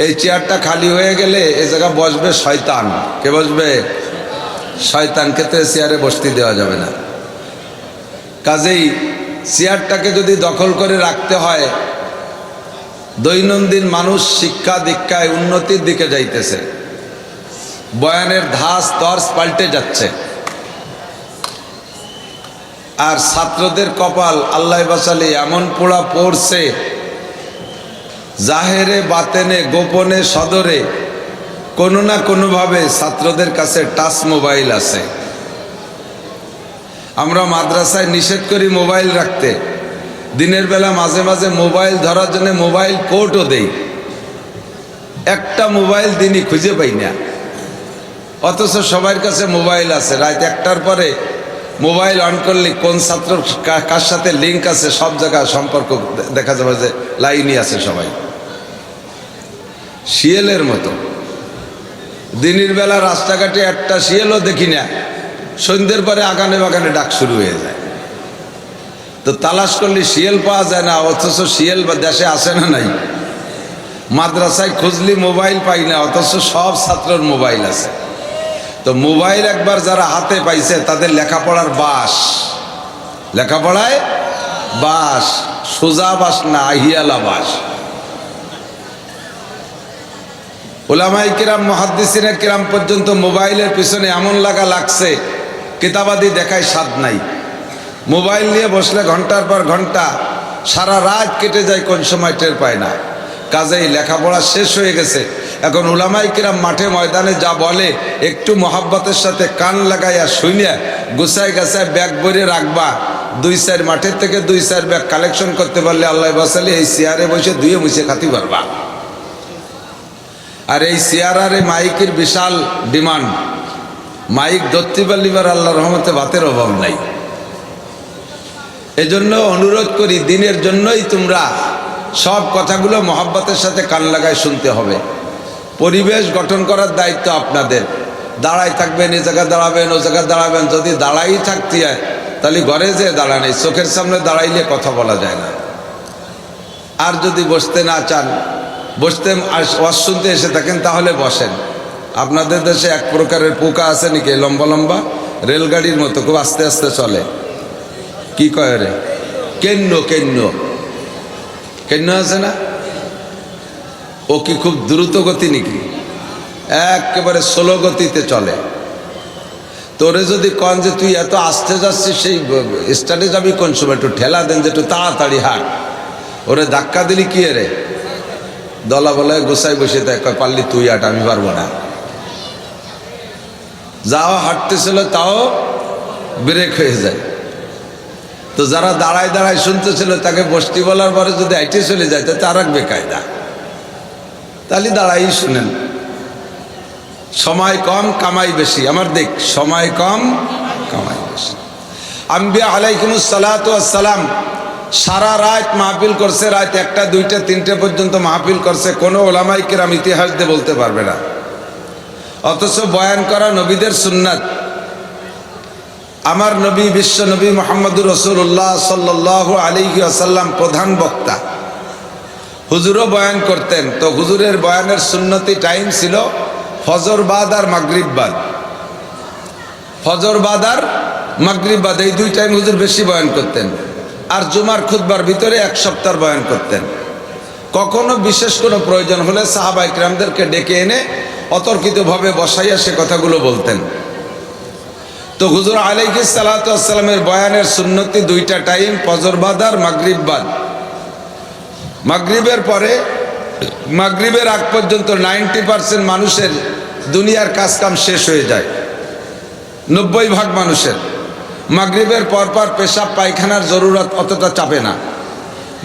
এই চেয়ারটা খালি হয়ে গেলে এ জায়গা বসবে শয়তান। কে বসবে? শয়তানকে তো চেয়ারে বসতে দেওয়া যাবে না। কাজেই চেয়ারটাকে যদি দখল করে রাখতে হয়, দৈনন্দিন মানুষ শিক্ষা দীক্ষায় উন্নতির দিকে যাইতেছে, বয়ানের ধাস তর্স পাল্টে যাচ্ছে, আর ছাত্রদের কপাল আল্লাহ বাঁচালি এমন পোড়া পড়ছে, জাহেরে বাতেনে গোপনে সদরে কোনো না কোনোভাবে ছাত্রদের কাছে টাচ মোবাইল আছে। আমরা মাদ্রাসায় নিষেধ করি মোবাইল রাখতে, দিনের বেলা মাঝে মাঝে মোবাইল ধরার জন্য মোবাইল কোর্টও দেই, একটা মোবাইল দিনই খুঁজে পাই না। অথচ সবার কাছে মোবাইল আছে। রাত 1টার পরে মোবাইল অন করলে কোন ছাত্র কার সাথে লিঙ্ক আছে সব জায়গায় সম্পর্ক দেখা যাবে, যে লাইনই আছে সবাই। শিয়ালের মতো দিনের বেলা রাস্তাঘাটে একটা শিয়ালও দেখি না, সন্ধ্যের পরে আগানে বাগানে ডাক শুরু হয়ে যায়। তো তালাশ করলে শিয়াল পাওয়া যায় না, অথচ শিয়াল দেশে আসে না নাই। মাদ্রাসায় খুঁজলি মোবাইল পাই না, অথচ সব ছাত্রর মোবাইল আছে। তো মোবাইল একবার যারা হাতে পাইছে তাদের লেখাপড়ার বাস, লেখাপড়ায় বাস, সোজা বাস না, আহিয়ালা বাস। উলামায়ে কিরাম মুহাদ্দিসিনে কিরাম পর্যন্ত মোবাইলের পিছনে এমন লাগছে, কিতাবাদি দেখায় স্বাদ নাই। মোবাইল নিয়ে বসলে ঘন্টার পর ঘন্টা, সারা রাত কেটে যায়, কোন সময় টের পায় না। কাজেই লেখাপড়া শেষ হয়ে গেছে। এখন উলামায়ে কিরাম মাঠে ময়দানে যা বলে একটু মহাব্বতের সাথে কান লাগাইয়া শুনিয়া গুছায় গাছায় ব্যাগ ভরে রাখবা। 2-4 মাঠের থেকে 2-4 ব্যাগ কালেকশন করতে পারলে আল্লাহ বাসালে এই চেয়ারে বসে ধুয়ে মুছে খাতি পারবা। আর এই চেয়ার আর এই মাইকের বিশাল ডিমান্ড, মাইক ধরতে পারলিবার আল্লাহর রহমতে ভাতের অভাব নাই। এজন্য অনুরোধ করি, দিনের জন্যই তোমরা সব কথাগুলো মহাব্বতের সাথে কান লাগায় শুনতে হবে। পরিবেশ গঠন করার দায়িত্ব আপনাদের। দাঁড়াই থাকবেন, এই জায়গায় দাঁড়াবেন, ও জায়গায় দাঁড়াবেন। যদি দাঁড়াই থাকতে হয় তাহলে ঘরে যে দাঁড়ান, এই চোখের সামনে দাঁড়াইলে কথা বলা যায় না। আর যদি বসতে না চান, বসতে ওয়াজ শুনতে এসে থাকেন, তাহলে বসেন। আপনাদের দেশে এক প্রকারের পোকা আছে নাকি, লম্বা লম্বা রেলগাড়ির মতো, খুব আস্তে আস্তে চলে, কি কয় রে? কেন্ন কেন্ন কেন্ন আছে না? ও কি খুব দ্রুত গতি নাকি? একেবারে স্লো গতিতে চলে। তোরে যদি কন যে তুই এত আস্তে যাচ্ছিস, সেই স্টার্টে যাবি কোন সময়, একটু ঠেলা দেন যে একটু তাড়াতাড়ি হাঁট। ওরে ধাক্কা দিলি কি রে? দলা বলায় গোসাই বসে দেয়, পারলি তুই হাঁট, আমি পারবো না। যাও হাঁটতেছিল তাও ব্রেক হয়ে যায়। তো যারা দাঁড়ায় দাঁড়ায় শুনতেছিল তাকে বসতি বলার পরে যদি হাইটে চলে যায় তাতে আর এক বেকায়দা। তাহলে দাঁড়াই শুনেন। সময় কম কামাই বেশি, আমার দেখ, সময় কম কামাই বেশি। আম্বিয়া আলাইহিমুস সালাতু ওয়াস সালাম সারা রাত মাহফিল করছে, রাত 1টা 2টা 3টে পর্যন্ত মাহফিল করছে। কোনো ওলামায়ে কিরাম ইতিহাস দিয়ে বলতে পারবে না। অথচ বয়ান করা নবীদের সুন্নাত। আমার নবী, বিশ্ব নবী মুহাম্মদুর রাসূলুল্লাহ সাল্লাল্লাহু আলাইহি ওয়াসাল্লাম প্রধান বক্তা। হুজুরও বয়ান করতেন। তো হুজুরের বয়ানের সুন্নতি টাইম ছিল ফজর বাদ আর মাগরিব বাদ। ফজর বাদ আর মাগরিব বাদ, এই 2 টাইম হুজুর বেশি বয়ান করতেন। আর জুমার খুতবার ভিতরে 1 সপ্তাহ বয়ান করতেন। কখনো বিশেষ কোনো প্রয়োজন হলে সাহাবায়ে কিরামদেরকে ডেকে এনে অতর্কিতভাবে বসাইয়া সে কথাগুলো বলতেন। তো হুজুর আলাইহিস সালাতু ওয়াস সালামের বয়ানের সুন্নতি 2টা টাইম, ফজর বাদ আর মাগরিব বাদ। মাগরিবের পরে, মাগরিবের আগ পর্যন্ত 90% মানুষের দুনিয়ার কাজকাম শেষ হয়ে যায়, 90% মানুষের। মাগরিবের পরপর পেশাব পায়খানার জরুরত অতটা চাপে না।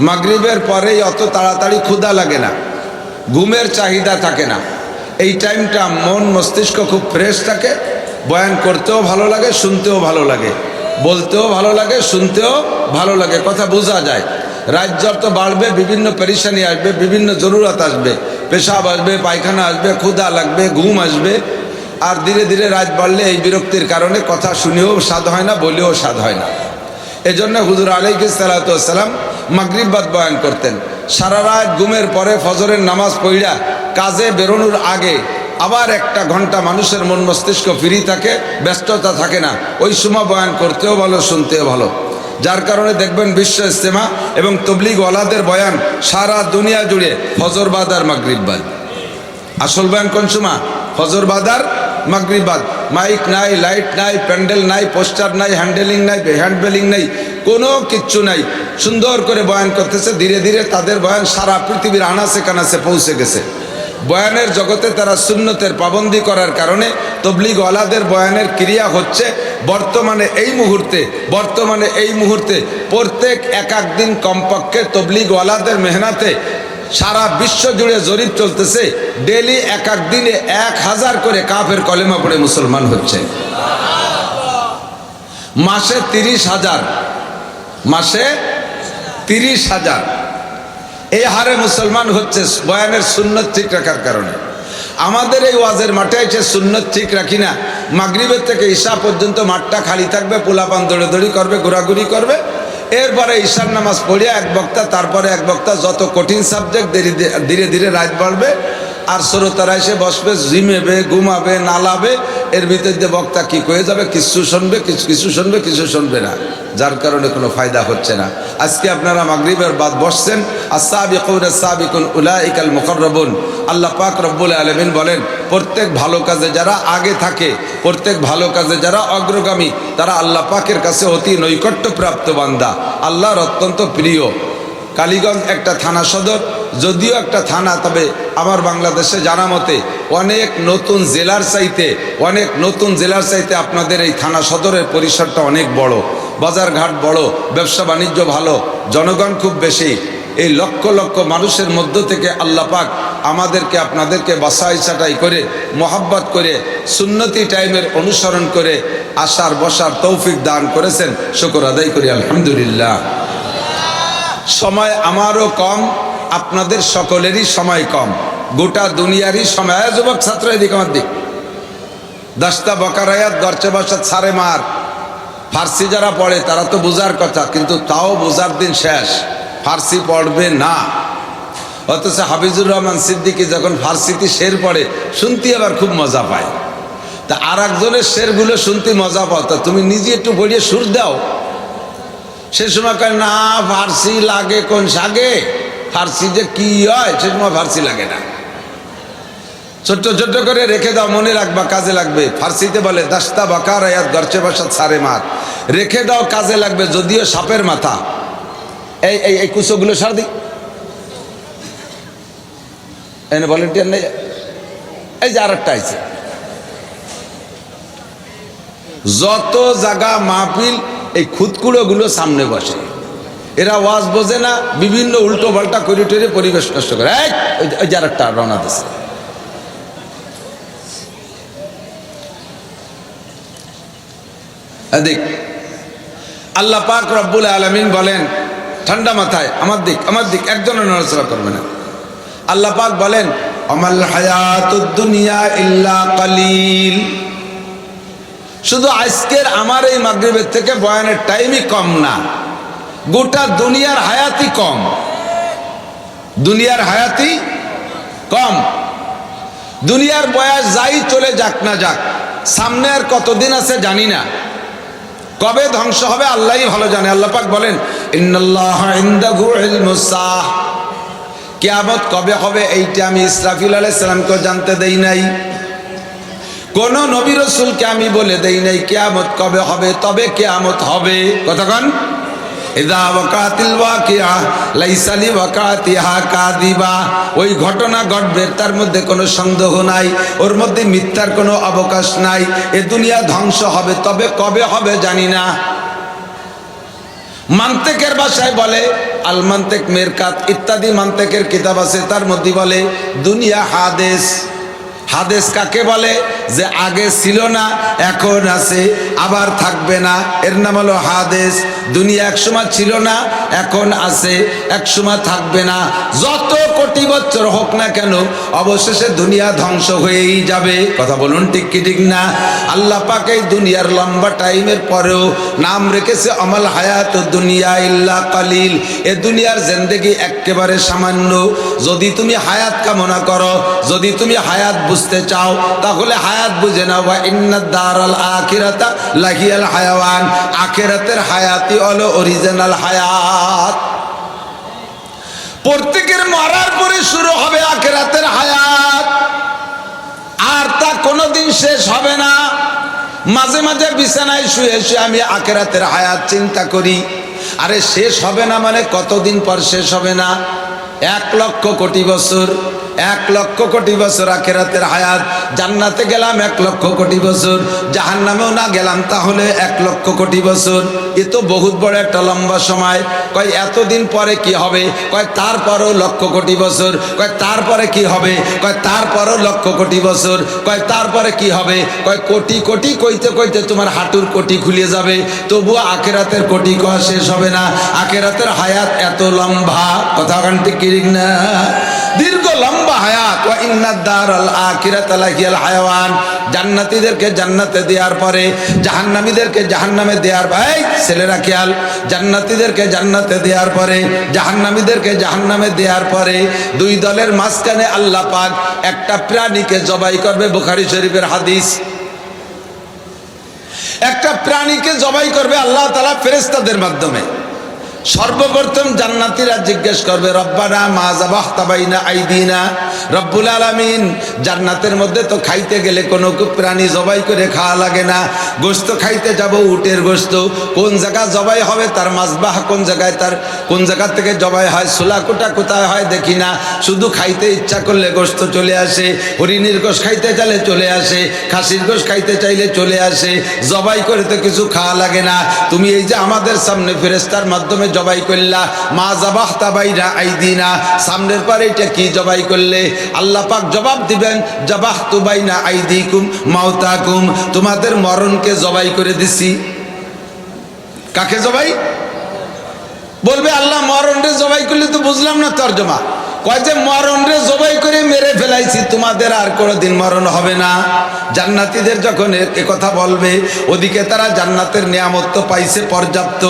মাগরিবের পরেই অত তাড়াতাড়ি ক্ষুধা লাগে না, ঘুমের চাহিদা থাকে না। এই টাইমটা মন মস্তিষ্ক খুব ফ্রেশ থাকে, বয়ান করতেও ভালো লাগে, শুনতেও ভালো লাগে, বলতেও ভালো লাগে, শুনতেও ভালো লাগে, কথা বোঝা যায়। রাত যত বাড়বে বিভিন্ন পেরেশানি আসবে, বিভিন্ন জরুরত আসবে, পেশাব আসবে, পায়খানা আসবে, ক্ষুধা লাগবে, ঘুম আসবে। আর ধীরে ধীরে রাত বাড়লে এই বিরক্তির কারণে কথা শুনেও স্বাদ হয় না, বলেও স্বাদ হয় না। এজন্য হুজুর আলাইহিস সালাতু ওয়াস সালাম মাগরিব বাদ বয়ান করতেন। সারা রাত ঘুমের পরে ফজরের নামাজ পড়া কাজে বেরোনোর আগে আবার 1 ঘন্টা মানুষের মন মস্তিষ্ক ফ্রি থাকে, ব্যস্ততা থাকে না, ওই সময় বয়ান করতেও ভালো, শুনতেও ভালো। যার কারণে দেখবেন বিশ্ব ইজতেমা এবং তবলিগ ওয়ালাদের বয়ান সারা দুনিয়া জুড়ে ফজর বাদ আর মাগরিব বাদ। আসল বয়ান কোন সময়? ফজর বাদ আর মাগরিব বাদ। মাইক নাই, লাইট নাই, প্যান্ডেল নাই, পোস্টার নাই, হ্যান্ডেলিং নাই, হ্যান্ডবেলিং নাই, কোনো কিচ্ছু নাই। সুন্দর করে বয়ান করতেছে। ধীরে ধীরে তাদের বয়ান সারা পৃথিবীর আনাচে কানাচে পৌঁছে গেছে। বয়ানের জগতে তারা সুন্নতের পাবন্দি করার কারণে তবলিগ ওয়ালাদের বয়ানের ক্রিয়া হচ্ছে বর্তমানে এই মুহূর্তে প্রত্যেক এক দিন কমপক্ষে তবলিগ ওয়ালাদের মেহনতে সারা বিশ্ব জুড়ে জরিপ চলতেছে, ডেলি এক দিনে 1000 করে কাফের কলেমা পড়ে মুসলমান হচ্ছে। মাসে 30,000, মাসে 30,000 এই হারে মুসলমান হচ্ছে বয়ানের সুন্নত ঠিক রাখার কারণে। আমাদের এই ওয়াজের মাঠে এসে সুন্নত ঠিক রাখি না, মাগরিবের থেকে ঈশা পর্যন্ত মাঠটা খালি থাকবে, পোলাপান দৌড়াদৌড়ি করবে, ঘোরাঘুরি করবে। এরপরে ঈশার নামাজ পড়িয়া এক বক্তা, তারপরে এক বক্তা, যত কঠিন সাবজেক্ট ধীরে ধীরে রাত বাড়বে, আর শ্রোতারা এসে বসবে, জিমেবে, ঘুমাবে, নালাবে। এর ভিতর দিয়ে বক্তা কি কয়ে যাবে, কিছু শুনবে, কিছু শুনবে না, যার কারণে কোনো ফায়দা হচ্ছে না। আজকে আপনারা মাগরিবের বাদ বসছেন, আস-সাবিকুন আস-সাবিকুন উলাইকাল মুকাররাবুন। আল্লাহ পাক রব্বুল আলামিন বলেন, প্রত্যেক ভালো কাজে যারা আগে থাকে, প্রত্যেক ভালো কাজে যারা অগ্রগামী, তারা আল্লাহ পাকের কাছে অতি নৈকট্যপ্রাপ্ত বান্দা, আল্লাহর অত্যন্ত প্রিয়। কালীগঞ্জ একটা থানা সদর, যদিও একটা থানা, তবে আমার বাংলাদেশে জানা মতে অনেক নতুন জেলার চাইতে আপনাদের এই থানা সদরের পরিসরটা অনেক বড়, বাজারঘাট বড়, ব্যবসা বাণিজ্য ভালো, জনগণ খুব বেশি। এই লক্ষ লক্ষ মানুষের মধ্য থেকে আল্লাহ পাক আমাদেরকে আপনাদেরকে বাছাই ছাঁটাই করে, মোহাব্বত করে, সুন্নতি টাইমের অনুসরণ করে আসার বসার তৌফিক দান করেছেন। শুকর আদায় করি আলহামদুলিল্লাহ। সময় আমারও কম, আপনাদের সকলেরই সময় কম, গোটা দুনিয়ারই সময়। যুবক ছাত্র এদিক আমার দিক, 10টা বকারায়াত গরচে বসা ছাড়ে মার। ফার্সি যারা পড়ে তারা তো বোঝার কথা, কিন্তু তাও বোঝার দিন শেষ, ফার্সি পড়বে না। অথচ হাফিজুর রহমান সিদ্দিকী যখন ফার্সিতে শের পড়ে, শুনতে আবার খুব মজা পায়। তা আর একজনের শেরগুলো শুনতে মজা পাও, তা তুমি নিজে একটু পড়িয়ে সুর দাও। সে সময় কয় না, ফার্সি লাগে কোন সাগে, ফার্সি যে কি হয় সে সময় ফার্সি লাগে না। ছোট্ট ছোট্ট করে রেখে দাও, মনে রাখবা, কাজে লাগবে। ফার্সিতে বলে 10টা বাকার আয়াত গরচে বসা ছাড়ে মার, রেখে দাও, কাজে লাগবে। যদিও সাপের মাথা, এই এই এই কুচোগুলো সার দি, এনে ভলেন্টিয়ার নেই। এই যে আর একটা আছে, যত জায়গা মাহফিল এই খুদকুড়োগুলো সামনে বসে, এরা ওয়াজ বোঝে না, বিভিন্ন উল্টো পাল্টা করে টরে পরিবেশ নষ্ট করে। ওই যে আর একটা রওনা দিচ্ছে। এদিক আল্লাহ পাক রব্বুল আলামিন বলেন, ঠান্ডা মাথায় আমার দিক একজনের নড়াচড়া করবে না। আল্লাহ পাক বলেন, আমাল হায়াতুদ দুনিয়া ইল্লা কালিল। শুধু আজকের আমার এই মাগরিবের থেকে বয়ানের টাইমই কম না, গোটা দুনিয়ার হায়াতি কম, দুনিয়ার হায়াতি কম। দুনিয়ার বয়স যাই চলে যাক না যাক, সামনে আর কতদিন আছে জানি না, কবে ধ্বংস হবে আল্লাহই ভালো জানে। আল্লাহ পাক বলেন, ইন্নাল্লাহা ইনদাহু ইলমুস সাআহ। কিয়ামত কবে হবে এইটা আমি ইসরাফিল আলাইহিস সালামকে জানতে দেই নাই, কোন নবী রাসূলকে আমি বলে দেই নাই কিয়ামত কবে হবে। তবে কিয়ামত হবে কতক্ষণ, ইযা ওয়াকাতিল ওয়াকিআ লাইসা লিওয়াকাতিহা কাযিবা। ওই ঘটনা ঘটবে, তার মধ্যে কোনো সন্দেহ নাই, ওর মধ্যে মিথ্যার কোনো অবকাশ নাই। এ দুনিয়া ধ্বংস হবে, তবে কবে হবে জানি না। মান্তেকের ভাষায় বলে আল মান্তেক মেরকাত ইত্যাদি মান্তেকের কিতাব আছে, তার মধ্যে বলে দুনিয়া হাদেস। হাদেস কাকে বলে? যে আগে ছিল না, এখন আছে, আবার থাকবে না, এর নাম হলো হাদেস। দুনিয়া একসময় ছিল না, এখন আছে, একসময় থাকবে না। যত কোটি বছর হোক না কেন অবশেষে দুনিয়া ধ্বংস হয়েই যাবে। কথা বলুন ঠিক কি ঠিক না? আল্লাহ পাক এই দুনিয়ার লম্বা টাইমের পরেও নাম রেখেছে আমাল হায়াত দুনিয়া ইল্লা কালিল। এ দুনিয়ার জিন্দেগি একেবারে সামান্য। যদি তুমি হায়াত কামনা করো, যদি তুমি হায়াত বুঝতে চাও, তাহলে হায়াত বুঝে নাও। ওয়া ইন্নাদ দারাল আখিরাতা লাহিয়াল হায়াওয়ান। আখিরাতের হায়াতই হলো অরিজিনাল হায়াত। প্রত্যেকের মরার পরে শুরু হবে আখিরাতের হায়াত, আর তা কোনোদিন শেষ হবে না। মাঝে মাঝে বিছানায় শুয়ে শুয়ে আমি আখিরাতের হায়াত চিন্তা করি, আরে শেষ হবে না মানে কতদিন পর শেষ হবে না? 1,00,000 কোটি বছর, 1,00,000 কোটি বছর আখিরাতের হায়াত। জান্নাতে গেলাম 1,00,000 কোটি বছর, জাহান্নামেও না গেলাম তাহলে 1,00,000 কোটি বছর। এ তো বহুত বড় একটা লম্বা সময়। কয় এতদিন পরে কি হবে? কয় তারপরও 1,00,000 কোটি বছর। কয় তারপরে কি হবে? কয় তারপরও 1,00,000 কোটি বছর। কয় তারপরে কি হবে? কয় কোটি কোটি কইতে কইতে তোমার হাঁটুর কোটি খুলে যাবে, তবুও আখিরাতের কোটি কয়া শেষ হবে না। আখিরাতের হায়াত এত লম্বা, কথা কান্তি কিরিক না, দীর্ঘ লম্বা হায়াত। ওয়া ইন্নাদ দারাল আখিরাতা লাহিয়াল হায়াওয়ান। জান্নাতীদেরকে জান্নাতে দেওয়ার পরে জাহান্নামীদেরকে জাহান্নামে দেওয়ার, ভাই ছেলেরা খেয়াল, জান্নাতীদেরকে জান্নাতে দেওয়ার পরে জাহান্নামীদেরকে জাহান্নামে দেওয়ার পরে দুই দলের মাঝখানে আল্লাহ পাক একটা প্রাণীকে জবাই করবে। বুখারী শরীফের হাদিস। একটা প্রাণীকে জবাই করবে আল্লাহ তাআলা ফেরেশতাদের মাধ্যমে। সর্বপ্রথম জান্নাতীরা জিজ্ঞেস করবে, রব্বানা মা যাবাহতা বাইনা আইদিনা। রব্বুল আলামিন, জান্নাতের মধ্যে তো খাইতে গেলে কোনো প্রাণী জবাই করে খাওয়া লাগে না। গোশত খাইতে যাব, উটের গোশত, কোন জায়গা জবাই হবে তার মাজবাহ কোন জায়গায়, তার কোন জায়গা থেকে জবাই হয়, সোলাকুটা কোথায় হয় দেখি না, শুধু খাইতে ইচ্ছা করলে গোশত চলে আসে। হরিণীর গোশ খাইতে চাইলে চলে আসে, খাসির গোশ খাইতে চাইলে চলে আসে। জবাই করে তো কিছু খাওয়া লাগে না। তুমি এই যে আমাদের সামনে ফেরেশতার মাধ্যমে জবাই করলা, মা যাবাহতা বাইনা আইদিনা, সামনের পরে এটা কি জবাই করলে? আল্লাহ পাক জবাব দিবেন, যাবাহতু বাইনা আইদিকুম মাউতাকুম, তোমাদের মরণকে জবাই করে দিছি। কাকে জবাই? বলবে আল্লাহ মরণকে জবাই করলে তো বুঝলাম না তর্জমা। কয় যে মরণরে জবাই করে মেরে ফেলাইছি, তোমাদের আর কোনোদিন মরণ হবে না। জান্নাতীদের যখন এ কথা বলবে, ওদিকে তারা জান্নাতের নিয়ামত তো পাইছে পর্যাপ্ত,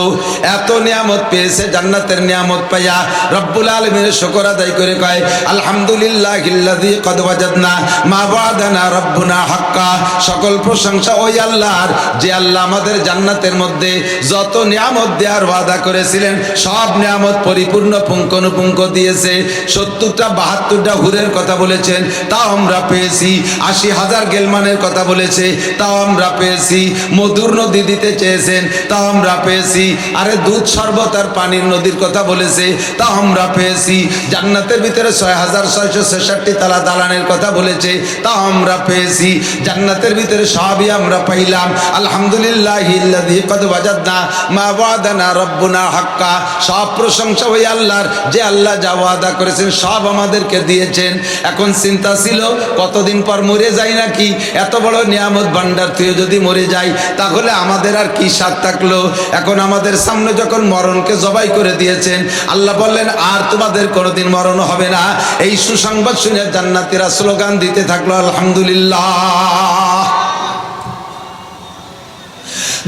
এত নিয়ামত পেয়েছে। জান্নাতের নিয়ামত পাইয়া রব্বুল আলামিনের শুকর আদায় করে কয়, আলহামদুলিল্লাহিল্লাযী কদ ওয়াজাদনা মা ওয়াদানা রব্বুনা হাক্কা। সকল প্রশংসা ওই আল্লাহর, যে আল্লাহ আমাদের জান্নাতের মধ্যে যত নিয়ামত দেওয়ার ওয়াদা করেছিলেন সব নিয়ামত পরিপূর্ণ পুঙ্খানুপুঙ্খ দিয়েছে। 70টা 72টা হুরের কথা বলেছেন, তাও আমরা পেয়েছি। 80,000 গেলমানের কথা বলেছে, তাও আমরা পেয়েছি। মধুর নদী দিতে চেয়েছেন, তাও আমরা পেয়েছি। আরে দুধ শরবত আর পানির নদীর কথা বলেছে, তাও আমরা পেয়েছি। জান্নাতের ভিতরে 6,666 তালা দালানের কথা বলেছে, তাও আমরা পেয়েছি। জান্নাতের ভিতরে সবই আমরা পাইলাম। আলহামদুলিল্লাহিল্লাযী কদ ওয়াজাদনা মা ওয়াদানা রব্বুনা হাক্কা। সব প্রশংসা ওই আল্লাহর, যে আল্লাহ যা ওয়াদা করেছেন সব আমাদেরকে দিয়েছেন। এখন চিন্তা ছিল কতদিন পর মরে যাই নাকি, এত বড় নিয়ামত ভান্ডার থেকে যদি মরে যাই তাহলে আমাদের আর কি স্বাদ থাকলো। এখন আমাদের সামনে যখন মরণকে জবাই করে দিয়েছেন, আল্লাহ বললেন আর তোমাদের কোনোদিন মরণ হবে না। এই সুসংবাদ শুনে জান্নাতীরা স্লোগান দিতে থাকলো, আলহামদুলিল্লাহ।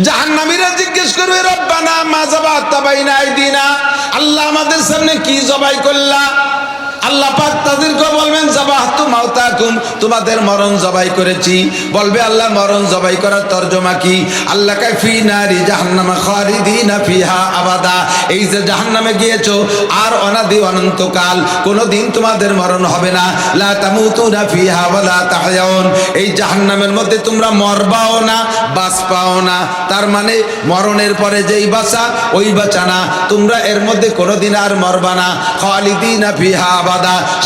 জাহান্নামীরা জিজ্ঞেস করবে, রব্বানা মা যাবাহতা বাইনা আইদিনা, আল্লাহ আমাদের সামনে কি জবাই করলা? আল্লাহ পাক তাদেরকে বলবেন, যাবাহতু মাউতাকুম, তোমাদের মরণ জবাই করেছি। বলবে আল্লাহ মরণ জবাই করার তর্জমা কি? আল্লাহ কয়, ফি নারি জাহান্নামা খালিদিনা ফিহা আবাদা। এই যে জাহান্নামে গিয়েছো আর অনাদি অনন্তকাল কোনোদিন তোমাদের মরণ হবে না। লা তামুতুনা ফিহা ওয়ালা তাহয়াউন। এই জাহান্নামের মধ্যে তোমরা মরবাও না, বাঁচপাও না। তার মানে মরণের পরে যেই বাঁচা ওই বাঁচা না, তোমরা এর মধ্যে কোনোদিন আর মরবা না। খালিদিনা ফিহা আবাদা।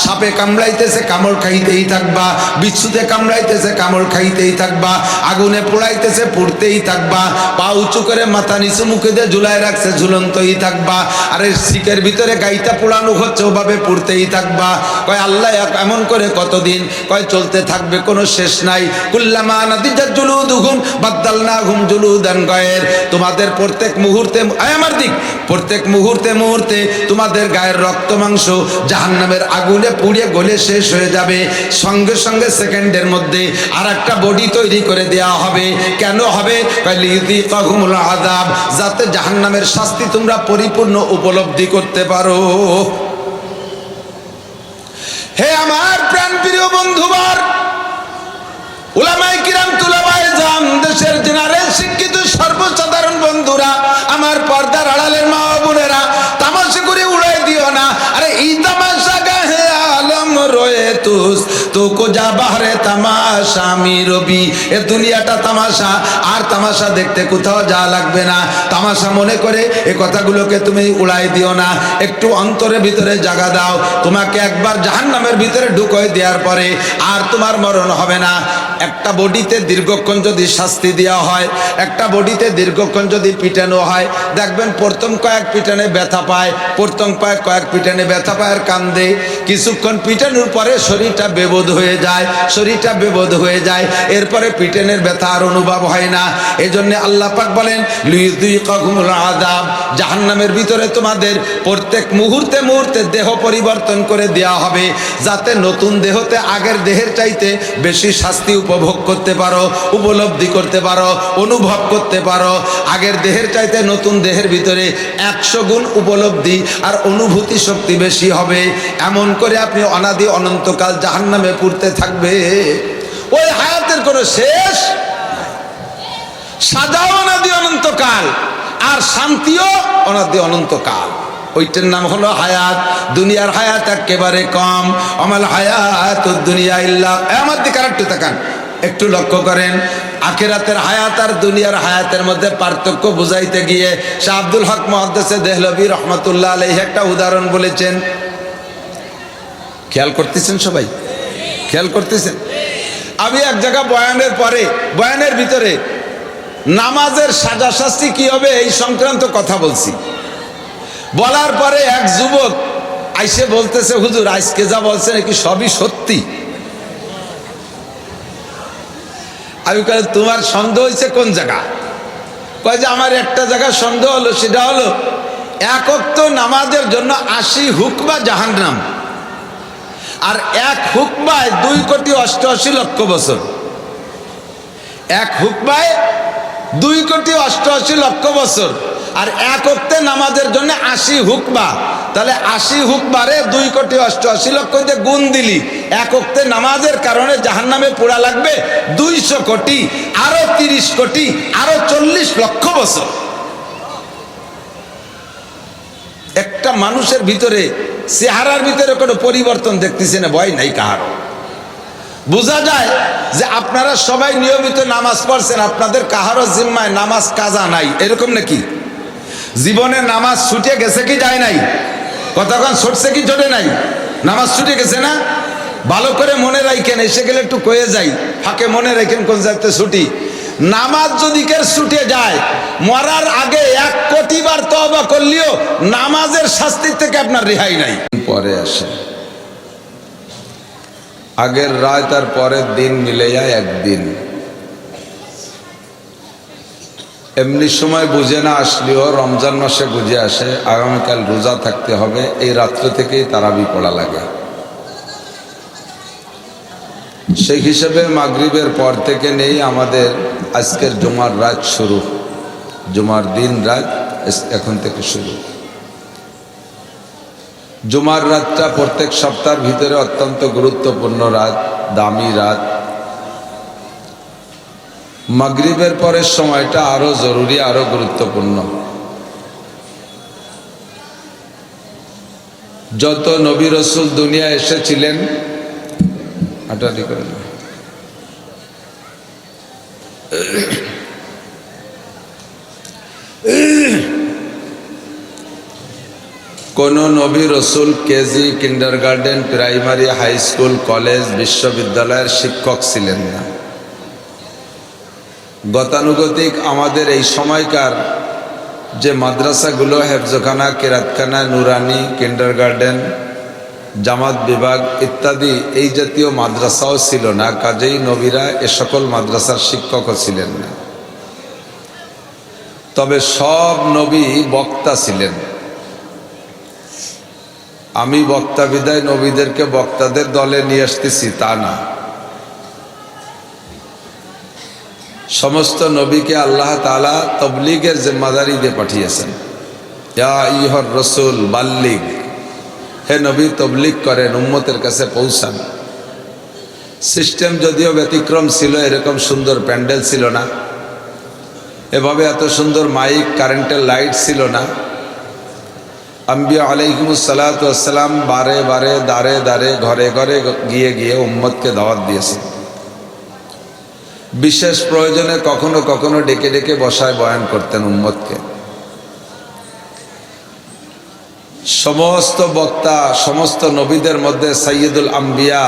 সাপে কামড়াইতেছে, কামড় খাইতেই থাকবে। থাকবা, বিচ্ছুতে কামড়াইতেছে কামড় খাইতেই থাকবা, আগুনে পোড়াইতেছে পুড়তেই থাকবা, পা উঁচু করে মাথা নিচু মুখে দিয়ে ঝুলাই রাখছে ঝুলন্তই থাকবা, আরে শিকের ভিতরে গাইটা পোড়ানো হচ্ছে ওভাবে পুড়তেই থাকবা। কয় আল্লাহ এমন করে কতদিন? কয় চলতে থাকবে, কোনো শেষ নাই। কুল্লামা নাদিজাত জুলুদুহুম বাদদালনাহুম জুলুদান গায়র। তোমাদের প্রত্যেক মুহূর্তে আমার দিক প্রত্যেক মুহূর্তে মুহূর্তে তোমাদের গায়ের রক্ত মাংস জাহান্নামের আগুনে পুড়ে গলে শেষ হয়ে যাবে। সঙ্গে সঙ্গে সেকেন্ডের মধ্যে আর একটা বডি তৈরি করে দেওয়া হবে। কেন হবে? লিযিকাহুমুল আযাব, যাতে জাহান্নামের শাস্তি তোমরা পরিপূর্ণ উপলব্ধি করতে পারো। হে আমার প্রাণপ্রিয় বন্ধুবার, উলামায়ে কিরাম, তুলাবায়ে জাম, দেশের জেনারেল শিক্ষিত সর্বসাধারণ বন্ধুরা, আমার পর্দার আড়ালের মা বোনেরা, তামাশা করে উড়াই দিও না। আরে এই তামাশা গাহে আলম রয়ে তুস তো কোজা বাহরে তামাশা আমি রবি। এ দুনিয়াটা তামাশা, আর তামাশা দেখতে কোথাও যা লাগবে না। তামাশা মনে করে এ কথাগুলোকে তুমি উড়াই দিও না, একটু অন্তরের ভিতরে জায়গা দাও। তোমাকে একবার জাহান্নামের ভিতরে ঢুকোয় দেওয়ার পরে আর তোমার মরণ হবে না। একটা বডিতে দীর্ঘক্ষণ যদি শাস্তি দেওয়া হয়, একটা বডিতে দীর্ঘক্ষণ যদি পিটানো হয়, দেখবেন প্রথম কয়েক পিটানে ব্যথা পায়, প্রথম কয়েক পিটানে ব্যথা পায় আর কান্দে। কিছুক্ষণ পিটানোর পরে শরীরটা বেবোধ হয়ে যায়, শরীরটা বেবোধ হয়ে যায়, এরপরে পিটানের ব্যথা আর অনুভব হয় না। এই জন্য আল্লাহ পাক বলেন লিযিকাহুমুল আযাব, জাহান্নামের ভিতরে তোমাদের প্রত্যেক মুহূর্তে মুহূর্তে দেহ পরিবর্তন করে দেওয়া হবে, যাতে নতুন দেহতে আগের দেহের চাইতে বেশি শাস্তি উপভোগ করতে পারো, উপলব্ধি করতে পারো, অনুভব করতে পারো। আগের দেহের চাইতে নতুন দেহের ভিতরে 100 গুণ উপলব্ধি আর অনুভূতি শক্তি বেশি হবে। এমন করে আপনি অনাদি অনন্তকাল জাহান্নামে পুড়তে থাকবে। ওই হায়াতের কোনো শেষ, সাজাও অনাদি অনন্তকাল আর শান্তিও অনাদি অনন্তকাল। ওইটার নাম হলো হায়াত। দুনিয়ার হায়াত একেবারে কম। আমাল হায়াতুদ দুনিয়া ইল্লা, আমার দিকে আরেকটু তাকান, একটু লক্ষ্য করেন। আখিরাতের হায়াত আর দুনিয়ার হায়াতের মধ্যে পার্থক্য বুঝাইতে গিয়ে শাহ আব্দুল হক মুহাদ্দিস দেহলভী রহমাতুল্লাহ আলাইহি একটা উদাহরণ বলেছেন। খেয়াল করতেছেন সবাই? খেয়াল করতেছেন? আমি এক জায়গা বয়ানের পরে, বয়ানের ভিতরে নামাজের সাজা শাস্তি কি হবে এই সংক্রান্ত কথা বলছি। বলার পরে এক যুবক আইসে বলতেছে, হুজুর আজকে যা বলছেন কি সবই সত্যি? আমি কই তোমার সন্দেহ হয়েছে কোন জায়গা? কয় যে আমার একটা জায়গা সন্দেহ হলো, সেটা হলো এক ওয়াক্ত নামাজের জন্য 80 হুকবা জাহান্নাম, আর এক হুকবায় 2,88,00,000 বছর। এক হুকবায় 2,88,00,000 বছর, আর এক ওয়াক্তে নামাজের জন্য 80 হুকবা। তাহলে 80 হুকবারে 2,88,00,000 দিয়ে গুণ দিলি, এক ওয়াক্তে নামাজের কারণে জাহান্নামে পোড়া লাগবে 200 কোটি, আরো 30 কোটি, আরো 40 লক্ষ বছর। একটা মানুষের ভিতরে চেহারার ভিতরে কোনো পরিবর্তন দেখতেছে না, ভয় নাই কাহারও। বোঝা যায় যে আপনারা সবাই নিয়মিত নামাজ পড়ছেন, আপনাদের কাহারও জিম্মায় নামাজ কাজা নাই, এরকম নাকি? জীবনে নামাজ ছুটে গেছে কি যায় নাই? কতক্ষণ ছুটছে কি ছোটে নাই? নামাজ ছুটে গেছে না? ভালো করে মনে রাখেন, এসে গেলে একটু কয়ে যাই, ফাঁকে মনে রাখেন কোন যাতে ছুটি। নামাজ যদি কেউ ছুটে যায়, মরার আগে 1 কোটি বার তওবা করলেও নামাজের শাস্তি থেকে আপনার রেহাই নাই। পরে আসে আগের রাত আর পরের দিন মিলে যায় একদিন। এমনি সময় বুঝে না আসলেও রমজান মাসে বুঝে আসে আগামীকাল রোজা থাকতে হবে, এই রাত্র থেকেই তারাবি পড়া লাগে। সেই হিসেবে মাগরিবের পর থেকে নেই আমাদের আজকের জুমার রাত শুরু, জুমার দিন রাত এখন থেকে শুরু। জুমার রাতটা প্রত্যেক সপ্তাহের ভিতরে অত্যন্ত গুরুত্বপূর্ণ রাত, দামি রাত। মাগরিবের পরের সময়টা আরো জরুরি, আরো গুরুত্বপূর্ণ। যত নবী রাসূল দুনিয়া এসেছিলেন, হাঁটাহাঁটি করেন, কোনো নবী রসুল KG, kindergarten, primary, high school, college, বিশ্ববিদ্যালয়ের শিক্ষক ছিলেন না। গতানুগতিক আমাদের এই সময়কার যে মাদ্রাসাগুলো, হেফজখানা, কেরাতখানা, নুরানি, কিন্ডারগার্টেন, জামাত বিভাগ ইত্যাদি, এই জাতীয় মাদ্রাসাও ছিল না। কাজেই নবীরা এ সকল মাদ্রাসার শিক্ষকও ছিলেন না। তবে সব নবী বক্তা ছিলেন। আমি বক্তা বিদায় নবীদেরকে বক্তাদের দলে নিয়ে আসতেছি তা না। সমস্ত নবীকে আল্লাহ তাআলা তবলিগের জিম্মাদারি দিয়ে পাঠিয়েছেন। ইয়া আইয়ুহার রাসূল বাল্লিগ, হে নবী তবলিগ করেন, উম্মতের কাছে পৌঁছান। সিস্টেম যদিও ব্যতিক্রম ছিল, এরকম সুন্দর প্যান্ডেল ছিল না, এভাবে এত সুন্দর মাইক, কারেন্টের লাইট ছিল না। আম্বিয়া আলাইহিমুস সালাতু ওয়াস সালাম বারে বারে, দাঁড়ে দাঁড়ে, ঘরে ঘরে গিয়ে গিয়ে উম্মতকে দাওয়াত দিয়েছেন। বিশেষ প্রয়োজনে কখনো কখনো ডেকে ডেকে বসায় বয়ান করতেন উম্মতকে। সমস্ত বক্তা, সমস্ত নবীদের মধ্যে সাইয়্যিদুল আম্বিয়া,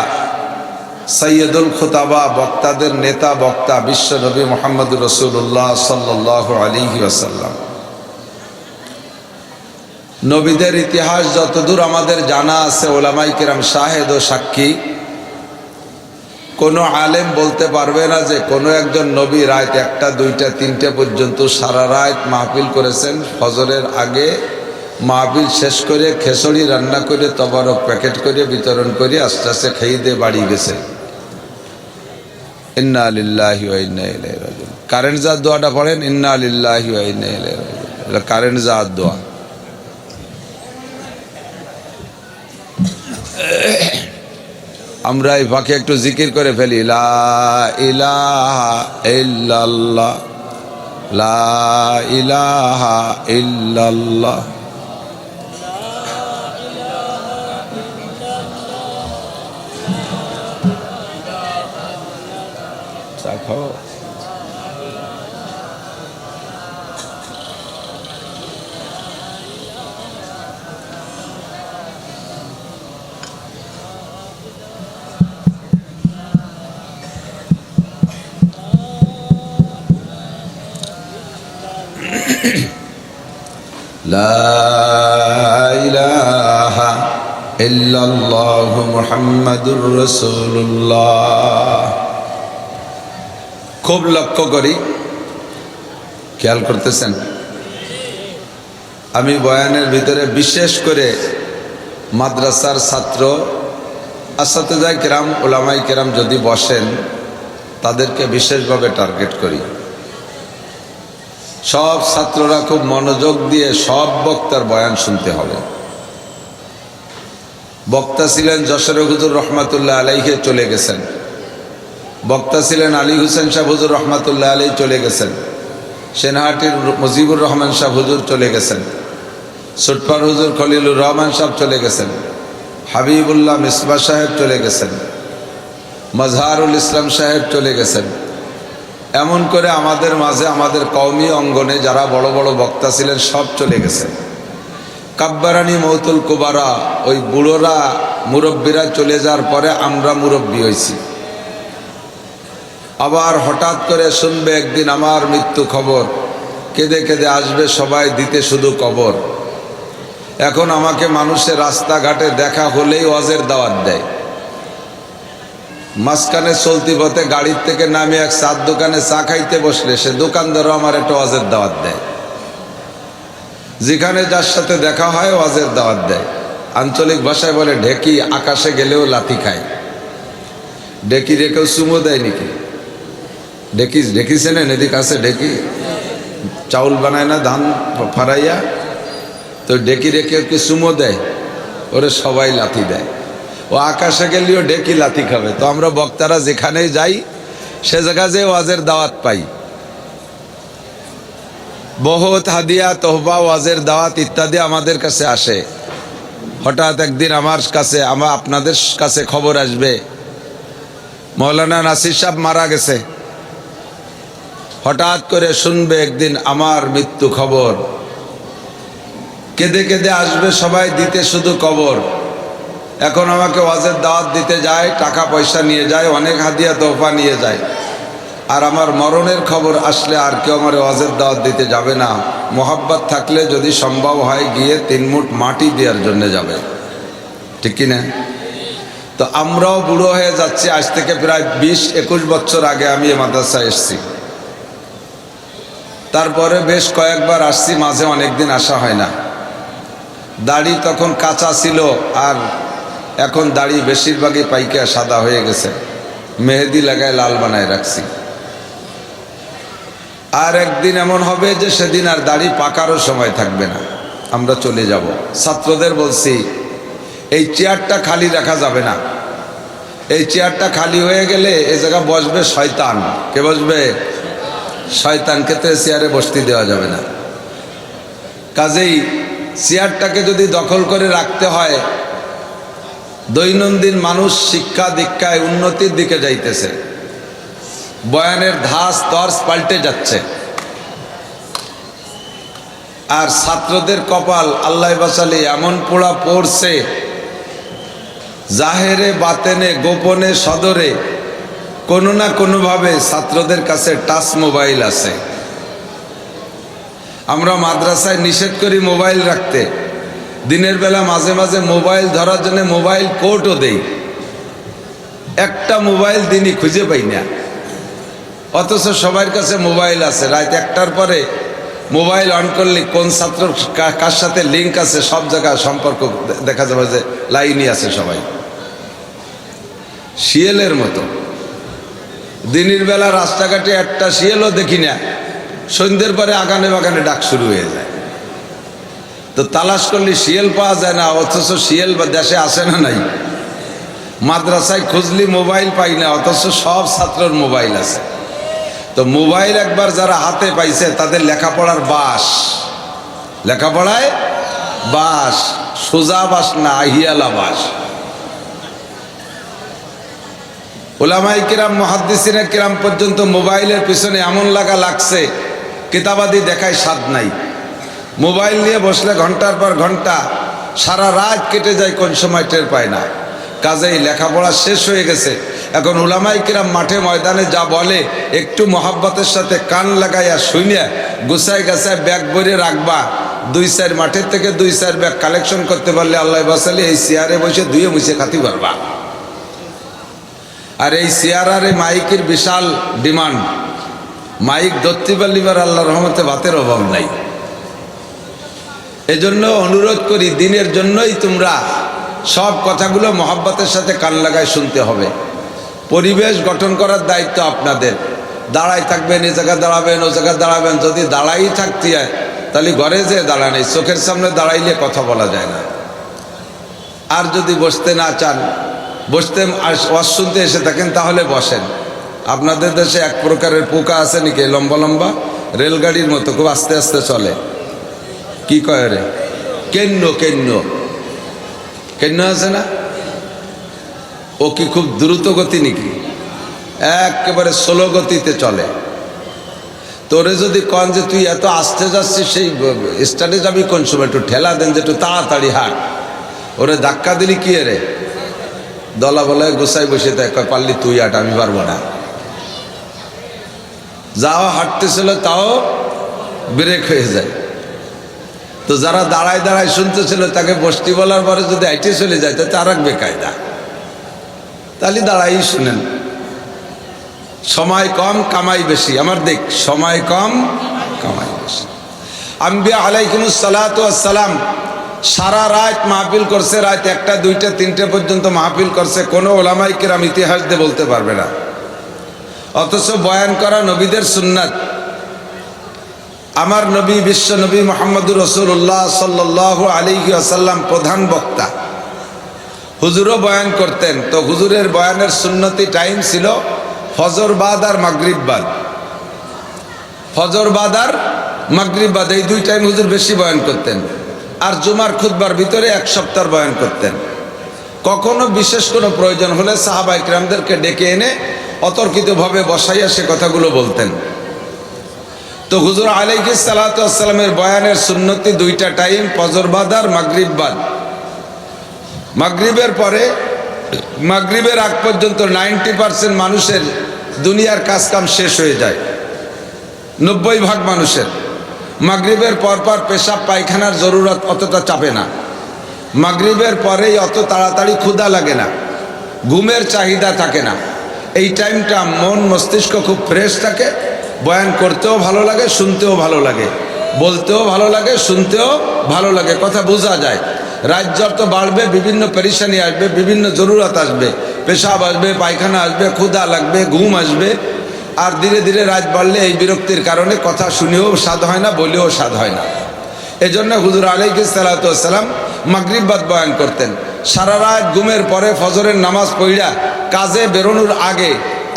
সাইয়্যিদুল খুতাবা, বক্তাদের নেতা বক্তা বিশ্ব নবী মুহাম্মদুর রাসূলুল্লাহ সাল্লাল্লাহু আলাইহি ওয়াসাল্লাম। নবীদের ইতিহাস যতদূর আমাদের জানা আছে, ওলামায়ে কিরাম শাহেদ ও সাক্ষী। কোনো আলেম বলতে পারবে না যে কোনো একজন নবী রাত 1টা, 2টা, 3টে পর্যন্ত সারা রাত মাহফিল করেছেন। ফজরের আগে মাহফিল শেষ করে খেচড়ি রান্না করে তবারক প্যাকেট করে বিতরণ করে আস্তে আস্তে খেয়ে দিয়ে বাড়ি গেছে। ইন্না লিল্লাহি ওয়া ইন্না ইলাইহি রাজিউন। কারেন্ট জাত দোয়াটা পড়েন, ইন্না লিল্লাহি ওয়া ইন্না ইলাইহি রাজিউন। এটা কারেন্ট জাত দোয়া। আমরা এই ফাঁকে একটু জিকির করে ফেলি, লা ইলাহা ইল্লাল্লাহ, লা ইলাহা ইল্লাল্লাহ। দেখো লা ইলাহা ইল্লাল্লাহু মুহাম্মাদুর রাসূলুল্লাহ। খুব লক্ষ্য করি, খেয়াল করতেছেন, আমি বয়ানের ভিতরে বিশেষ করে মাদ্রাসার ছাত্র, আসাতেজায়ে কেরাম, উলামায়ে কেরাম যদি বসেন তাদেরকে বিশেষভাবে টার্গেট করি। সব ছাত্ররা খুব মনোযোগ দিয়ে সব বক্তার বয়ান শুনতে হবে। বক্তা ছিলেন যশোরের হুজুর রহমাতুল্লাহ আলাইহি, চলে গেছেন। বক্তা ছিলেন আলী হোসেন সাহেব হুজুর রহমাতুল্লাহ আলাইহি, চলে গেছেন। সেনহাটির মুজিবুর রহমান সাহেব হুজুর চলে গেছেন। সুটপার হুজুর খলিলুর রহমান সাহেব চলে গেছেন। হাবিবুল্লাহ মিসবাহ সাহেব চলে গেছেন। মজহারুল ইসলাম সাহেব চলে গেছেন। এমন করে আমাদের মাঝে, আমাদের কওমি অঙ্গনে যারা বড় বড় বক্তা ছিলেন সব চলে গেছে। কাব্বারানি মৌতুল কুবারা, ওই বুড়োরা মুরব্বীরা চলে যাওয়ার পরে আমরা মুরব্বী হয়েছি। আবার হঠাৎ করে শুনবে একদিন আমার মৃত্যু খবর, কেঁদে কেঁদে আসবে সবাই দিতে শুধু কবর। এখন আমাকে মানুষের রাস্তাঘাটে দেখা হলেই ওয়াজের দাওয়াত দেয়। মাঝখানে চলতি পথে গাড়ির থেকে নামে এক চার দোকানে চা খাইতে বসলে সে দোকানদারও আমার একটা ওয়াজের দাওয়াত দেয়। যেখানে যার সাথে দেখা হয় ওয়াজের দাওয়াত দেয়। আঞ্চলিক ভাষায় বলে ঢেকি, আকাশে গেলেও লাথি খায়। ঢেকি রেখেও চুমো দেয় নাকি? ঢেকিছেন এদিক আছে ঢেকি, চাউল বানায় না ধান ফারাইয়া, তো ঢেকি রেখে কি চুমো দেয়? ওরে সবাই লাথি দেয়। ও আকাশে গেলেও ঢেকি লাথি খাবে। তো আমরা বক্তারা যেখানেই যাই সে জায়গা যে ওয়াজের দাওয়াত পাই। বহুত হাদিয়া, তোহবা, ওয়াজের দাওয়াত ইত্যাদি আমাদের কাছে আসে। হঠাৎ একদিন আমার কাছে, আপনাদের কাছে খবর আসবে মৌলানা নাসির সাহেব মারা গেছে। হঠাৎ করে শুনবে একদিন আমার মৃত্যু খবর। কেঁদে কেঁদে আসবে সবাই দিতে শুধু কবর। এখন আমাকে ওয়াজের দাওয়াত দিতে যায়, টাকা পয়সা নিয়ে যায়, অনেক হাদিয়া তোহফা নিয়ে যায়, আর আমার মরণের খবর আসলে আর কেউ আমার ওয়াজের দাওয়াত দিতে যাবে না। মোহাব্বত থাকলে যদি সম্ভব হয় গিয়ে 3 মুঠ মাটি দেওয়ার জন্য যাবে, ঠিক কি না? তো আমরাও বুড়ো হয়ে যাচ্ছি। আজ থেকে প্রায় 20-21 বছর আগে আমি এ মাদ্রাসায় এসেছি। তারপরে বেশ কয়েকবার আসছি, মাঝে অনেক দিন আসা হয় না। দাড়ি তখন কাঁচা ছিল, আর এখন দাড়ি বেশিরভাগই পাইকা সাদা হয়ে গেছে, মেহেদি লাগায় লাল বানায় রাখছি। আর একদিন এমন হবে যে সেদিন আর দাড়ি পাকারও সময় থাকবে না, আমরা চলে যাব। ছাত্রদের বলছি এই চেয়ারটা খালি রাখা যাবে না। এই চেয়ারটা খালি হয়ে গেলে এ জায়গা বসবে শয়তান। কে বসবে? শয়তানকে তো চেয়ারে বসতে দেওয়া যাবে না। কাজেই চেয়ারটাকে যদি দখল করে রাখতে হয়, দৈনন্দিন মানুষ শিক্ষা দীক্ষায় উন্নতির দিকে যাইতেছে, বয়ানের ধাস তর্স পাল্টে যাচ্ছে, আর ছাত্রদের কপাল আল্লাহ বাঁচালে এমন পোড়া পড়ছে, জাহেরে বাতেনে গোপনে সদরে কোনো না কোনোভাবে ছাত্রদের কাছে টাচ মোবাইল আছে। আমরা মাদ্রাসায় নিষেধ করি মোবাইল রাখতে, দিনের বেলা মাঝে মাঝে মোবাইল ধরার জন্য মোবাইল কোর্টও দেই, একটা মোবাইল দিনই খুঁজে পাই না। অথচ সবার কাছে মোবাইল আছে। রাত 1টার পরে মোবাইল অন করলে কোন ছাত্র কার সাথে লিঙ্ক আছে সব জায়গায় সম্পর্ক দেখা যাবে, যে লাইনই আছে সবাই, শিয়ালের মতো। দিনের বেলা রাস্তাঘাটে একটা শিয়ালও দেখি না, সন্ধ্যের পরে আগানে বাগানে ডাক শুরু হয়ে যায়। তো তালাশ করলে শিয়াল পাওয়া যায় না, অথচ শিয়াল দেশে আসে না নাই। মাদ্রাসায় খুঁজলি মোবাইল পাই না, অথচ সব ছাত্রর মোবাইল আছে। তো মোবাইল একবার যারা হাতে পাইছে তাদের লেখাপড়ার বাস, লেখাপড়ায় বাস, সোজা বাস না, আহিয়ালা বাস। উলামায়ে কিরাম মুহাদ্দিসিনে কিরাম পর্যন্ত মোবাইলের পিছনে এমন লাগছে, কিতাবাদি দেখায় স্বাদ নাই। মোবাইল নিয়ে বসলে ঘন্টার পর ঘন্টা, সারা রাত কেটে যায়, কোন সময় টের পায় না। কাজেই লেখাপড়া শেষ হয়ে গেছে। এখন উলামায়ে কিরাম মাঠে ময়দানে যা বলে একটু মহাব্বতের সাথে কান লাগাইয়া শুনিয়া গুছায় গাছায় ব্যাগ ভরে রাখবা। 2-4 মাঠের থেকে 2-4 ব্যাগ কালেকশন করতে পারলে আল্লাহ বাসালে এই চেয়ারে বসে ধুয়ে মুছে খাতি পারবা। আর এই চেয়ার আর এই মাইকের বিশাল ডিমান্ড, মাইক ধরতে পারলিবার আল্লাহ রহমতে ভাতের অভাব নাই। এজন্য অনুরোধ করি, দিনের জন্যই তোমরা সব কথাগুলো মহাব্বতের সাথে কান লাগায় শুনতে হবে। পরিবেশ গঠন করার দায়িত্ব আপনাদের। দাঁড়াই থাকবেন, এ জায়গায় দাঁড়াবেন, ও জায়গায় দাঁড়াবেন। যদি দাঁড়াই থাকতে হয় তাহলে ঘরে যে দাঁড়ান, এই চোখের সামনে দাঁড়াইলে কথা বলা যায় না। আর যদি বসতে না চান, বসতে ওয়াজ শুনতে এসে থাকেন, তাহলে বসেন। আপনাদের দেশে এক প্রকারের পোকা আছে নাকি, লম্বা লম্বা রেলগাড়ির মতো, খুব আস্তে আস্তে চলে, কি কয় রে? কেন্ন কেন্ন কেন্ন আছে না? ও কি খুব দ্রুত গতি নাকি? একেবারে স্লো গতিতে চলে। তোরে যদি কন যে তুই এত আস্তে যাচ্ছিস, সেই স্টার্টে যাবি কোন সময়, একটু ঠেলা দেন যে একটু তাড়াতাড়ি হাঁট। ওরে ধাক্কা দিলি কি রে? দলা বলায় গোসাই বসে দেয়, কয় পারলি তুই হাঁট, আমি পারবো না। যাও হাঁটতেছিল তাও ব্রেক হয়ে যায়। তো যারা দাঁড়ায় দাঁড়ায় শুনতেছিল তাকে বসতি বলার পরে যদি হাইটে চলে যায় তাতে আর এক বেকায়দা। তাহলে দাঁড়াই শুনেন। সময় কম কামাই বেশি, আমার দেখ, সময় কম কামাই বেশি। আম্বিয়া আলাইহিমুস সালাতু ওয়াস সালাম সারা রাত মাহফিল করছে, রাত 1টা 2টা 3টে পর্যন্ত মাহফিল করছে। কোনো ওলামায়ে কিরাম ইতিহাস দিয়ে বলতে পারবে না। অথচ বয়ান করা নবীদের সুন্নাত। আমার নবী, বিশ্ব নবী মুহাম্মদুর রাসূলুল্লাহ সাল্লাল্লাহু আলাইহি ওয়াসাল্লাম প্রধান বক্তা, হুজুরও বয়ান করতেন। তো হুজুরের বয়ানের সুন্নতি টাইম ছিল ফজর বাদ আর মাগরিব বাদ। ফজর বাদ আর মাগরিব বাদ, এই 2 টাইম হুজুর বেশি বয়ান করতেন। আর জুমার খুতবার ভিতরে 1 সপ্তাহ বয়ান করতেন। কখনো বিশেষ কোনো প্রয়োজন হলে সাহাবায়ে কিরামদেরকে ডেকে এনে অতর্কিতভাবে বসাইয়া সে কথাগুলো বলতেন। তো হুজুর আলাইহিস সালাতু ওয়াস সালামের বয়ানের সুন্নতি দুইটা টাইম, ফজর বাদ আর মাগরিব বাদ। মাগরিবের পরে, মাগরিবের আগ পর্যন্ত 90% মানুষের দুনিয়ার কাজ কাম শেষ হয়ে যায়, 90% মানুষের। মাগরিবের পরপর পেশাব পায়খানার জরুরত অতটা চাপে না, মাগরিবের পরেই অত তাড়াতাড়ি ক্ষুধা লাগে না, ঘুমের চাহিদা থাকে না। এই টাইমটা মন মস্তিষ্ক খুব ফ্রেশ থাকে, বয়ান করতেও ভালো লাগে, শুনতেও ভালো লাগে, বলতেও ভালো লাগে, শুনতেও ভালো লাগে, কথা বোঝা যায়। রাত যত বাড়বে বিভিন্ন পেরেশানি আসবে, বিভিন্ন জরুরত আসবে, পেশাব আসবে, পায়খানা আসবে, ক্ষুধা লাগবে, ঘুম আসবে। আর ধীরে ধীরে রাত বাড়লে এই বিরক্তির কারণে কথা শুনেও স্বাদ হয় না, বলেও স্বাদ হয় না। এজন্য হুজুর আলাইহিস সালাতু ওয়াস সালাম মাগরিব বাদ বয়ান করতেন। সারা রাত ঘুমের পরে ফজরের নামাজ পড়া কাজে বেরোনোর আগে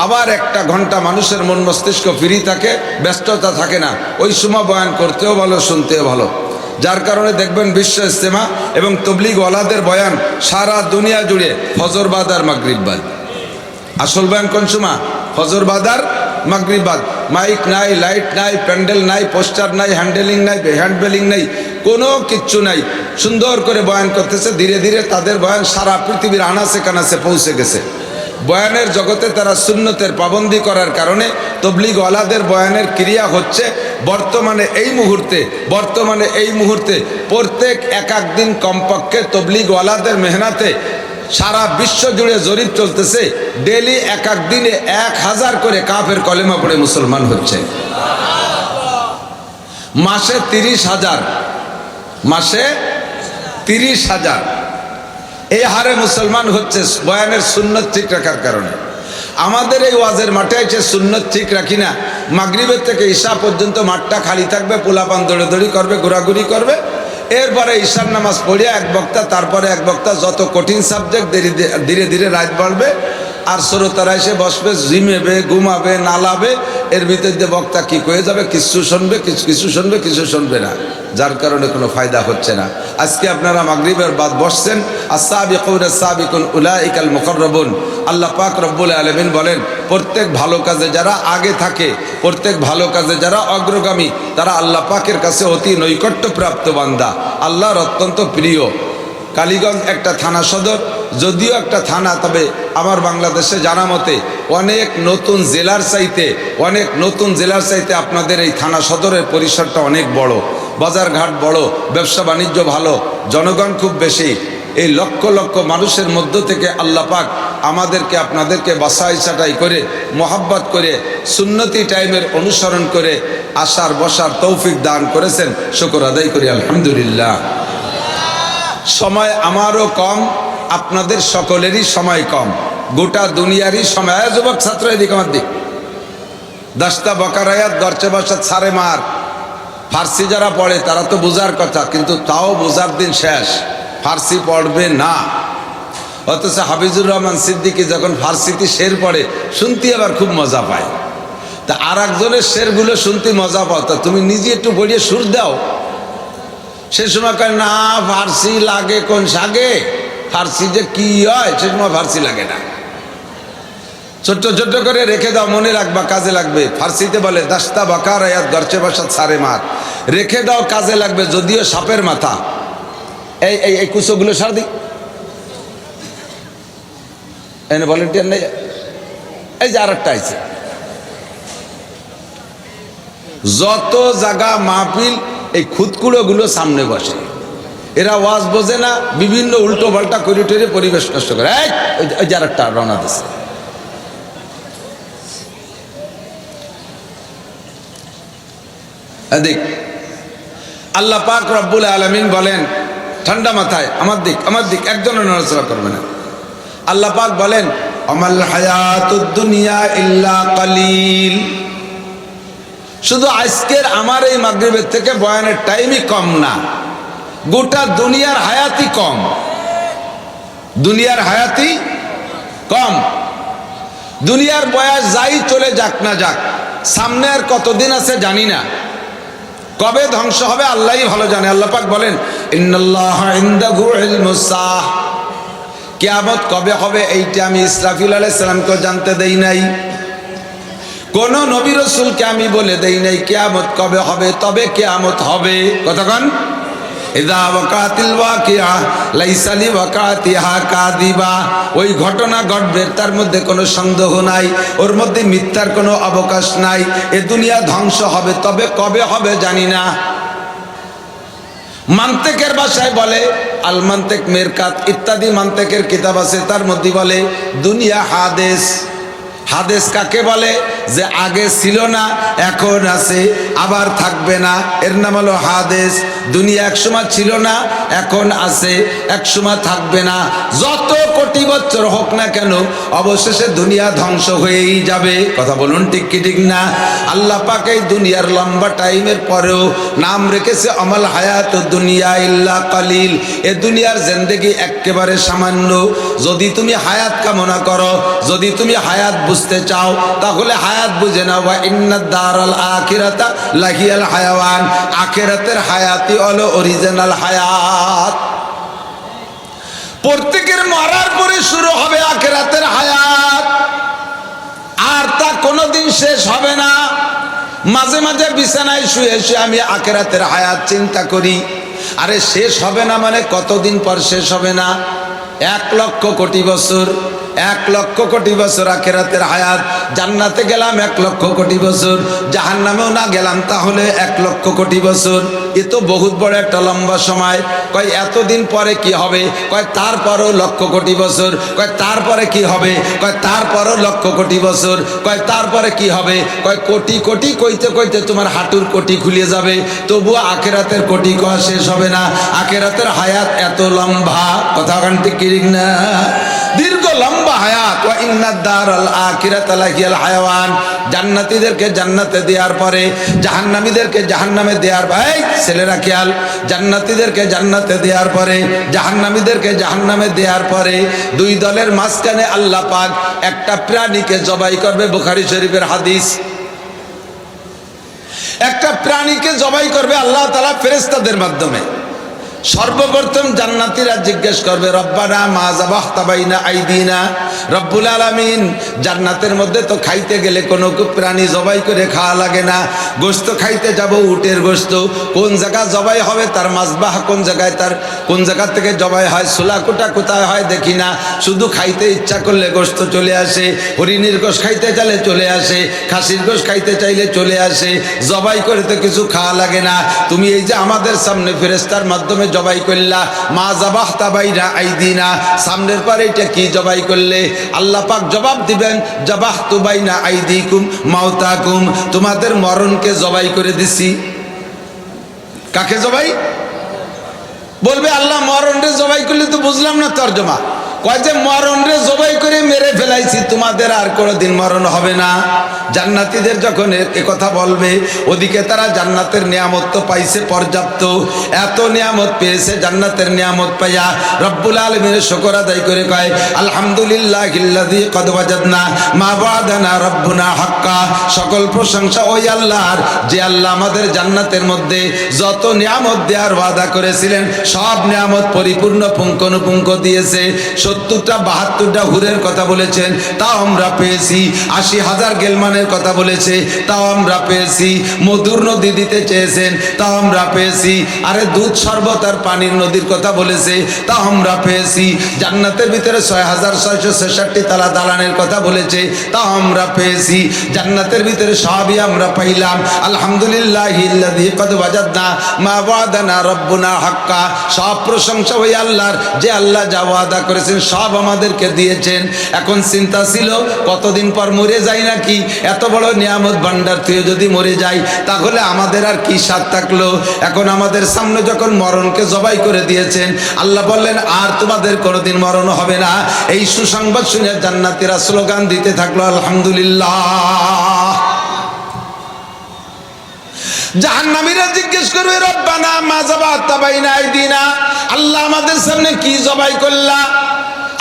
আবার 1 ঘন্টা মানুষের মন মস্তিষ্ক ফ্রি থাকে, ব্যস্ততা থাকে না, ওই সময় বয়ান করতেও ভালো, শুনতেও ভালো। যার কারণে দেখবেন বিশ্ব ইজতেমা এবং তবলিগ ওয়ালাদের বয়ান সারা দুনিয়া জুড়ে ফজর বাদ আর মাগরিব বাদ। আসল বয়ান কোন সময়? ফজর বাদ আর মাগরিব বাদ। মাইক নাই, লাইট নাই, প্যান্ডেল নাই, পোস্টার নাই, হ্যান্ডেলিং নাই, হ্যান্ডবেলিং নাই, কোনো কিচ্ছু নাই। সুন্দর করে বয়ান করতেছে, ধীরে ধীরে তাদের বয়ান সারা পৃথিবীর আনাচে কানাচে পৌঁছে গেছে। বয়ানের জগতে তারা সুন্নতের পাবন্দি করার কারণে তবলিগ ওয়ালাদের বয়ানের ক্রিয়া হচ্ছে বর্তমানে এই মুহূর্তে প্রত্যেক এক দিন কমপক্ষে তবলিগ ওয়ালাদের মেহনতে সারা বিশ্ব জুড়ে জরিপ চলতেছে, ডেলি এক দিনে 1000 করে কাফের কলেমা পড়ে মুসলমান হচ্ছে। মাসে 30,000, মাসে 30,000 এই হারে মুসলমান হচ্ছে বয়ানের সুন্নত ঠিক রাখার কারণে। আমাদের এই ওয়াজের মাঠে এসে সুন্নত ঠিক রাখি না, মাগরিবের থেকে ঈশা পর্যন্ত মাঠটা খালি থাকবে, পোলাপান দৌড়াদৌড়ি করবে, ঘোরাঘুরি করবে। এরপরে ঈশার নামাজ পড়িয়া এক বক্তা, তারপরে এক বক্তা, যত কঠিন সাবজেক্ট ধীরে ধীরে রাত বাড়বে। আর শ্রোতারা এসে বসবে, ঝিমেবে, ঘুমাবে, নালাবে। এর ভিতর দিয়ে বক্তা কি কয়ে যাবে, কিছু শুনবে, কিছু শুনবে, কিছু শুনবে না, যার কারণে কোনো ফায়দা হচ্ছে না। আজকে আপনারা মাগরিবের বাদ বসছেন, আস-সাবিকুনা আস-সাবিকুন উলাইকাল মুকাররাবুন। আল্লাহ পাক রব্বুল আলামিন বলেন, প্রত্যেক ভালো কাজে যারা আগে থাকে, প্রত্যেক ভালো কাজে যারা অগ্রগামী, তারা আল্লাহ পাকের কাছে অতি নৈকট্যপ্রাপ্ত বান্দা, আল্লাহর অত্যন্ত প্রিয়। কালীগঞ্জ একটা থানা সদর, যদিও একটা থানা, তবে আমার বাংলাদেশে জানা মতে অনেক নতুন জেলার চাইতে আপনাদের এই থানা সদরের পরিসরটা অনেক বড়, বাজারঘাট বড়, ব্যবসা বাণিজ্য ভালো, জনগণ খুব বেশি। এই লক্ষ লক্ষ মানুষের মধ্য থেকে আল্লাহ পাক আমাদেরকে আপনাদেরকে বাছাই ছাঁটাই করে, মোহাব্বত করে, সুন্নতি টাইমের অনুসরণ করে আসার বসার তৌফিক দান করেছেন। শুকর আদায় করি আলহামদুলিল্লাহ। সময় আমারও কম, আপনাদের সকলেরই সময় কম, গোটা দুনিয়ারই সময়। যুবক ছাত্র এদিক আমার দিক, 10টা বকারায়াত গরচে বসা ছাড়ে মার। ফার্সি যারা পড়ে তারা তো বোঝার কথা, কিন্তু তাও বোঝার দিন শেষ, ফার্সি পড়বে না। অথচ হাফিজুর রহমান সিদ্দিকী যখন ফার্সিতে শের পড়ে, শুনতে আবার খুব মজা পায়। তা আর একজনের শেরগুলো শুনতে মজা পাও, তা তুমি নিজে একটু পড়িয়ে সুর দাও। সে সময় কয় না, ফার্সি লাগে কোন সাগে, ফার্সি যে কি হয় সে সময় ফার্সি লাগে না। ছোট্ট ছোট্ট করে রেখে দাও, মনে রাখবা, কাজে লাগবে। ফার্সিতে বলে 10টা বকারায়াত গরচে বসা ছাড়ে মার, রেখে দাও, কাজে লাগবে। যদিও সাপের মাথা, এই কুচোগুলো সার দিই, এনে ভলেন্টিয়ার নেই। এই যে আরেকটা আছে, যত জায়গা মাহফিল এই খুদকুড়োগুলো সামনে বসে, এরা ওয়াজ বোঝে না, বিভিন্ন উল্টো পাল্টা করে টরে পরিবেশ নষ্ট করে। ওই যে আরেকটা রওনা দিচ্ছে। এদিক আল্লাহ পাক রব্বুল আলামিন বলেন, ঠান্ডা মাথায় আমার দিক একজনের নড়াচড়া করবে না। আল্লাহ পাক বলেন, আমাল হায়াতুদ দুনিয়া ইল্লা কালিল। শুধু আজকের আমার এই মাগরিবের থেকে বয়ানের টাইমই কম না, গোটা দুনিয়ার হায়াতি কম, দুনিয়ার হায়াতি কম। দুনিয়ার বয়স যাই চলে যাক না যাক, সামনে আর কতদিন আছে জানি না, কবে ধ্বংস হবে আল্লাহই ভালো জানে। আল্লাহ পাক বলেন, ইন্নাল্লাহা ইনদাহু ইলমুস সাআহ, কিয়ামত কবে হবে এইটা আমি ইসরাফিল আলাইহিস সালামকে জানতে দেই নাই। কোন নবী রাসূলকে আমি বলে দেই নাই কিয়ামত কবে হবে, তবে কিয়ামত হবে। কতক্ষণ? ইযা ওয়াকাতিল ওয়াকিআ লাইসা লিওয়াকাতিহা কাযিবা, ওই ঘটনা ঘটবে, তার মধ্যে কোনো সন্দেহ নাই, ওর মধ্যে মিথ্যার কোনো অবকাশ নাই। এ দুনিয়া ধ্বংস হবে, তবে কবে হবে জানি না। মান্তেকের ভাষায় বলে, আল মান্তেক মেরকাত ইত্যাদি মান্তেকের কিতাব আছে, তার মধ্যে বলে দুনিয়া হাদেস। হাদেস কাকে বলে? যে আগে ছিল না, এখন আছে, আবার থাকবে না, এর নাম হলো হাদেস। দুনিয়া একসময় ছিল না, এখন আছে, একসময় থাকবে না। যত কোটি বছর হোক না কেন, অবশেষে দুনিয়া ধ্বংস হয়েই যাবে। কথা বলুন ঠিক কি ঠিক না? আল্লাহ পাক এই দুনিয়ার লম্বা টাইমের পরেও নাম রেখেছে অমাল হায়াত দুনিয়া ইল্লা কালিল। এ দুনিয়ার জিন্দেগি একেবারে সামান্য। যদি তুমি হায়াত কামনা করো, যদি তুমি হায়াত বুঝতে চাও, তাহলে হায়াত বুঝে নাও। ওয়া ইন্নাদ দারাল আখিরাতা লাহিয়াল হায়াওয়ান, আখিরাতের হায়াতই হলো অরিজিনাল হায়াত। প্রত্যেকের মরার পরে শুরু হবে আখিরাতের হায়াত, আর তা কোনোদিন শেষ হবে না। মাঝে মাঝে বিছানায় শুয়ে শুয়ে আমি আখিরাতের হায়াত চিন্তা করি, আরে শেষ হবে না মানে কতদিন পর শেষ হবে না? 1,00,000 কোটি বছর, 1,00,000 কোটি বছর আখিরাতের হায়াত। জান্নাতে গেলাম 1,00,000 কোটি বছর, জাহান্নামেও না গেলাম তাহলে 1,00,000 কোটি বছর। এ তো বহুত বড় একটা লম্বা সময়। কয় এতদিন পরে কি হবে? কয় তারপরও 1,00,000 কোটি বছর। কয় তারপরে কি হবে? কয় তারপরও 1,00,000 কোটি বছর। কয় তারপরে কি হবে? কয় কোটি কোটি কইতে কইতে তোমার হাঁটুর কোটি খুলে যাবে, তবুও আখিরাতের কোটি কয়া শেষ হবে না। আখিরাতের হায়াত এত লম্বা। কথা কান্তি কিরিক না? দীর্ঘ লম্বা হায়াত। ওয়া ইন্নাদ দারাল আখিরাতা লাহিয়াল হায়াওয়ান, জান্নাতীদেরকে জান্নাতে দেওয়ার পরে জাহান্নামীদেরকে জাহান্নামে দেওয়ার, ভাই ছেলেরা খেয়াল, জান্নাতীদেরকে জান্নাতে দেওয়ার পরে জাহান্নামীদেরকে জাহান্নামে দেওয়ার পরে দুই দলের মাঝখানে আল্লাহ পাক একটা প্রাণীকে জবাই করবে। বুখারী শরীফের হাদিস। একটা প্রাণীকে জবাই করবে আল্লাহ তাআলা ফেরেশতাদের মাধ্যমে। সর্বপ্রথম জান্নাতীরা জিজ্ঞেস করবে, রব্বানা মা যাবাহতা বাইনা আইদিনা। রব্বুল আলামিন, জান্নাতের মধ্যে তো খাইতে গেলে কোনো প্রাণী জবাই করে খাওয়া লাগে না। গোশত খাইতে যাব, উটের গোশত, কোন জায়গা জবাই হবে তার মাজবাহ কোন জায়গায়, তার কোন জায়গা থেকে জবাই হয়, সোলাকুটা কোথায় হয় দেখি না, শুধু খাইতে ইচ্ছা করলে গোশত চলে আসে। হরিণীর গোশত খাইতে চাইলে চলে আসে, খাসির গোশত খাইতে চাইলে চলে আসে। জবাই করে তো কিছু খাওয়া লাগে না। তুমি এই যে আমাদের সামনে ফেরেশতার মাধ্যমে জবাই করলা, মা যাবাহতা বাইনা আইদিনা, সামনের পরে এটা কি জবাই করলে? আল্লাহ পাক জবাব দিবেন, যাবাহতু বাইনা আইদিকুম মাউতাকুম, তোমাদের মরণকে জবাই করে দিছি। কাকে জবাই? বলবে আল্লাহ মরণ রে জবাই করলে, তো বুঝলাম না তরজমা। কয় যে মরণ রে জবাই করে মেরে ফেলাইছি, তোমাদের আর কোনোদিন মরণ হবে না। জান্নাতীদের যখন এ কথা বলবে, ওদিকে তারা জান্নাতের নিয়ামত তো পাইছে পর্যাপ্ত, এত নিয়ামত পেয়েছে, জান্নাতের নিয়ামত পাইয়া রব্বুল আলামিনের শুকর আদায় করে কয় আলহামদুলিল্লাহিল্লাযী কদ ওয়াজাদনা মা ওয়াদানা রব্বুনা হাক্কা। সকল প্রশংসা ওই আল্লাহর, যে আল্লাহ আমাদের জান্নাতের মধ্যে যত নিয়ামত দেওয়ার ওয়াদা করেছিলেন সব নিয়ামত পরিপূর্ণ পুঙ্খানুপুঙ্খ দিয়েছে। 70টা 72টা হুরের কথা বলেছেন, তাও আমরা পেয়েছি। 80,000 গেলমানের কথা বলেছে, তাও আমরা পেয়েছি। মধুর নদী দিতে চেয়েছেন, তাও আমরা পেয়েছি। আরে দুধ শরবত আর পানির নদীর কথা বলেছে, তাও আমরা পেয়েছি। জান্নাতের ভিতরে 6,666 তালা দালানের কথা বলেছে, তাও আমরা পেয়েছি। জান্নাতের ভিতরে সবই আমরা পাইলাম। আলহামদুলিল্লাহিল্লাযী কদ ওয়াজাদনা মা ওয়াদানা রব্বুনা হাক্কা। সব প্রশংসা ওই আল্লাহর, যে আল্লাহ যা ওয়াদা করেছেন সব আমাদেরকে দিয়েছেন। এখন চিন্তা ছিল কতদিন পর মরে যাই নাকি, এত বড় নিয়ামত ভান্ডার থেকে যদি মরে যাই তাহলে আমাদের আর কি স্বাদ থাকলো। এখন আমাদের সামনে যখন মরণকে জবাই করে দিয়েছেন, আল্লাহ বললেন আর তোমাদের কোনোদিন মরণ হবে না। এই সুসংবাদ শুনে জান্নাতীরা স্লোগান দিতে থাকলো আলহামদুলিল্লাহ। জাহান্নামীরা জিজ্ঞেস করবে, রব্বানা মা যাবাহতা বাইনা আইদিনা, আল্লাহ আমাদের সামনে কি জবাই করলা?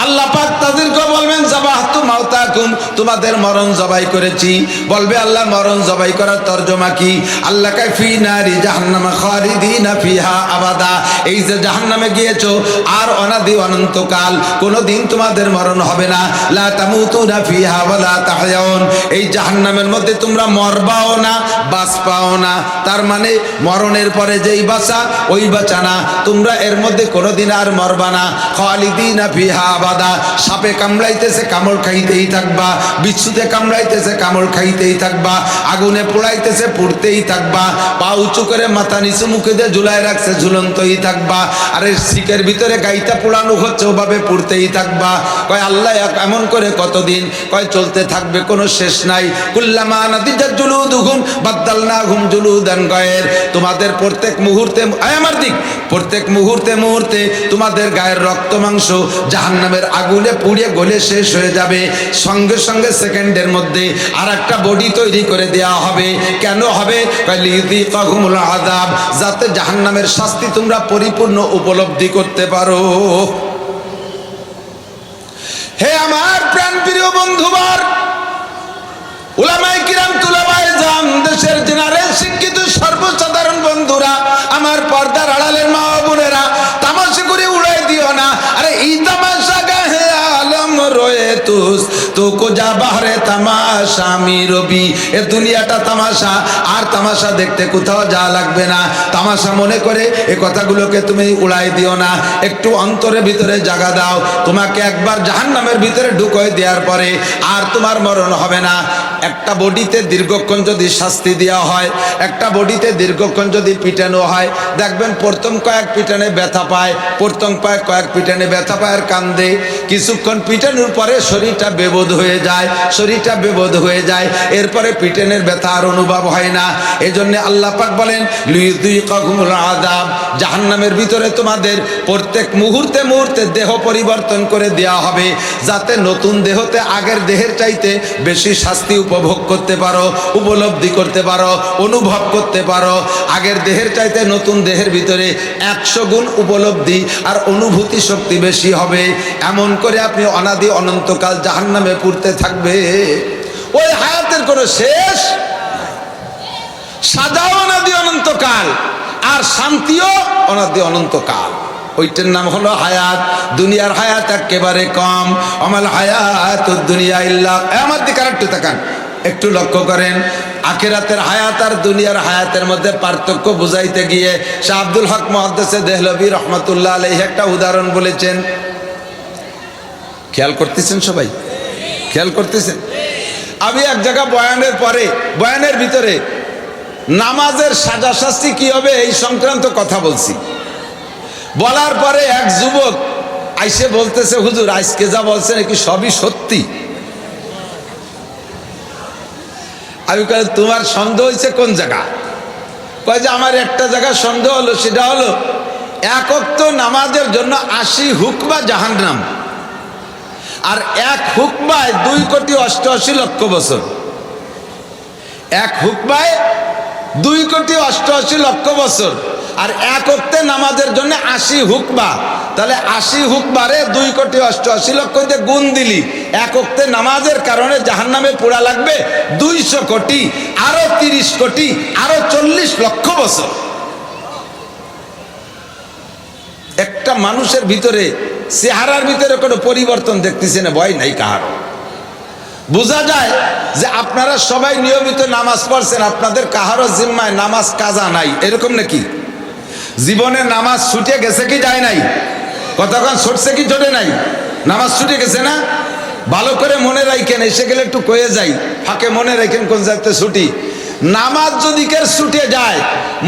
আল্লাহ পাক তাদেরকে বলবেন যাবাহতু মাউতাকুম, তোমাদের মরণ জবাই করেছি। বলবে আল্লাহ মরণ জবাই করার তরজমা কি? আল্লাহ কয় ফি নারি জাহান্নাম খালিদিনা ফিহা আবাদা, এই যে জাহান্নামে গিয়েছো আর অনাদি অনন্তকাল কোনোদিন তোমাদের মরণ হবে না। লা তামুতুনা ফিহা ওয়ালা তাহয়াউন, এই জাহান্নামের মধ্যে তোমরা মরবাও না বাঁচবাও না। তার মানে মরণের পরে যেই বাঁচা ওই বাঁচা না, তোমরা এর মধ্যে কোনোদিন আর মরবা না। খালিদিনা ফিহা আবাদা, সাপে কামড়াইতেছে কামড় খাইতেই থাকবা, বিচ্ছুতে কামড়াইতেছে কামড় খাইতেই থাকবা, আগুনে পোড়াইতেছে পুড়তেই থাকবা, পা উঁচু করে মাথা নিচু মুখে দিয়ে ঝুলাই রাখছে ঝুলন্তই থাকবা, আরে শিকের ভিতরে গাইতা পোড়ানো হচ্ছে ওভাবে পুড়তেই থাকবা। কয় আল্লাহ এমন করে কতদিন? কয় চলতে থাকবে, কোনো শেষ নাই। কুল্লামা নাদিজাত জুলুদুহুম বাদদালনাহুম জুলুদান গায়র, তোমাদের প্রত্যেক মুহূর্তে আমার দিক প্রত্যেক মুহূর্তে মুহূর্তে তোমাদের গায়ের রক্ত মাংস জাহান্নামের আগুনে পুড়ে গলে শেষ হয়ে যাবে। সঙ্গে সঙ্গে সেকেন্ডের মধ্যে আর একটা বডি তৈরি করে দেওয়া হবে। কেন হবে? লিযিকাহুমুল আযাব, যাতে জাহান্নামের শাস্তি তোমরা পরিপূর্ণ উপলব্ধি করতে পারো। হে আমার প্রাণপ্রিয় বন্ধুবার, উলামায়ে কিরাম, তুলাবায়ে জাম, দেশের জেনারেল শিক্ষিত সর্বসাধারণ বন্ধুরা, আমার পর্দার আড়ালের মা বোনেরা, তামাশা করে উড়াই দিও না। আরে এই তামাশা গাহে আলম রয়ে তুস তো কোজা বাহরে তামাশা আমি রবি, এ দুনিয়াটা তামাশা, আর তামাশা দেখতে কোথাও যা লাগবে না। তামাশা মনে করে এ কথাগুলোকে তুমি উড়াই দিও না, একটু অন্তরের ভিতরে জায়গা দাও। তোমাকে একবার জাহান্নামের ভিতরে ঢুকাই দেওয়ার পরে আর তোমার মরণ হবে না। একটা বডিতে দীর্ঘক্ষণ যদি শাস্তি দেওয়া হয়, একটা বডিতে দীর্ঘক্ষণ যদি পিটানো হয়, দেখবেন প্রথম কয়েক পিটানে ব্যথা পায়, প্রথম কয়েক পিটানে ব্যথা পায় আর কান্দে। কিছুক্ষণ পিটানোর পরে শরীরটা বেবোধ হয়ে যায়, শরীরটা বেবোধ হয়ে যায়, এরপরে পিটানের ব্যথা আর অনুভব হয় না। এই জন্য আল্লাহ পাক বলেন লিযিকাহুমুল আযাব, জাহান্নামের ভিতরে তোমাদের প্রত্যেক মুহূর্তে মুহূর্তে দেহ পরিবর্তন করে দেওয়া হবে, যাতে নতুন দেহতে আগের দেহের চাইতে বেশি শাস্তি উপভোগ করতে পারো, উপলব্ধি করতে পারো, অনুভব করতে পারো। আগের দেহের চাইতে নতুন দেহের ভিতরে 100 গুণ উপলব্ধি আর অনুভূতি শক্তি বেশি হবে। এমন করে আপনি অনাদি অনন্তকাল জাহান্নামে পুড়তে থাকবে। ওই হায়াতের কোনো শেষ, সাজাও অনাদি অনন্তকাল আর শান্তিও অনাদি অনন্তকাল। ওইটার নাম হলো হায়াত। দুনিয়ার হায়াত একেবারে কম। আমাল হায়াতুদ দুনিয়া ইল্লা, আমার দিকে আরেকটু তাকান, একটু লক্ষ্য করেন। আখিরাতের হায়াত আর দুনিয়ার হায়াতের মধ্যে পার্থক্য বুঝাইতে গিয়ে শাহ আব্দুল হক মুহাদ্দিস দেহলভী রহমাতুল্লাহ আলাইহি একটা উদাহরণ বলেছেন। খেয়াল করতেছেন সবাই? খেয়াল করতেছেন? আমি এক জায়গা বয়ানের পরে, বয়ানের ভিতরে নামাজের সাজা শাস্তি কি হবে এই সংক্রান্ত কথা বলছি। বলার পরে এক যুবক আইসে বলতেছে, হুজুর আজকে যা বলছেন কি সবই সত্যি? আমি কই তোমার সন্দেহ হয়েছে কোন জায়গা? কয় যে আমার একটা জায়গা সন্দেহ হলো, সেটা হলো এক ওয়াক্ত নামাজের জন্য 80 হুকমা জাহান্নাম, আর এক হুকমায় 2,88,00,000 বছর। এক হুকমায় 2,88,00,000 বছর, আর এক ওয়াক্তে নামাজের জন্য 80 হুকমা। তাহলে 80 হুকমারে 2,88,00,000 দিয়ে গুণ দিলি, এক ওয়াক্তে নামাজের কারণে জাহান্নামে পোড়া লাগবে 200 কোটি, আরো 30 কোটি, আরো 40 লক্ষ বছর। একটা মানুষের ভিতরে চেহারার ভিতরে কোনো পরিবর্তন দেখতেছে না, ভয় নাই কাহার। বোঝা যায় যে আপনারা সবাই নিয়মিত নামাজ পড়ছেন, আপনাদের কাহারও জিম্মায় নামাজ কাজা নাই, এরকম নাকি? জীবনে নামাজ ছুটে গেছে কি যায় নাই? কতক্ষণ ছুটছে কি ছোটে নাই? নামাজ ছুটে গেছে না? ভালো করে মনে রাখেন, এসে গেলে একটু কয়ে যাই, ফাঁকে মনে রাখেন কোন যাতে ছুটি। নামাজ যদি কেউ ছুটে যায়,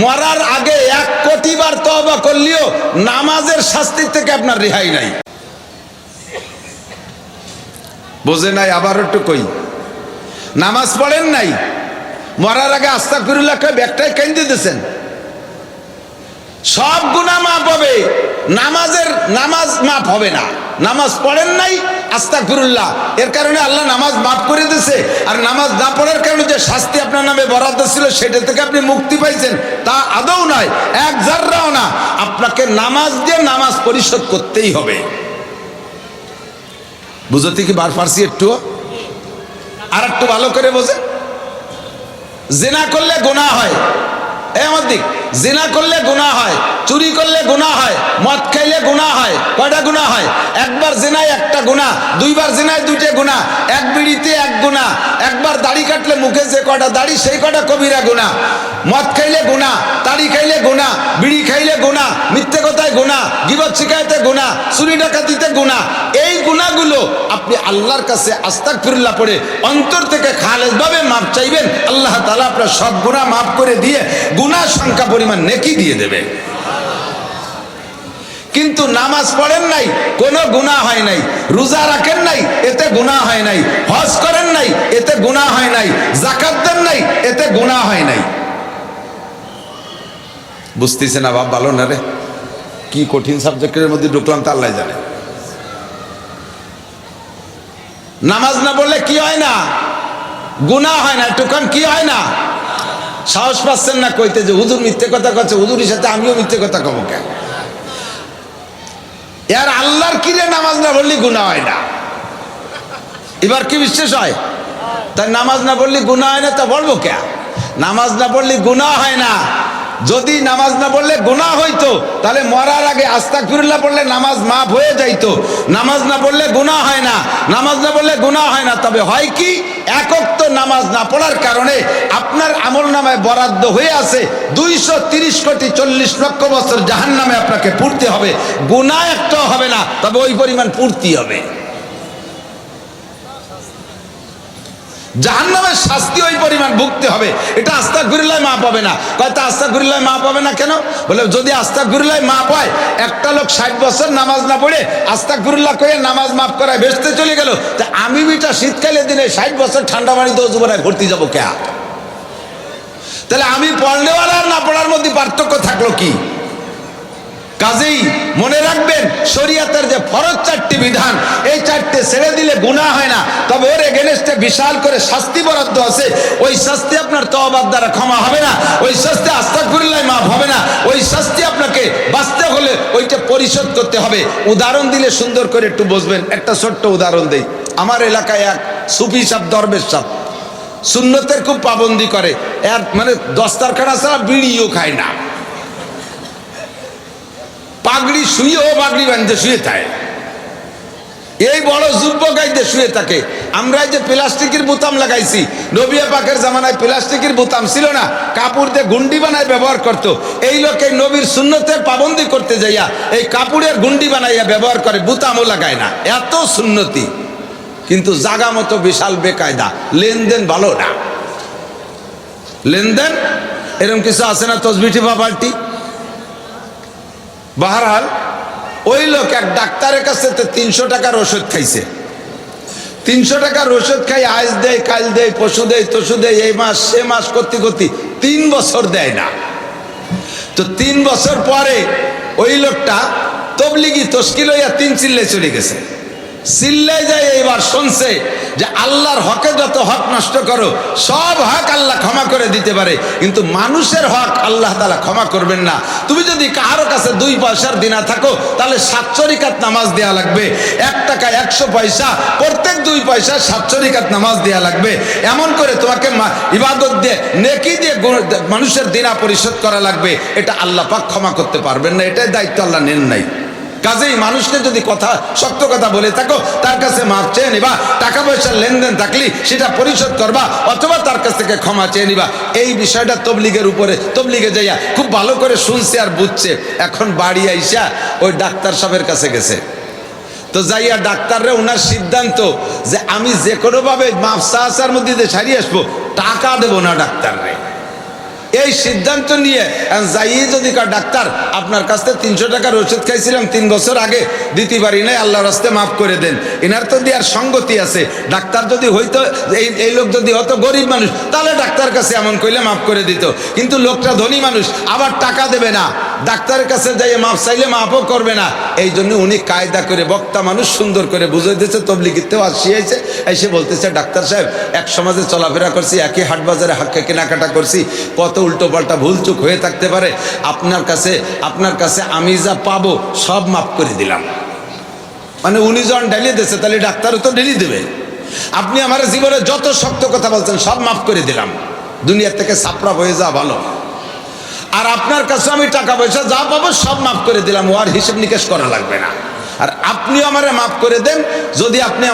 মরার আগে 1 কোটি বার তওবা করলেও নামাজের শাস্তির থেকে আপনার রেহাই নাই। বোঝে নাই? আবার একটু কই, নামাজ পড়েন নাই, মরার আগে আস্তাগফিরুল্লাহ কই ব্যাগটাই কেন দিতেছেন, সব গুনাহ মাফ হবে, নামাজ মাফ হবে না। নামাজ পড়েন নাই, আস্তাগফিরুল্লাহ, এর কারণে আল্লাহ নামাজ মাফ করে দিয়েছে। আর নামাজ না পড়ার কারণে যে শাস্তি আপনার নামে বরাদ্দ ছিল সেটা থেকে আপনি মুক্তি পাইছেন, তা আদৌ নয়, 1 জাররাও না। আপনাকে নামাজ দিয়ে নামাজ পরিশোধ করতেই হবে। বুঝতে কি বার পারছি একটু? আর একটু ভালো করে বোঝে। জিনা করলে গুনাহ হয়, এই আমার দিক, জিনা করলে গুনাহ হয়, চুরি করলে গুনাহ হয়, মদ খাইলে গুনাহ হয়। কয়টা গুনাহ হয়? একবার জিনায় একটা গুনাহ, দুইবার জিনায় দুইটা গুনাহ, এক বিড়িতে এক গুনাহ, একবার দাড়ি কাটলে মুখে যে কয়টা দাড়ি সেই কয়টা কবিরা গুনাহ, মদ খাইলে গুনাহ, তাড়ি খাইলে গুনাহ, বিড়ি খাইলে গুনাহ, মিথ্যে কথায় গুনাহ, গীবত শিকায়তে গুনাহ, চুরি ডাকাতিতে গুনাহ। এই গুনাহগুলো আপনি আল্লাহর কাছে আস্তাগফিরুল্লাহ পড়ে অন্তর থেকে খালেসভাবে মাপ চাইবেন, আল্লাহ তাআলা আপনার সব গুনাহ মাফ করে দিয়ে গুনাহ সংখ্যা পরিমাণ নেকি দিয়ে দেবে। কিন্তু নামাজ পড়েন নাই, কোনো গুনাহ হয় নাই, রোজা রাখেন নাই, এতে গুনাহ হয় নাই, হজ করেন নাই, এতে গুনাহ হয় নাই, যাকাত দেন নাই, এতে গুনাহ হয় নাই। বুঝতেছে না বাপ? ভালো না রে, কি কঠিন সাবজেক্টের মধ্যে ঢুকলাম তা আল্লাহ জানে। নামাজ না পড়লে কি হয় না? গুনাহ হয় না। টুকান কি হয় না? সাহস পাচ্ছেন না কইতে যে হুজুর মিথ্যে কথা কচ্ছে, হুজুরের সাথে আমিও মিথ্যে কথা কব কেন? এর আল্লাহর কিরে নামাজ না পড়লে গুনাহ হয় না? এবার কি বিশ্বাস হয়? তাই নামাজ না পড়লে গুনাহ হয় না, তা বলবো কে? নামাজ না পড়লে গুনাহ হয় না। যদি নামাজ না পড়লে গুনাহ হইতো তাহলে মরার আগে আস্তাগফিরুল্লাহ পড়লে নামাজ মাফ হয়ে যাইতো। নামাজ না পড়লে গুনাহ হয় না, নামাজ না পড়লে গুনাহ হয় না। তবে হয় কি, এক ওয়াক্ত নামাজ না পড়ার কারণে আপনার আমলনামায় বরাদ্দ হয়ে আছে 230 কোটি 40 লক্ষ বছর জাহান্নামে আপনাকে পুড়তে হবে। গুনাহ একটাও হবে না, তবে ওই পরিমাণ পূর্তি হবে। জাহান্নামের শাস্তি ওই পরিমাণ ভুগতে হবে। এটা আস্তাগফিরুল্লাহ মাপ হবে না। কয়টা আস্তাগফিরুল্লাহ মাপ হবে না কেন? বলে যদি আস্তাগফিরুল্লাহ মাপ হয়, একটা লোক 60 বছর নামাজ না পড়ে আস্তাগফিরুল্লাহ করে নামাজ মাফ করায় বেহেশতে চলে গেল, তা আমি বিটা শীতকালের দিনে 60 বছর ঠান্ডা পানিতে ওযু করে ভর্তি যাবো কে? তাহলে আমি পড়লেওয়ালা আর না পড়ার মধ্যে পার্থক্য থাকলো কি? কাজেই মনে রাখবেন, শরীয়তের যে ফরজ 4টি বিধান, এই 4টে ছেড়ে দিলে গুনাহ হয় না, তবে ওর এগেনস্টে বিশাল করে শাস্তি বরাদ্দ আছে। ওই শাস্তি আপনার তওবার দ্বারা ক্ষমা হবে না, ওই শাস্তি আস্তাগফিরুল্লাহ মাফ হবে না, ওই শাস্তি আপনাকে বাঁচতে হলে ওইটা পরিশোধ করতে হবে। উদাহরণ দিলে সুন্দর করে একটু বুঝবেন। একটা ছোট্ট উদাহরণ দেই। আমার এলাকায় এক সুফি সাহেব, দরবেশ সাহেব, সুন্নতের খুব পাবন্দি করে। এর মানে দস্তারখানা ছাড়া বিড়িও খায় না, পাগড়ি শুয়েও পাগড়ি বাঁধতে শুয়ে থাকে, এই বড় যুব্য গাইতে শুয়ে থাকে। আমরা যে প্লাস্টিকের বোতাম লাগাইছি, নবী পাকের জামানায় প্লাস্টিকের বোতাম ছিল না, কাপড় দিয়ে গুন্ডি বানায় ব্যবহার করত। এই লোকে নবীর সুন্নতের পাবন্দি করতে যাইয়া এই কাপড়ের গুন্ডি বানাইয়া ব্যবহার করে, বোতামও লাগায় না। এত সুন্নতি, কিন্তু জাগা মতো বিশাল বেকায়দা, লেনদেন ভালো না। লেনদেন এরকম কিছু আছে না, তসবিটি বা পাল্টি। বাহারাল ওই লোক এক ডাক্তারের কাছে 300 টাকার ওষুধ খাইছে। 300 টাকার ওষুধ খাই, আজ দেয়, কাল দেয়, পশু দেয়, তসু দেয়, এই মাস সে মাস করতে করতে 3 বছর দেয় না। তো 3 বছর পরে ওই লোকটা তবলিগি তশকিল হইয়া 3 চিল্লায় চলে গেছে। চিল্লায় যায় এইবার শুনছে যে আল্লাহর হকে যত হক নষ্ট করো, সব হক আল্লাহ ক্ষমা করে দিতে পারে, কিন্তু মানুষের হক আল্লাহ তাআলা ক্ষমা করবেন না। তুমি যদি কারো কাছে 2 পয়সার দিনা থাকো, তাহলে 7 রাকাত নামাজ দেয়া লাগবে। 1 টাকা 100 পয়সা, প্রত্যেক 2 পয়সা 7 রাকাত নামাজ দেয়া লাগবে। এমন করে তোমাকে ইবাদত দিয়ে, নেকি দিয়ে মানুষের দিনা পরিশোধ করা লাগবে। এটা আল্লাহ পাক ক্ষমা করতে পারবেন না, এটাই দায়িত্ব আল্লাহ নেন নাই। কাজেই মানুষকে যদি কথা সত্য কথা বলে থাকো, তার কাছে মাপ চেয়ে নিবা। টাকা পয়সার লেনদেন থাকলে সেটা পরিশোধ করবা, অথবা তার কাছ থেকে ক্ষমা চেয়ে নিবা। এই বিষয়টা তবলিগের উপরে, তবলিগে যাইয়া খুব ভালো করে শুনছে আর বুঝছে। এখন বাড়ি আইসা ওই ডাক্তার সাহেবের কাছে গেছে। তো যাইয়া ডাক্তাররে ওনার সিদ্ধান্ত যে আমি যে কোনোভাবে মাপ চাচার মধ্যে দিয়ে ছাড়িয়ে আসবো, টাকা দেবো না ডাক্তাররে। এই সিদ্ধান্ত নিয়ে যাইয়ে যদি ডাক্তার আপনার কাছ থেকে 300 টাকার ওষুধ খাইছিলাম 3 বছর আগে, দিতে পারি নাই, আল্লাহর রাস্তে মাফ করে দেন। এনার তো দেওয়ার সঙ্গতি আছে। ডাক্তার যদি হইতো, এই লোক যদি হতো গরিব মানুষ, তাহলে ডাক্তার কাছে এমন কইলে মাফ করে দিত। কিন্তু লোকটা ধনী মানুষ, আবার টাকা দেবে না, ডাক্তারের কাছে যাইয়ে মাফ চাইলে মাফও করবে না। এই জন্য উনি কায়দা করে, বক্তা মানুষ, সুন্দর করে বুঝাই দিয়েছে। তবলিগিতেও আসিয়েছে, এসে বলতেছে ডাক্তার সাহেব, এক সমাজে চলাফেরা করছি, একই হাট বাজারে হাক্কে কেনাকাটা করছি, কত উল্টো পাল্টা ভুলচুক হয়ে থাকতে পারে। আপনার কাছে আমি যা পাবো সব মাফ করে দিলাম। মানে উনি যখন ঢেলিয়ে দিয়েছে তাহলে ডাক্তারও তো ঢেলি দেবে। আপনি আমার জীবনে যত শক্ত কথা বলছেন সব মাফ করে দিলাম, দুনিয়ার থেকে সাপড়া হয়ে যাওয়া ভালো। আর আপনার কাছে আমি টাকা পয়সা যা পাবো সব মাফ করে দিলাম, ওর হিসেব নিকেশ করা লাগবে না। আর আপনিও আমারে মাফ করে দেন, যদি আপনি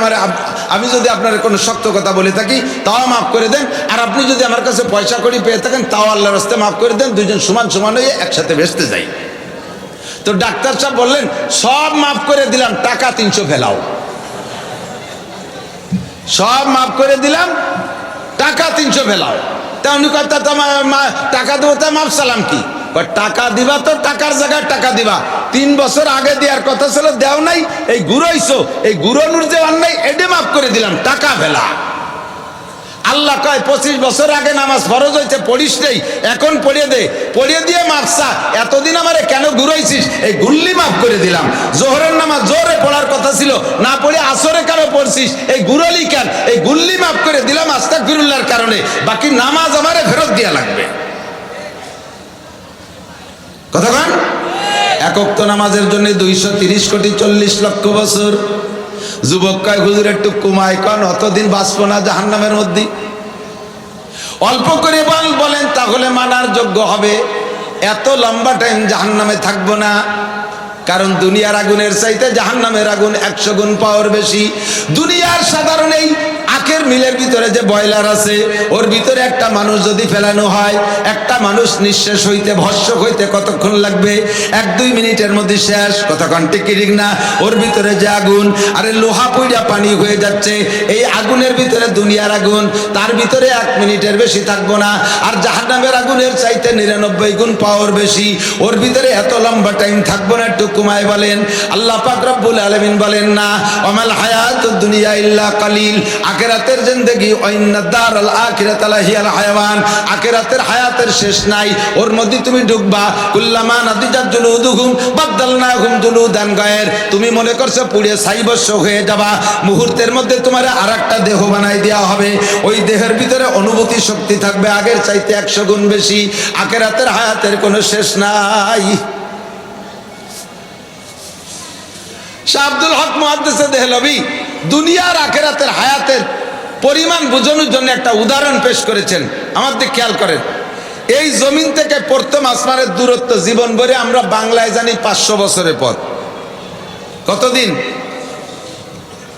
আমি যদি আপনার কোনো শক্ত কথা বলে থাকি তাও মাফ করে দেন। আর আপনি যদি আমার কাছে পয়সা কড়ি পেয়ে থাকেন তাও আল্লাহর রাস্তায় মাফ করে দেন, দুইজন সমান সমান হয়ে একসাথে ভেস্তে যাই। তো ডাক্তার সাহেব বললেন সব মাফ করে দিলাম, টাকা 300 ফেলাও। সব মাফ করে দিলাম, টাকা 300 ফেলাও। তা উনি কথা টাকা দেবো, তা মাফ সালাম কি? টাকা দিবা তো টাকার জায়গায় টাকা দিবা। 3 বছর আগে দেওয়ার কথা ছিল, দেও নাই, এই ঘুরাইছো, এই ঘুরানোর যে অন্যায় এডে মাফ করে দিলাম, টাকা ফেলা। আল্লাহ কয় 25 বছর আগে নামাজ ফরজ হয়েছে, পড়িস নেই, এখন পড়িয়ে দে, পড়িয়ে দিয়ে মাফসা। এতদিন আমারে কেন ঘুরাইছিস, এই গুল্লি মাফ করে দিলাম। জোহরের নামাজ জোরে পড়ার কথা ছিল, না পড়ে আসরে কেন পড়ছিস, এই ঘুরালি কেন, এই গুল্লি মাফ করে দিলাম আস্তাগফিরুল্লাহর কারণে। বাকি নামাজ আমারে ফেরত দেয়া লাগবে। কথা কন? এক ওয়াক্ত নামাজের জন্য 230 কোটি 40 লক্ষ বছর। যুবক কয় হুজুর একটু কমায় কন, অতদিন বাঁচবো না জাহান্নামের মধ্যে। অল্প করে বলেন তাহলে মানার যোগ্য হবে। এত লম্বা টাইম জাহান্নামে থাকবো না, কারণ দুনিয়ার আগুনের চাইতে জাহান্নামের আগুন 100 গুণ পাওয়ার বেশি। দুনিয়ার সাধারণ এই আখের মিলের ভিতরে যে বয়লার আছে, ওর ভিতরে একটা মানুষ যদি ফেলানো হয়, একটা মানুষ নিঃশেষ হইতে ভস্ম হইতে কতক্ষণ লাগবে? 1-2 মিনিটের মধ্যে শেষ। কতক্ষণ ঠিক না? ওর ভিতরে যে আগুন, আরে লোহা পুইড়া পানি হয়ে যাচ্ছে, এই আগুনের ভিতরে দুনিয়ার আগুন, তার ভিতরে 1 মিনিটের বেশি থাকবো না। আর জাহান্নামের আগুনের চাইতে 99 গুণ পাওয়ার বেশি, ওর ভিতরে এত লম্বা টাইম থাকবো না। একটু কমায় বলেন। আল্লাহ পাক রব্বুল আলামিন বলেন না, ওয়ামাল হায়াতুদ দুনিয়া ইল্লা কালিল, আখিরাতের জিন্দেগি ওয়াইন্নাদ দারাল আখিরাতা লাহিয়াল হায়াওয়ান, আখিরাতের হায়াতের শেষ নাই, ওর মধ্যে তুমি ঢুকবা। কুল্লামা নাদিজাত জুলুদুহুম বাদদালনাহুম জুলুদান গায়র, তুমি মনে করছো পুড়ে ছাইবস্য হয়ে যাবা, মুহূর্তের মধ্যে তোমার আরেকটা দেহ বানাই দেওয়া হবে। ওই দেহের ভিতরে অনুভূতি শক্তি থাকবে আগের চাইতে 100 গুণ বেশি। আখিরাতের হায়াতের কোনো শেষ নাই। শাহ আব্দুল হক মুহাদ্দিসে দেহলভী দুনিয়ার আখিরাতের হায়াতের পরিমাণ বোঝানোর জন্য একটা উদাহরণ পেশ করেছেন। আমার দিকে খেয়াল করেন, এই জমিন থেকে প্রথম আসমানের দূরত্ব জীবন ভরে আমরা বাংলায় জানি 500 বছরের পথ। কতদিন?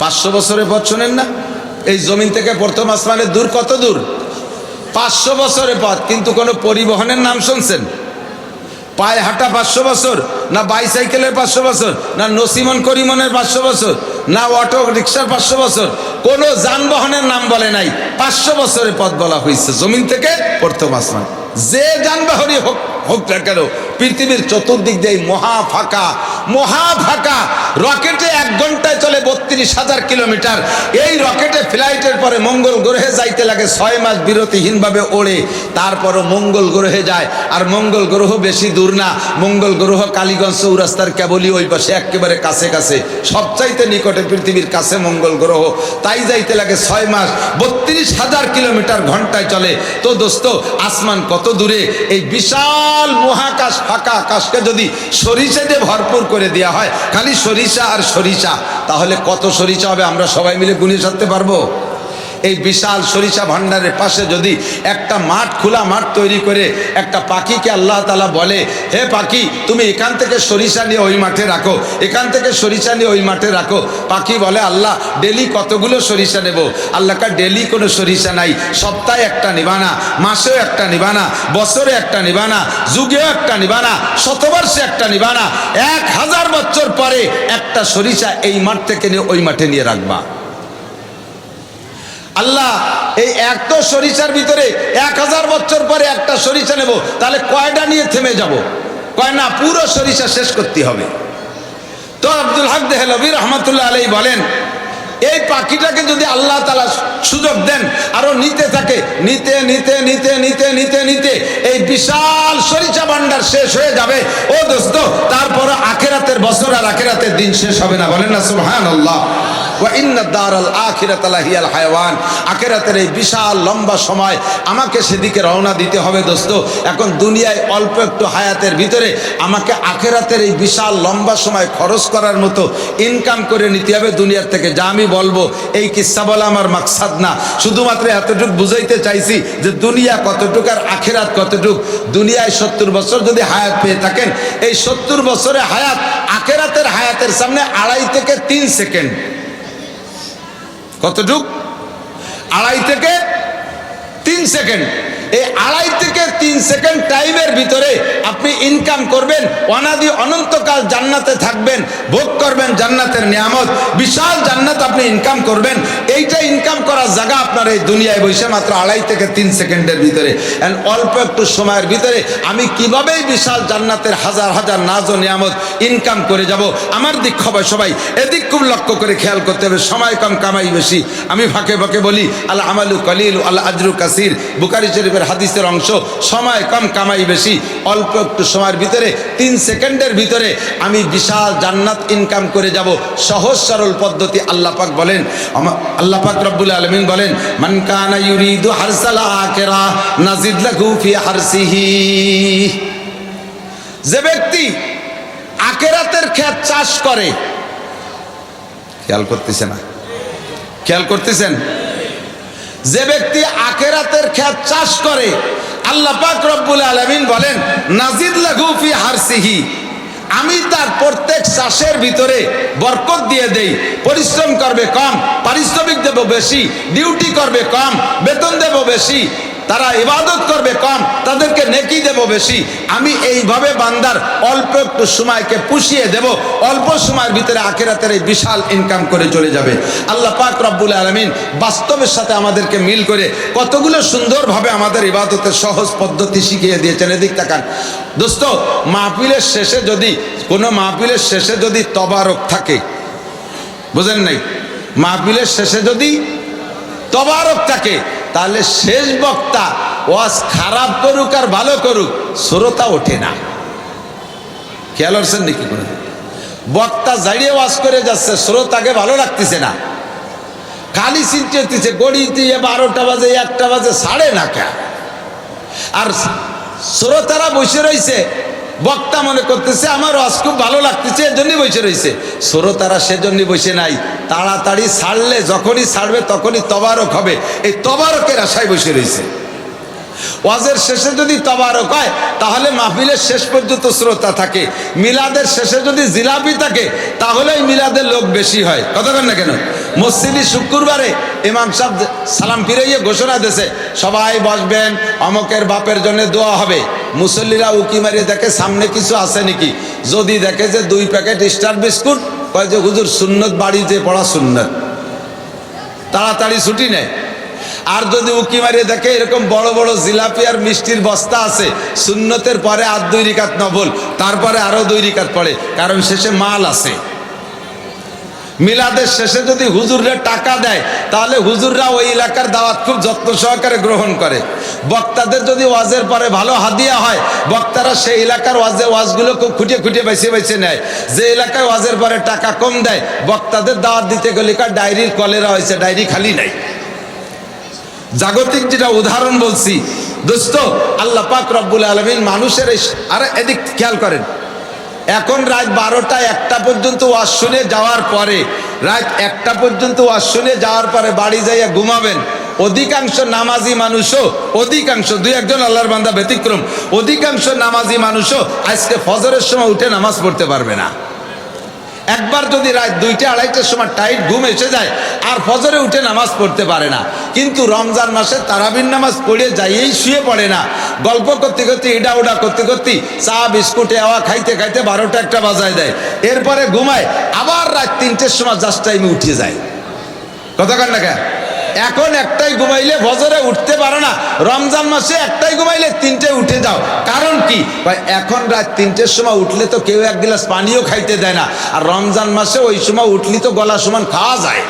500 বছরের পথ। শোনেন না, এই জমিন থেকে প্রথম আসমানের দূর কত দূর? 500 বছরের পথ। কিন্তু কোনো পরিবহনের নাম শুনছেন? পায়ে হাঁটা 500 বছর, না বাইসাইকেলের 500 বছর, না নসিমন করিমনের 500 বছর, না অটো রিক্সার 500 বছর, কোনো যানবাহনের নাম বলে নাই। 500 বছরের পথ বলা হয়েছে জমিন থেকে প্রথম আসমান। যে যানবাহনই হোক না কেন, পৃথিবীর চতুর্দিক দিয়ে মহা ফাঁকা। রকেটে 1 ঘন্টায় চলে 32,000 কিলোমিটার। এই রকেটে ফ্লাইটের পরে মঙ্গল গ্রহে যাইতে লাগে 6 মাস বিরতিহীনভাবে ওড়ে, তারপরও মঙ্গল গ্রহে যায়। আর মঙ্গল গ্রহ বেশি দূর না, মঙ্গল গ্রহ কালীগঞ্জ চৌরাস্তার কেবলই ওই পাশে, একেবারে কাছে, সবচাইতে নিকটে, পৃথিবীর কাছে মঙ্গল গ্রহ। তাই যাইতে লাগে 6 মাস, 32,000 কিলোমিটার ঘন্টায় চলে। তো দোস্ত, আসমান কত দূরে! এই বিশাল মহাকাশ, ফাঁকা আকাশকে যদি সরিষা দিয়ে ভরপুর করে দেওয়া হয়, খালি সরিষা আর সরিষা, তাহলে কত সরিষা হবে আমরা সবাই মিলে গুনে সারতে পারবো? এই বিশাল সরিষা ভান্ডারের পাশে যদি একটা মাঠ, খোলা মাঠ তৈরি করে একটা পাখিকে আল্লাহ তাআলা বলে, হে পাখি তুমি এখান থেকে সরিষা নিয়ে ওই মাঠে রাখো, এখান থেকে সরিষা নিয়ে ওই মাঠে রাখো। পাখি বলে, আল্লাহ ডেলি কতগুলো সরিষা নেব? আল্লাহ কা ডেলি কোনো সরিষা নাই, সপ্তাহে একটা নিবানা, মাসেও একটা নিবানা, বছরে একটা নিবানা, যুগেও একটা নিবানা, শতবর্ষে একটা নিবানা, 1000 বছর পরে একটা সরিষা এই মাঠ থেকে নিয়ে ওই মাঠে নিয়ে রাখবা। আল্লাহ এই একটা সরিষার ভিতরে 1000 বছর পরে একটা সরিষা নেব, তাহলে কয়টা নিয়ে থেমে যাব? কয় না, পুরো সরিষা শেষ করতে হবে। তো আব্দুল হক দেহলভী রহমতুল্লাহ আলাইহি বলেন, এই পাখিটাকে যদি আল্লাহ তাআলা সুযোগ দেন, আরো নিতে থাকে, নিতে এই বিশাল সরিষা ভান্ডার শেষ হয়ে যাবে। ও দোস্ত, তারপর আখিরাতের বছর আর আখিরাতের দিন শেষ হবে না। বলেন না সুবহানাল্লাহ। ওয়া ইন্না দারাল আখিরাতা লাহিয়াল হায়াওয়ান, আখিরাতের এই বিশাল লম্বা সময় আমাকে সেদিকে রওনা দিতে হবে দোস্ত। এখন দুনিয়ায় অল্প একটু হায়াতের ভিতরে আমাকে আখিরাতের এই বিশাল লম্বা সময় খরচ করার মতো ইনকাম করে নিতে হবে দুনিয়ার থেকে। যা আমি বলবো এই কিস্সা বলা আমার মাকসাদ না, শুধুমাত্র এতটুকু বুঝাইতে চাইছি যে দুনিয়া কতটুক আর আখিরাত কতটুক। দুনিয়ায় 70 বছর যদি হায়াত পেয়ে থাকেন, এই 70 বছরের হায়াত আখিরাতের হায়াতের সামনে 2.5 থেকে 3 সেকেন্ড। কতটুক? 2.5 থেকে 3 সেকেন্ড। এই 2.5 থেকে 3 সেকেন্ড টাইমের ভিতরে আপনি ইনকাম করবেন, অনাদি অনন্তকাল জান্নাতে থাকবেন, ভোগ করবেন জান্নাতের নিয়ামত, বিশাল জান্নাত আপনি ইনকাম করবেন। এইটা ইনকাম করার জায়গা আপনার এই দুনিয়ায় বসে মাত্র 2.5 থেকে 3 সেকেন্ডের ভিতরে। এন্ড অল্প একটু সময়ের ভিতরে আমি কিভাবে বিশাল জান্নাতের হাজার হাজার নাজ ও নিয়ামত ইনকাম করে যাব, আমার দিক হবে সবাই এদিক খুব লক্ষ্য করে খেয়াল করতে হবে। সময় কম কামাই বেশি। আমি ফাঁকে ফাঁকে বলি আল আমালু কলিল আল আজরু কাসির, বুখারী শরীফের হাদিসের অংশ। সময় কম কামাই বেশি। অল্প একটু সময়ের ভিতরে 3 সেকেন্ডের ভিতরে আমি বিশাল জান্নাত ইনকাম করে যাব। সহজ সরল পদ্ধতি। আল্লাহ পাক বলেন, আল্লাহ পাক রব্বুল আলামিন বলেন, মান কানা ইউরিদু হারসাল আখিরা নাজিদ লাহু ফি হারসিহি। যে ব্যক্তি আখিরাতের ক্ষেত চাষ করে, খেয়াল করতেছে না? খেয়াল করতেছেন? যে ব্যক্তি আখিরাতের ক্ষেত চাষ করে, আল্লাহ পাক রব্বুল আলামিন বলেন নাজিদ লাহু ফি হারসিহি, আমি তার প্রত্যেক চাষের ভিতরে বরকত দিয়ে দেই। পরিশ্রম করবে কম, পারিশ্রমিক দেব বেশি। ডিউটি করবে কম, বেতন দেব বেশি। তারা ইবাদত করবে কম, তাদেরকে নেকি দেব বেশি। আমি এইভাবে বান্দার অল্প একটু সময়কে পুষিয়ে দেব, অল্প সময়ের ভিতরে আখিরাতের এই বিশাল ইনকাম করে চলে যাবে। আল্লাহ পাক রব্বুল আলামিন বাস্তবের সাথে আমাদেরকে মিল করে কতগুলো সুন্দরভাবে আমাদের ইবাদতের সহজ পদ্ধতি শিখিয়ে দিয়েছেন। এদিক তাকান দোস্ত, মাহফিলের শেষে যদি কোনো মাহফিলের শেষে যদি তবারক থাকে, বুঝেন নাই? মাহফিলের শেষে যদি তবারক থাকে, তাহলে শেষ বক্তা ওয়াজ খারাপ করুক আর ভালো করুক, শ্রোতা ওঠে না। খেয়াল করছেন নাকি? করে বক্তা জাড়িয়ে ওয়াজ করে যাচ্ছে, শ্রোতাকে ভালো লাগতেছে না, খালি চিন্তা হতেছে গড়িতে 12টা বাজে 1টা বাজে ছাড়ে না কে। আর শ্রোতারা বসে রয়েছে, বক্তা মনে করতেছে আমার ওয়াজ খুব ভালো লাগতেছে, এজন্যই বসে রয়েছে। শ্রোতারা সেজন্যই বসে নাই, তাড়াতাড়ি ছাড়লে যখনই ছাড়বে তখনই তবারক হবে, এই তবারকের আশায় বসে রয়েছে। ওয়াজের শেষে যদি তবারক হয় তাহলে মাহফিলের শেষ পর্যন্ত শ্রোতা থাকে। মিলাদের শেষে যদি জিলাপি থাকে তাহলেই মিলাদের লোক বেশি হয়। কথা বলেন না কেন? মসজিদে শুক্রবারে ইমাম সাহেব সালাম ফিরাইয়ে ঘোষণা দিয়েছে সবাই বসবেন, অমকের বাপের জন্য দোয়া হবে। মুসল্লিরা উকি মারিয়ে দেখে সামনে কিছু আছে নাকি। যদি দেখে যে 2 প্যাকেট স্টার বিস্কুট, কয় যে হুজুর সুন্নত বাড়ি যে পড়া সুন্নত, তাড়াতাড়ি ছুটি নেয়। আর যদি উকি মারিয়ে দেখে এরকম বড় বড় জিলাপি আর মিষ্টির বস্তা আছে, সুন্নতের পরে আর 2 রিকাত নফল, তারপরে আরো 2 রিকাত পড়ে, কারণ শেষে মাল আছে। মিলাদের শেষে যদি হুজুররা টাকা দেয় তাহলে হুজুররা ওই এলাকার দাওয়াত খুব যত্ন সহকারে গ্রহণ করে। বক্তাদের যদি ওয়াজের পরে ভালো হাদিয়া হয়, বক্তারা সেই এলাকার ওয়াজগুলো খুব খুঁটিয়ে খুঁটিয়ে বেছে নেয়। যে এলাকায় ওয়াজের পরে টাকা কম দেয়, বক্তাদের দাওয়াত দিতে গেলে ডায়েরির কলেরা হয়েছে, ডায়েরি খালি নাই। জাগতিক যেটা উদাহরণ বলছি দোস্ত, আল্লাহ পাক রব্বুল আলামিন মানুষের আর এদিক খেয়াল করেন, এখন রাত 12টা 1টা পর্যন্ত ওয়াজ শুনে যাওয়ার পরে, রাত 1টা পর্যন্ত ওয়াজ শুনে যাওয়ার পরে বাড়ি যাইয়া ঘুমাবেন। অধিকাংশ নামাজি মানুষও, অধিকাংশ 2-1জন আল্লাহর বান্দা ব্যতিক্রম, অধিকাংশ নামাজি মানুষও আজকে ফজরের সময় উঠে নামাজ পড়তে পারবে না। একবার যদি রাত 2টা-2:30টার সময় টাইট ঘুম এসে যায় আর ফজরে উঠে নামাজ পড়তে পারে না। কিন্তু রমজান মাসে তারাবির নামাজ পড়ে যাইয়েই শুয়ে পড়ে না, গল্প করতে করতে ইডা উডা করতে করতে চা বিস্কুটে আওয়া খাইতে খাইতে 12টা-1টা বাজায় দেয়। এরপরে ঘুমায়, আবার রাত 3টের সময় জাস্ট টাইমে উঠে যায়। কথা কান না কেন? এখন 1টায় ঘুমাইলে ফজরে উঠতে পারো না, রমজান মাসে 1টায় ঘুমাইলে 3টায় উঠে যাও। কারণ কি? এখন রাত 3টের সময় উঠলে তো কেউ 1 গ্লাস পানিও খাইতে দেয় না, আর রমজান মাসে ওই সময় উঠলি তো গলা সমান খাওয়া যায়।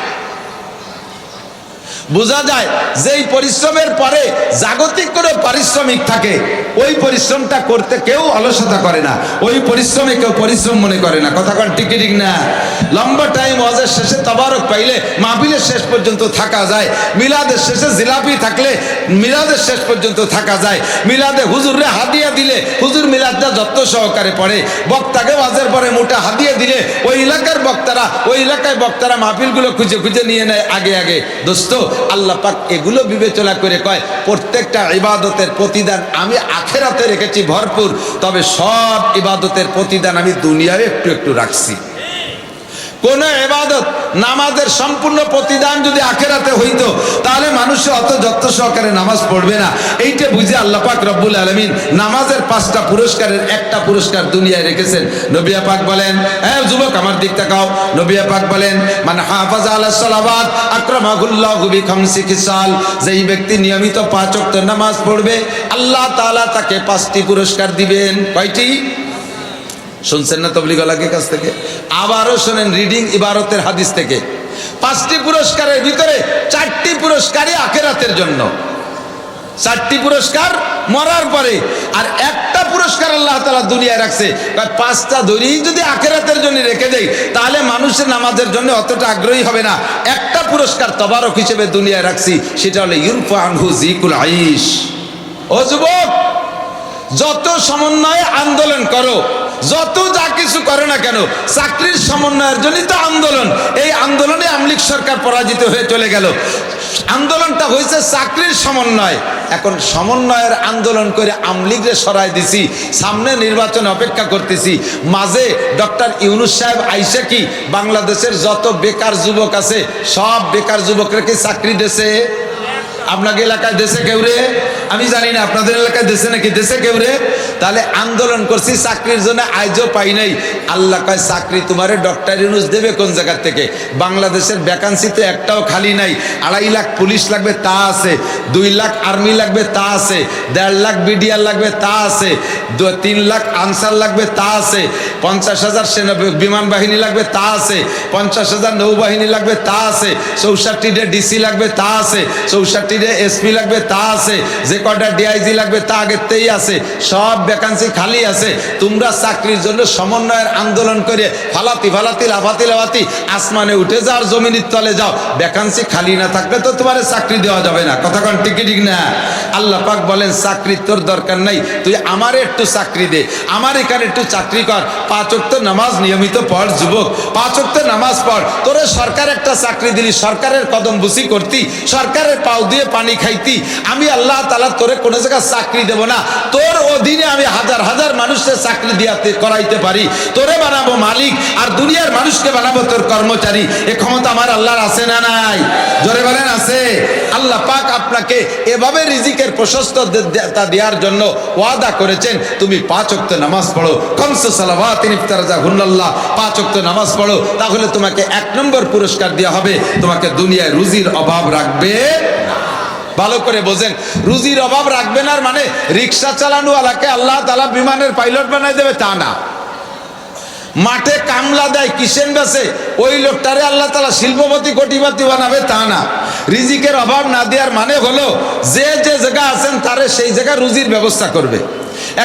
বোঝা যায় যেই পরিশ্রমের পরে জাগতিক কোনো পারিশ্রমিক থাকে, ওই পরিশ্রমটা করতে কেউ অলসতা করে না, ওই পরিশ্রমে কেউ পরিশ্রম মনে করে না। কথা কন ঠিক ঠিক না? লম্বা টাইম ওয়াজের শেষে তবারক পাইলে মাহফিলের শেষ পর্যন্ত থাকা যায়, মিলাদের শেষে জিলাপি থাকলে মিলাদের শেষ পর্যন্ত থাকা যায়, মিলাদে হুজুরে হাদিয়া দিলে হুজুর মিলাদটা যত্ন সহকারে পড়ে, বক্তাকে ওয়াজের পরে মোটা হাদিয়া দিলে ওই এলাকার বক্তারা, ওই এলাকায় বক্তারা মাহফিলগুলো খুঁজে খুঁজে নিয়ে নেয় আগে আগে। দোস্ত, আল্লাহ পাক এগুলো বিবেচনা করে কয় প্রত্যেকটা ইবাদতের প্রতিদান আমি আখিরাতে রেখেছি ভরপুর, তবে সব ইবাদতের প্রতিদান আমি দুনিয়ায় একটু একটু রাখছি। কোন ইবাদত, নামাজের সম্পূর্ণ প্রতিদান যদি আখিরাতে হইতো তাহলে মানুষ অত যত্ন সহকারে নামাজ পড়বে না। এইটা বুঝে আল্লাহ পাক রব্বুল আলামিন নামাজের 5টা পুরস্কারের একটা পুরস্কার দুনিয়ায় রেখেছেন। নবী পাক বলেন, হ্যাঁ যুবক আমার দিক তাকাও, নবী পাক বলেন মান হাফাজা আলাস সালাওয়াত আকরামাহুল্লাহু বিখামসি খিসাল, যেই ব্যক্তি নিয়মিত 5 ওয়াক্ত নামাজ পড়বে আল্লাহ তাআলা তাকে 5টি পুরস্কার দিবেন। কয়টি শুনছেন না তবলিগওয়ালাকে কাছ থেকে? আবারও শোনেন রিডিং ইবারতের হাদিস থেকে। 5টি পুরস্কারের ভিতরে 4টি পুরস্কারই আখিরাতের জন্য, 4টি পুরস্কার মরার পরে, আর একটা পুরস্কার আল্লাহ তাআলা দুনিয়ায় রাখছে। 5টা ধরেই যদি আখিরাতের জন্য রেখে দেই তাহলে মানুষের নামাজের জন্য অতটা আগ্রহী হবে না। একটা পুরস্কার তবারক হিসেবে দুনিয়ায় রাখছি, সেটা হলো ইউরফা আনহু যিকুল আইশ। ও যুবক, যত সমন্বয়ে আন্দোলন করো, যত যা কিছু করে না কেন, চাকরির সমন্বয়ের জন্যই তো আন্দোলন। এই আন্দোলনে আমলিক সরকার পরাজিত হয়ে চলে গেল। আন্দোলনটা হয়েছে চাকরির সমন্বয়। এখন সমন্বয়ের আন্দোলন করে আমলিগরে সরাই দিছি, সামনে নির্বাচন অপেক্ষা করতেছি। মাঝে ডক্টর ইউনূস সাহেব আইসা কি বাংলাদেশের যত বেকার যুবক আছে সব বেকার যুবকরা কি চাকরি দেশে? আপনাকে এলাকায় দেশে কেউ রে? আমি জানি না আপনাদের এলাকায় দেশে নাকি, দেশে কেউ রে? তাহলে আন্দোলন করছি চাকরির জন্য, আইজও পাই নাই। আল্লাহ কয় চাকরি তোমারে ডক্টর ইউনূস দেবে কোন জায়গা থেকে? বাংলাদেশের ভ্যাকান্সি তো একটাও খালি নাই। 2.5 লাখ পুলিশ লাগবে তা আছে, 2 লাখ আর্মি লাগবে তা আছে, 1.5 লাখ বিডিআর লাগবে তা আছে, 3 লাখ আনসার লাগবে তা আছে, 50,000 সেনা বিমান বাহিনী লাগবে তা আছে, 50,000 নৌবাহিনী লাগবে তা আছে, 64টা ডিসি লাগবে তা আছে, 64টা এসপি লাগবে তা আছে, যে কটা ডিআইজি লাগবে তা আগেতেই আছে, সব ভ্যাকান্সি খালি আছে। তোমরা চাকরির জন্য সমন্বয়ের আন্দোলন করে ফালাতি ফালাতি লাফাতি লাফাতি আসমানে উঠে যাও, জমিনের তলে যাও। ভ্যাকান্সি খালি না থাকলে তো তোমার চাকরি দেওয়া যাবে না। কথা কোন ঠিক ঠিক না? আল্লাহ পাক বলেন চাকরি তোর দরকার নাই, তুই আমারে একটু চাকরি দে, আমার এখানে একটু চাকরি কর। 5 ওয়াক্ত নামাজ নিয়মিত পড় যুবক, 5 ওয়াক্ত নামাজ পড়। তোরে সরকার একটা চাকরি দিলি, সরকারের কদম বুসি করতি, সরকারের পাও দিয়ে পানি খাইতি। আমি আল্লাহ তাআলা তোরে কোনো জায়গায় চাকরি দেব না, তোর অধীনে আমি হাজার হাজার মানুষের চাকরি দিয়াতে করাইতে পারি। তোরে বানাবো মালিক, আর দুনিয়ার মানুষকে বানাবো তোর কর্মচারী। এ ক্ষমতা আমার আল্লাহর আছে না নাই? জোরে বলেন আছে। আল্লাহ পাক আপনাকে এভাবে রিজিকের প্রশস্ততা দেওয়ার জন্য ওয়াদা করেছেন, তুমি 5 ওয়াক্ত নামাজ পড়ো, খামসু সালাওয়াতিন ইফতারাজাহুন্নাল্লাহ, 5 ওয়াক্ত নামাজ পড়ো, তাহলে তোমাকে 1 নম্বর পুরস্কার দেওয়া হবে, তোমাকে দুনিয়ায় রুজির অভাব রাখবে। ভালো করে বোঝেন, রুজির অভাব রাখবে না মানে রিক্সা চালানোওয়ালাকে আল্লাহ তাআলা বিমানের পাইলট বানাই দেবে তা না। মাঠে কামলা দেয়, কিসেন বেছে, ওই লোকটারে আল্লাহ তাআলা শিল্পপতি কোটিপতি বানাবে তা না। রিজিকের অভাব না দেওয়ার মানে হলো যে যে জায়গা আছেন তারে সেই জায়গা রুজির ব্যবস্থা করবে।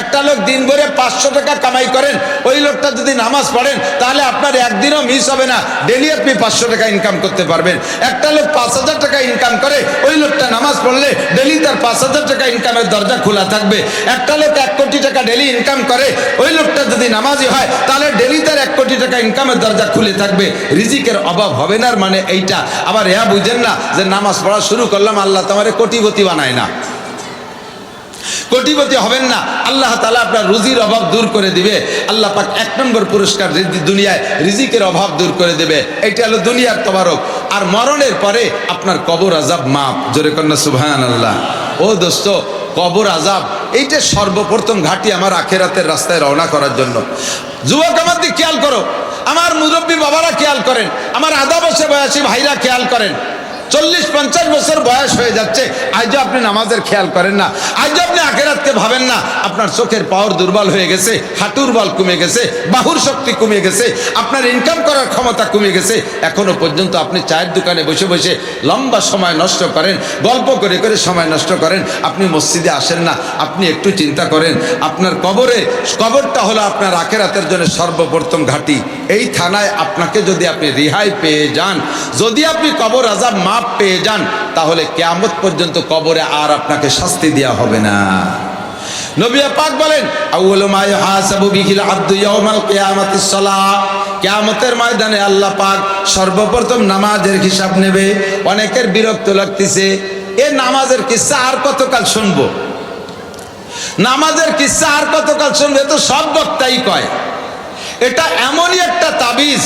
একটা লোক দিন ভরে 500 টাকা কামাই করেন, ওই লোকটা যদি নামাজ পড়েন তাহলে আপনার একদিনও মিস হবে না, ডেলি আপনি 500 টাকা ইনকাম করতে পারবেন। একটা লোক 5,000 টাকা ইনকাম করে, ওই লোকটা নামাজ পড়লে ডেলি তার 5,000 টাকা ইনকামের দরজা খোলা থাকবে। একটা লোক 1 কোটি টাকা ডেলি ইনকাম করে, ওই লোকটা যদি নামাজি হয় তাহলে ডেলি তার 1 কোটি টাকা ইনকামের দরজা খুলে থাকবে। রিজিকের অভাব হবে না মানে এইটা। আবার এরা বুঝেন না যে নামাজ পড়া শুরু করলাম আল্লাহ তোমারে কোটিপতি বানায় না, কোটিপতি হবেন না। আল্লাহ তাআলা আপনার রুজির অভাব দূর করে দিবে। আল্লাহ পাক 1 নম্বর পুরস্কার দুনিয়ায় রিজিকের অভাব দূর করে দেবে। এটা হলো দুনিয়ার তবারক। আর মরণের পরে আপনার কবর আযাব মাফ। জোরে কন্না সুবহানাল্লাহ। ও দোস্ত, কবর আযাব এইটা সর্বপ্রথম ঘাটি আমার আখিরাতের রাস্তায় রওনা করার জন্য। যুবক আমার দিকে খেয়াল করো, আমার মুরব্বী বাবারা খেয়াল করেন, আমার আধা বয়সী ভাইরা খেয়াল করেন। 40-50 বছর বয়স হয়ে যাচ্ছে, আজও আপনি নামাজের খেয়াল করেন না, আজও আপনি আখিরাতকে ভাবেন না। আপনার চোখের পাওয়ার দুর্বল হয়ে গেছে, হাঁটুর বল কমে গেছে, বাহুর শক্তি কমে গেছে, আপনার ইনকাম করার ক্ষমতা কমে গেছে। এখনো পর্যন্ত আপনি চায়ের দোকানে বসে বসে লম্বা সময় নষ্ট করেন, গল্প করে করে সময় নষ্ট করেন, আপনি মসজিদে আসেন না। আপনি একটু চিন্তা করেন, আপনার কবরটা হলো আপনার আখিরাতের জন্য সর্বপ্রথম ঘাঁটি। এই থানায় আপনাকে যদি আপনি রেহাই পেয়ে যান, যদি আপনি কবর আযাব মাফ পেয়ে যান, তাহলে কিয়ামত পর্যন্ত কবরে আর আপনাকে শাস্তি দেওয়া হবে না। নবী পাক বলেন, আউয়ালু মা ইউহাসাবু বিহিল আবদু ইয়াউমাল কিয়ামাতিস সালাহ। কিয়ামতের ময়দানে আল্লাহ পাক সর্বপ্রথম নামাজের হিসাব নেবে। অনেকের বিরক্ত লাগতেছে, এ নামাজের কিসসা আর কতকাল শুনবো, নামাজের কিসসা আর কতকাল শুনবে, তো সব বক্তাই কয়। এটা এমনই একটা তাবিজ,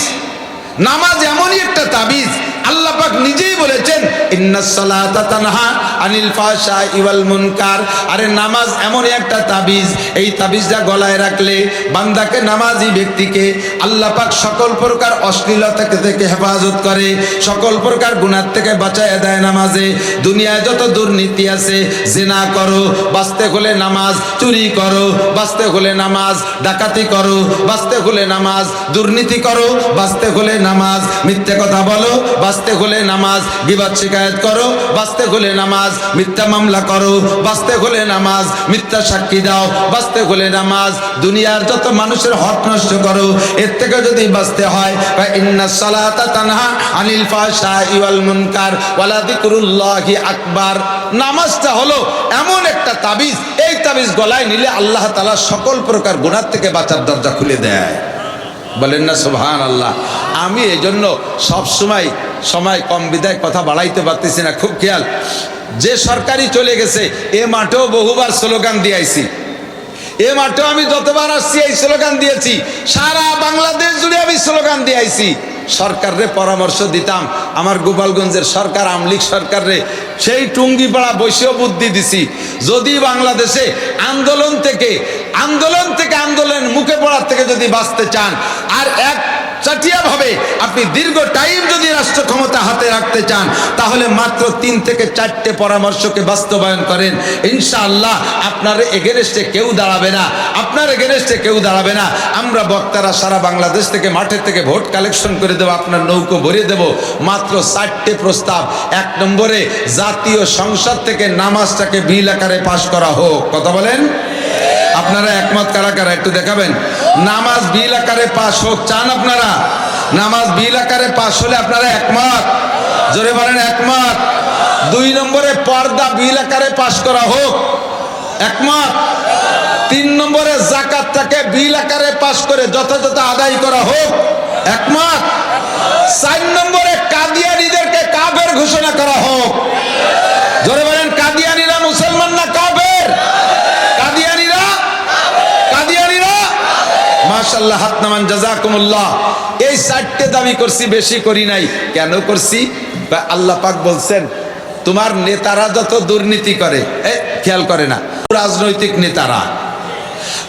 নামাজ এমনই একটা তাবিজ, আল্লাহ পাক নিজেই বলেছেন, ইন্নাস সালাতা তানহা আনিল ফাহশাই ওয়াল মুনকার। আরে নামাজ এমনই একটা তাবিজ, এই তাবিজটা গলায় রাখলে বান্দাকে, নামাজি ব্যক্তিকে আল্লাহ পাক সকল প্রকার অশ্লীলতা থেকে হেফাজত করে, সকল প্রকার গুনাহ থেকে বাঁচায় দেয় নামাজে। দুনিয়ায় যত দুর্নীতি আছে, জিনা করো বাঁচতে হলে নামাজ, চুরি করো বাঁচতে হলে নামাজ, ডাকাতি করো বাঁচতে হলে নামাজ, দুর্নীতি করো বাঁচতে হলে নামাজ, মিথ্যে কথা বলো বাঁচতে হলে নামাজ, গীবত শিকায়ত করো বাঁচতে হলে নামাজ, মিথ্যা মামলা করো বাঁচতে হলে নামাজ, মিথ্যা সাক্ষী দাও বাঁচতে হলে নামাজ, দুনিয়ার যত মানুষের হক নষ্ট করো, এর থেকে যদি বাঁচতে হয়, ইন্নাস সালাতা তানহা আনিল ফাহশাই ওয়াল মুনকার ওয়ালা যিকরুল্লাহি আকবার। নামাজটা হলো এমন একটা তাবিজ, এই তাবিজ গলায় নিলে আল্লাহ তাআলা সকল প্রকার গুনাহ থেকে বাঁচার দরজা খুলে দেয়। বলেন না সুবহানাল্লাহ। আমি এই জন্য সবসময় সময় কম বিদায় কথা বাড়াইতে পারতেছি না, খুব খেয়াল। যে সরকারি চলে গেছে, এ মাঠেও বহুবার স্লোগান দিয়েছি, এ মাঠেও আমি যতবার আসছি এই স্লোগান দিয়েছি, সারা বাংলাদেশ জুড়ে আমি স্লোগান দিয়েছি। সরকারে পরামর্শ দিতাম, আমার গোপালগঞ্জের সরকার, আমলিগ সরকারে সেই টুঙ্গিপাড়া বসেও বুদ্ধি দিছি, যদি বাংলাদেশে আন্দোলনের মুখে পড়ার থেকে যদি বাঁচতে চান, আর এক চাটিয়া ভাবে আপনি দীর্ঘ টাইম যদি রাষ্ট্র ক্ষমতা হাতে রাখতে চান, তাহলে মাত্র 3 থেকে 4টে পরামর্শকে বাস্তবায়ন করেন, ইনশাআল্লাহ আপনার এগেনস্টে কেউ দাঁড়াবে না, আপনার এগেনস্টে কেউ দাঁড়াবে না। আমরা বক্তারা সারা বাংলাদেশ থেকে, মাঠের থেকে ভোট কালেকশন করে দেবো, আপনার নৌকো ভরিয়ে দেব। মাত্র 4টে প্রস্তাব। 1 নম্বরে, জাতীয় সংসদ থেকে নামাজটাকে বিল আকারে পাশ করা হোক। কথা বলেন, আপনারা একমত কারা কারা একটু দেখাবেন? নামাজ বিল আকারে পাশ হোক, চান আপনারা? নামাজ বিল আকারে পাশ হলে আপনারা একমত? জোরে বলেন একমত। 2 নম্বরে, পর্দা বিল আকারে পাশ করা হোক, একমত? 3 নম্বরে, যাকাতটাকে বিল আকারে পাশ করে যথাযথ আদায় করা হোক, একমত? 4 নম্বরে, কাদিয়ানীদেরকে কাফের ঘোষণা করা হোক। জোরে বলেন, কাদিয়ানীরা মুসলমান না কাফের? মাশাআল্লাহ, হাত নামান, জাযাকুমুল্লাহ। এই 4টে দাবি করছি, বেশি করি নাই। কেন করছি? আল্লাহ পাক বলছেন, তোমার নেতারা যত দুর্নীতি করে, খেয়াল করে না, রাজনৈতিক নেতারা,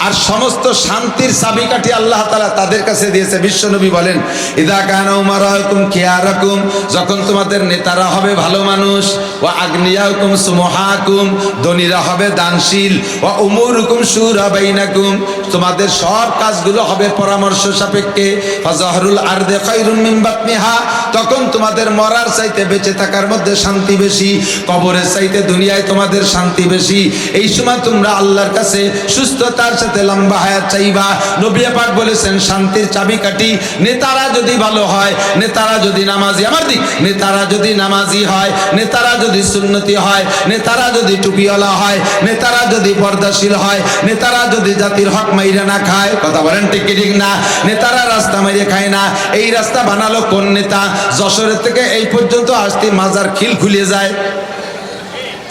আর সমস্ত শান্তির চাবিকাঠি আল্লাহ তাআলা তাদের কাছে দিয়েছে। বিশ্বনবী বলেন, ইযা কানা উমারাকুম খিয়ারাকুম, যখন তোমাদের নেতারা হবে ভালো মানুষ, ওয়া আগনিয়াকুম সুমহাকুম, ধনীরা হবে দানশীল, ওয়া উমুরুকুম শুরা বাইনাকুম, তোমাদের সব কাজগুলো হবে পরামর্শ সাপেক্ষে, ফাজাহরুল আরদে খায়রুম মিন বাতনিহা, তখন তোমাদের মরার চাইতে বেঁচে থাকার মধ্যে শান্তি বেশি, কবরের চাইতে দুনিয়ায় তোমাদের শান্তি বেশি। এই সময় তোমরা আল্লাহর কাছে সুস্থতার সাথে লম্বা হায়াত চাইবা। নবী পাক বলেছেন, শান্তির চাবিকাঠি, নেতারা যদি ভালো হয়, নেতারা যদি নামাজি, আমার দিক, নেতারা যদি নামাজি হয়, নেতারা যদি সুন্নতি হয়, নেতারা যদি টুপিওয়ালা হয়, নেতারা যদি পর্দাশীল হয়, নেতারা যদি জাতির হক মাইরা না খায়, কথা বলেন ঠিক কি ঠিক না? নেতারা রাস্তা মাইরে খায় না। এই রাস্তা বানালো কোন নেতা? যশোরের থেকে এই পর্যন্ত আসতে মাজার খিল খুলে যায়।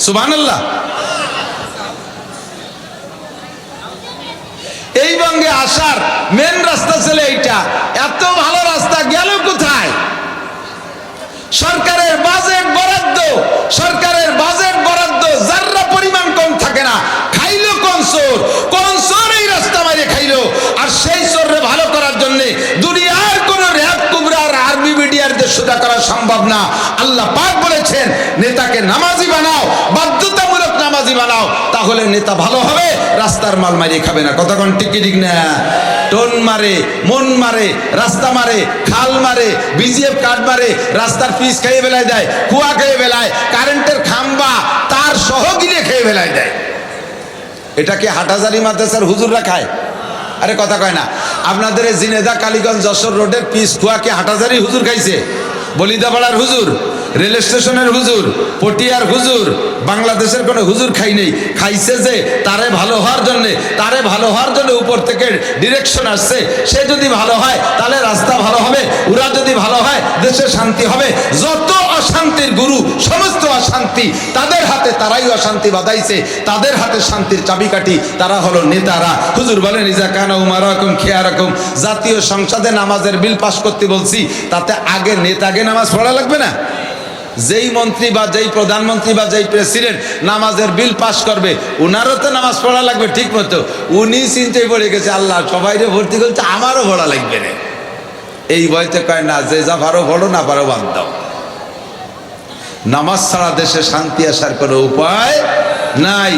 সুবহানাল্লাহ। এই বঙ্গে আসার মেন রাস্তা ছিল এইটা, এত ভালো রাস্তা গেল কোথায়? সরকারের বাজেট বরাদ্দ, সরকারের বাজেট বরাদ্দ যাররা পরিমাণ কম থাকে না। খাইলো কোন চোর? কোন চোর এই রাস্তা মাইরে খাইলো? আর সেই চোররে ভালো করার জন্য দুনিয়ার কোন র‍্যাব কুবরা আর আর্মি বিডিআর দিয়ে সোজা করা সম্ভব না। আল্লাহ পাক বলেছেন, তাহলে নেতা ভালো হবে, রাস্তার মাল মারিয়ে খাবে না। কথা কোন ঠিক কি ঠিক না? টোন মারে, মন মারে, রাস্তা মারে, খাল মারে, বিজিএফ কার্ড মারে, রাস্তার পিচ খেয়ে বেলায় দেয়, কুয়া খেয়ে বেলায়, কারেন্টের খাম্বা তার সহ গিরে খেয়ে বেলায় দেয়। এটা কি হাটহাজারী মাদ্রাসার হুজুররা খায়? আরে কথা কয় না। আপনাদের এই জিনেদা কালীগঞ্জ যশোর রোডের পিচ কুয়া কি হাটহাজারী হুজুর খাইছে? বলিদাপাড়ার হুজুর, রেল স্টেশনের হুজুর, পটিয়ার হুজুর, বাংলাদেশের কোনো হুজুর খাই নেই। খাইছে যে তারে ভালো হওয়ার জন্যে, তারে ভালো হওয়ার জন্য উপর থেকে ডিরেকশন আসছে। সে যদি ভালো হয় তাহলে রাস্তা ভালো হবে, ওরা যদি ভালো হয় দেশে শান্তি হবে। যত অশান্তির গুরু, সমস্ত অশান্তি তাদের হাতে, তারাই অশান্তি বাঁধাইছে, তাদের হাতে শান্তির চাবিকাঠি, তারা হলো নেতারা। হুজুর বলেন ইজা কানা উমারাকুম খিয়ারাকুম, জাতীয় সংসদে নামাজের বিল পাশ করতে বলছি, তাতে আগে নেতাকে নামাজ পড়া লাগবে না? যেই মন্ত্রী বা যেই প্রধানমন্ত্রী বা যেই প্রেসিডেন্ট নামাজের বিল পাস করবে, উনারও তো নামাজ পড়া লাগবে ঠিক মতো। উনি চিন্তায় পড়ে গেছে, আল্লাহ সবাইরে ভর্তি করছে, আমারও পড়া লাগবে না। এই বয়তে কয় না, যে যা পারো পড়ো, না পারো বাদ দাও। নামাজ ছাড়া দেশে শান্তি আসার কোনো উপায় নাই।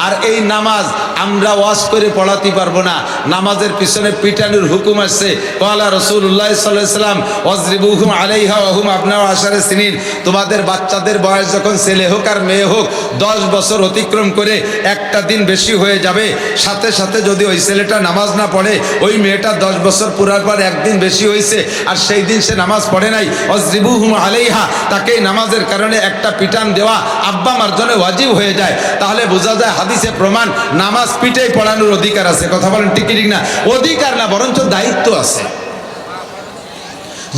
আর এই নামাজ আমরা ওয়াজ করে পড়াতে পারবো না। নামাজের পিছনে পিটানোর হুকুম আসছে। ক্বালা রাসূলুল্লাহ সাল্লাল্লাহু আলাইহি ওয়াসাল্লাম ওয়াজরিবুহুম আলাইহা ওয়া হুম আবনাউ আশারা সিনিন। তোমাদের বাচ্চাদের বয়স যখন ছেলে হোক আর মেয়ে হোক 10 বছর অতিক্রম করে একটা দিন বেশি হয়ে যাবে, সাথে সাথে যদি ওই ছেলেটা নামাজ না পড়ে, ওই মেয়েটা 10 বছর পুরার পর একদিন বেশি হয়েছে আর সেই দিন সে নামাজ পড়ে নাই, ওয়াজরিবুহুম আলাইহা, তাকে নামাজের কারণে একটা পিটান দেওয়া আব্বা মার জন্য ওয়াজিব হয়ে যায়। তাহলে বোঝা যায় হাদিসে প্রমাণ নামাজ পিটাই পড়ানোর অধিকার আছে। কথা বলেন ঠিক ঠিক না? অধিকার না, বরঞ্চ দায়িত্ব আছে।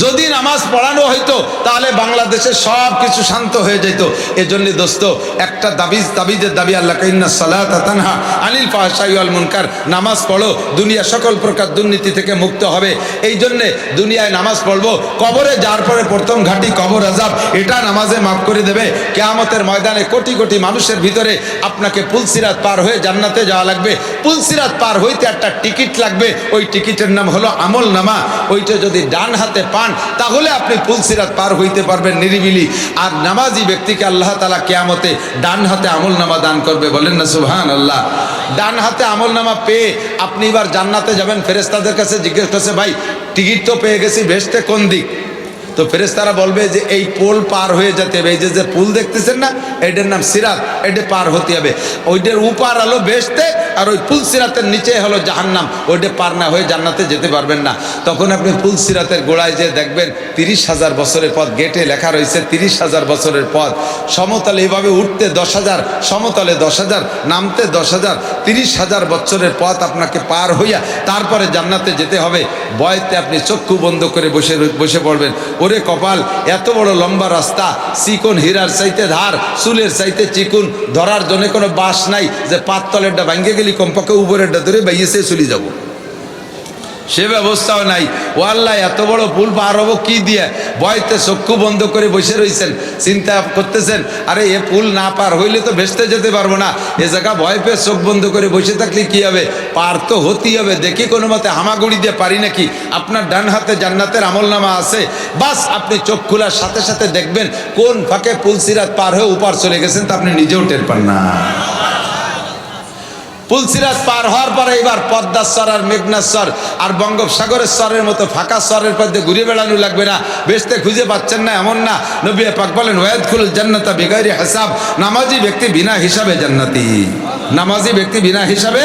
যদি নামাজ পড়ানো হইতো তাহলে বাংলাদেশে সব কিছু শান্ত হয়ে যেত। এজন্য দোস্ত, একটা তাবিজের দাবি আল্লাহ ইন্না সালাতা তানহা আনিল ফাহশাই ওয়াল মুনকার, নামাজ পড়ো, দুনিয়া সকল প্রকার দুর্নীতি থেকে মুক্ত হবে। এই জন্যে দুনিয়ায় নামাজ পড়বো, কবরে যাওয়ার পরে প্রথম ঘাটি কবর আযাব, এটা নামাজে মাফ করে দেবে। কিয়ামতের ময়দানে কোটি কোটি মানুষের ভিতরে আপনাকে পুলসিরাত পার হয়ে জান্নাতে যাওয়া লাগবে। পুলসিরাত পার হইতে একটা টিকিট লাগবে, ওই টিকিটের নাম হলো আমল নামা। ওইটা যদি ডান হাতে পান তাহলে আপনি পুলসিরাত পার হইতে পারবেন নিরিবিলি। আর নামাজি ব্যক্তিকে আল্লাহ তাআলা কিয়ামতে ডান হাতে আমল নামা দান করবে। বলেন না সুবহানাল্লাহ। ডান হাতে আমল নামা পেয়ে আপনি এবার জান্নাতে যাবেন। ফেরেশতাদের কাছে জিজ্ঞেস করছে, ভাই টিকিট তো পেয়ে গেছি, ভেস্তে কোন দিক? তো ফেরেশতারা বলবে যে এই পোল পার হয়ে যেতে হবে। এই যে পুল দেখতেছেন না, এটার নাম সিরাত, এটা পার হতে হবে। ওইটার উপার হলো বেহেশতে, আর ওই পুল সিরাতের নিচে হলো জাহান্নাম। ওইটা পার না হয়ে জান্নাতে যেতে পারবেন না। তখন আপনি পুল সিরাতের গোড়ায় যে দেখবেন 30,000 বছরের পথ, গেটে লেখা রয়েছে 30,000 বছরের পথ। সমতলে এইভাবে উঠতে 10,000, সমতলে 10,000, নামতে 10,000, 30,000 বছরের পথ আপনাকে পার হইয়া তারপরে জান্নাতে যেতে হবে। ভয়তে আপনি চক্ষু বন্ধ করে বসে পড়বেন। ওরে কপাল, এত বড় লম্বা রাস্তা, চিকন হীরার চাইতে ধার, চুলের চাইতে চিকুন, ধরার জন্য কোনো বাস নাই যে পাততলেরটা ভাঙ্গে গেলি কমপক্ষে উপরেরটা ধরে বাইয়েছে চলে যাব, সে ব্যবস্থাও নাই। ও আল্লাহ, এত বড় পুল পার হবো কি দিয়ে? ভয়তে চক্ষু বন্ধ করে বসে রয়েছেন, চিন্তা করতেছেন, আরে এ পুল না পার হইলে তো ভেস্তে যেতে পারবো না। এ জায়গা ভয় পেয়ে চোখ বন্ধ করে বসে থাকলে কি হবে? পার তো হতেই হবে। দেখি কোনো মতে হামাগুড়ি দিয়ে পারি নাকি। আপনার ডান হাতে জান্নাতের আমলনামা আছে, বাস আপনি চোখ খোলার সাথে সাথে দেখবেন কোন ফাঁকে পুলসিরাত পার হয়ে উপার চলে গেছেন, তা আপনি নিজেও টের পান না। পুলসিরাত পার হওয়ার পরে এবার পদ্মার স্বর আর মেঘনার স্বর আর বঙ্গোপসাগরের স্বরের মতো ফাঁকা স্বরের পথে ঘুরে বেড়ানো লাগবে না। বেহেশতে খুঁজে পাচ্ছেন না এমন না। নবী পাক বলেন ওয়াদখুলুল জান্নাতা বিগাইরি হিসাব, নামাজি ব্যক্তি বিনা হিসাবে জান্নাতি। নামাজি ব্যক্তি বিনা হিসাবে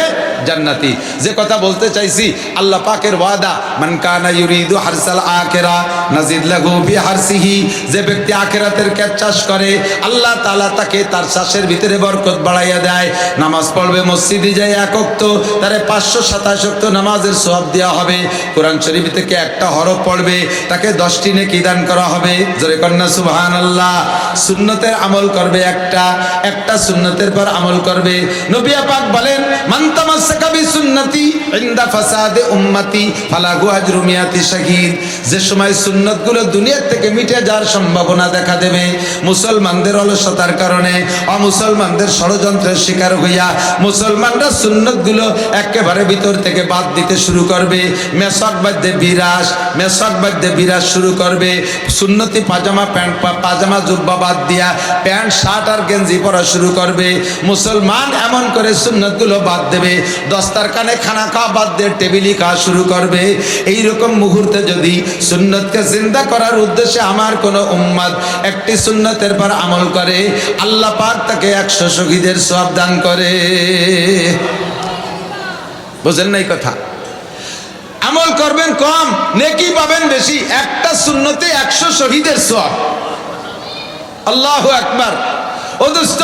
জান্নাতি। যে কথা বলতে চাইছি, আল্লাহ পাকের ওয়াদা, মান কানা ইউরিদু হারসাল আখিরা নাজিদ লাহু ফি হারসিহি, যে ব্যক্তি আখিরাতের ক্ষেত চাষ করে আল্লাহ তাআলা তাকে তার চাষের ভিতরে বরকত বাড়াইয়া দেয়। নামাজ পড়বে, মসজিদে যায় এক ওয়াক্ত, তারে 527 ওয়াক্ত নামাজের সওয়াব দেওয়া হবে। কোরআন শরীফ থেকে একটা হরফ পড়বে, তাকে 10টি নেকি দান করা হবে। জোরে কন্না সুবহানাল্লাহ। সুন্নতের আমল করবে একটা সুন্নতের পর আমল করবে। নবী পাক বলেন মান তামাসসাকা বিসুন্নতি ইনদা ফাসাদে উম্মতি ফালাহু আজরু মিয়াতি শাহীদ। যে সময় সুন্নতগুলো দুনিয়া থেকে মিটে যাওয়ার সম্ভাবনা দেখা দেবে, মুসলমানদের অলসতার কারণে, অমুসলমানদের ষড়যন্ত্রের শিকার হইয়া মুসলমানরা সুন্নতগুলো একেবারে ভিতর থেকে বাদ দিতে শুরু করবে। মেশক বাদ্যে বিরাজ শুরু করবে। সুন্নতি পাজামা জুব্বা বাদ দিয়া প্যান্ট শার্ট আর গেঞ্জি পরা শুরু করবে। মুসলমান এমন করে সুন্নতগুলো বাদ দেবে, দস্তারখানে খানা খাওয়া বাদ দিয়ে টেবিলি খাওয়া শুরু করবে। এইরকম মুহূর্তে যদি সুন্নতকে জিন্দা করার উদ্দেশ্যে আমার কোনো উম্মত একটি সুন্নতের পর আমল করে, আল্লাহ পাক তাকে 100 শহীদের সওয়াব দান করে। বুঝেন নাই কথা? আমল করবেন কম, নেকি পাবেন বেশি। একটা সুন্নতে 100 শহীদের সওয়াব। আল্লাহু আকবার। ও দোস্ত,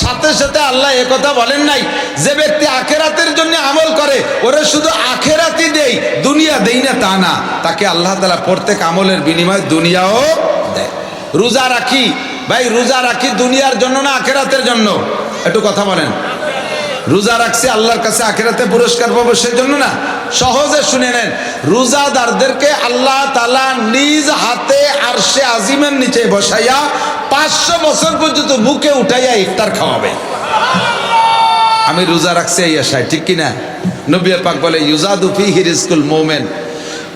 সাথে সাথে আল্লাহ একথা বলেন নাই যে ব্যক্তি আখেরাতের জন্য আমল করে ওরে শুধু আখেরাতই দেই, দুনিয়া দেই না তা না, তাকে আল্লাহ তাআলা প্রত্যেক আমলের বিনিময়ে দুনিয়াও দেয়। রোজা রাখি ভাই, রোজা রাখি দুনিয়ার জন্য না আখেরাতের জন্য? একটু কথা বলেন। রোজা রাখছি আল্লাহর কাছে আখেরাতে পুরস্কার পাবো সেই জন্য না? সহজে শুনে নেন, রোজাদারদেরকে আল্লাহ তাআলা নিজ হাতে আরশে আজিমের নিচে বসাইয়া 500 বছর পর্যন্ত বুকে উঠাইয়া ইফতার খাওয়াবে। আমি রোজা রাখছি এই আশায়, ঠিক কিনা? নবী পাক বলে ইউজাদু ফিহি রিজকুল মুমিন।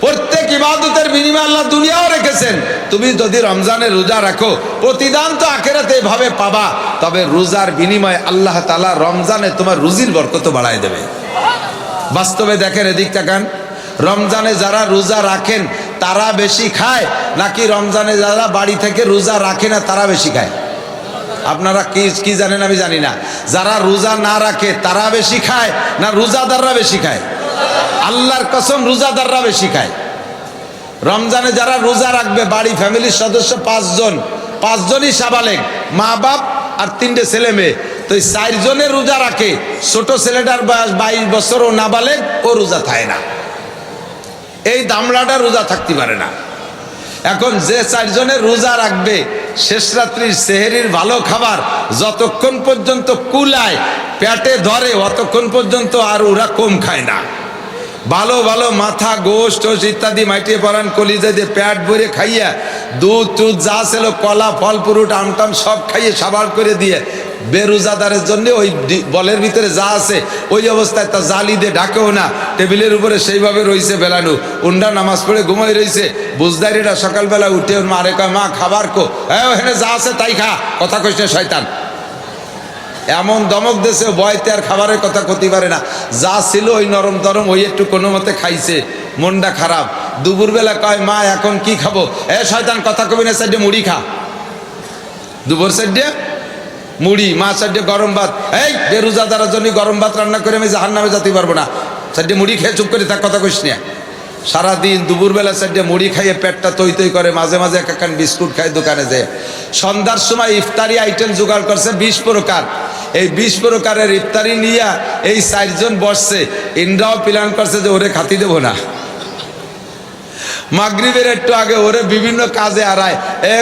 প্রত্যেক ইবাদতের বিনিময়ে আল্লাহ দুনিয়াও রেখেছেন। তুমি যদি রমজানে রোজা রাখো, প্রতিদান তো আখেরাতে এভাবে পাবা, তবে রোজার বিনিময়ে আল্লাহ তাআলা রমজানে তোমার রুজির বরকত বাড়ায় দেবে। বাস্তবে দেখেন, এদিক তাকান, রমজানে যারা রোজা রাখেন তারা বেশি খায় নাকি রমজানে যারা বাড়ি থেকে রোজা রাখে না তারা বেশি খায়? আপনারা কি জানেন আমি জানি না। যারা রোজা না রাখে তারা বেশি খায় না রোজাদাররা বেশি খায়? আল্লাহর কসম, রোজাদাররা বেশি খায়। রমজানে যারা রোজা রাখবে, বাড়ি ফ্যামিলির সদস্য 5 জন, 5 জনই সাবালেগ, মা বাপ আর 3টে ছেলে মেয়ে, তো 4 জনে রোজা রাখে। ছোট ছেলেটার বয়স 22 বছর, ও নাবালেগ, ও রোজা থাকে না। এই দামড়াটা রোজা থাকতে পারে না। এখন যে 4 জনের রোজা রাখবে, শেষ রাত্রির সেহেরির ভালো খাবার যতক্ষণ পর্যন্ত কুলায় পেটে ধরে অতক্ষণ পর্যন্ত আর ওরা কম খায় না। ভালো ভালো মাথা, গোশত ইত্যাদি মাইটিয়ে পরান কলিজা দিয়ে পেট ভরে খাইয়া, দুধ টুধ যা ছিল, কলা ফল ফ্রুট আমটাম সব খাইয়ে সাবার করে দিয়ে বেরোজাদারের জন্য ওই বলের ভিতরে যা আছে ওই অবস্থায় তা জালি দিয়ে ঢাকেও না, টেবিলের উপরে সেইভাবে রয়েছে বেলানু, উন্ডা নামাজ পড়ে ঘুমাই রয়েছে। বুঝদারিটা সকালবেলা উঠে ওর মারে কয়, মা খাবার কো? হ্যাঁ, ওখানে যা আছে তাই খা, কথা কইস না শয়তান। এমন দমক দেশে বয়তে আর খাবারের কথা করতে পারে না। যা ছিল ওই নরম তরম ওই একটু কোনো মতে খাইছে, মনটা খারাপ। দুপুরবেলা কয়, মা এখন কি খাবো? শয়তান, কথা কবি না, সাইডে মুড়ি খা। দুপুর সাইডে মুড়ি, মা সাইডে গরম ভাত। এই বেরোজাদারের জন্য গরম ভাত রান্না করে আমি জাহান্নামে যেতে পারবো না, সাইডে মুড়ি খেয়ে চুপ করে থাক, কথা কইস না। সারাদিন দুপুরবেলা সাইডে মুড়ি খাইয়ে পেটটা তৈ তৈ করে, মাঝে মাঝে একখান বিস্কুট খায় দোকানে যায়। সন্ধ্যার সময় ইফতারি আইটেম জোগাড় করছে 20 প্রকার। এই 20 প্রকারের ইফতারি নিয়ে এই 4 জন বসছে। ইন্দ্রাও প্ল্যান করছে যে ওরে খাতি দেবো না। মাগরিবের একটু আগে ওরে বিভিন্ন কাজে আড়ায়,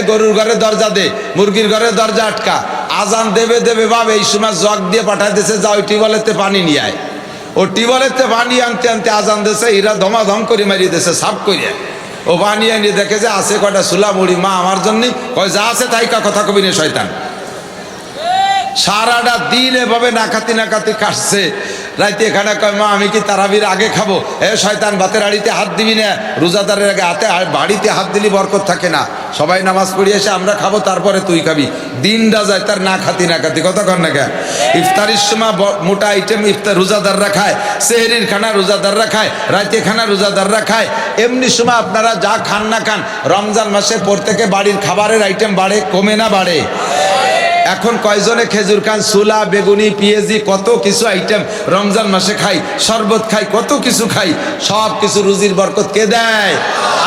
গরুর ঘরে দরজা দে, মুরগির ঘরে দরজা আটকা, আজান দেবে দেবে বাপ, এই সময় জগ দিয়ে পাঠাই দিয়েছে, যা ওই টিউবওয়েলেতে পানি নিয়ে আয়। ও টিউবওয়েলেতে পানি আনতে আনতে আজান দিয়েছে, এরা ধমাধম করে মারিয়ে দিয়েছে সাফ করিয়া। ও পানি আনিয়ে দেখে যে আছে কটা সুলা মুড়ি, মা আমার জন্য কয় যা আছে তাই কথা কবি না শয়তান। সারাটা দিন এভাবে নাকাতি নাকাতি কাটছে। রাইতে এখানে কয়, মা আমি কি তারাবির আগে খাবো? শয়তান, ভাতের হাড়িতে হাত দিবি না, রোজাদারের আগে হাতে বাড়িতে হাত দিলি বরকত থাকে না। সবাই নামাজ পড়িয়ে এসে আমরা খাবো, তারপরে তুই খাবি। দিনটা যায় তার না খাতি কথা কর না। ইফতারির সময় মোটা আইটেম ইফতার রোজাদাররা খায়, সেহরির খানা রোজাদাররা খায়, রাইতে খানা রোজাদাররা খায়। এমনি সময় আপনারা যা খান না খান, রমজান মাসে প্রত্যেকে বাড়ির খাবারের আইটেম বাড়ে, কমে না বাড়ে? এখন কয়জনে খেজুর খান, সুলা, বেগুনি, পেঁয়াজি, কত কিছু আইটেম রমজান মাসে খাই, শরবত খাই, কত কিছু খাই। সব কিছু রুজির বরকত কে দেয়?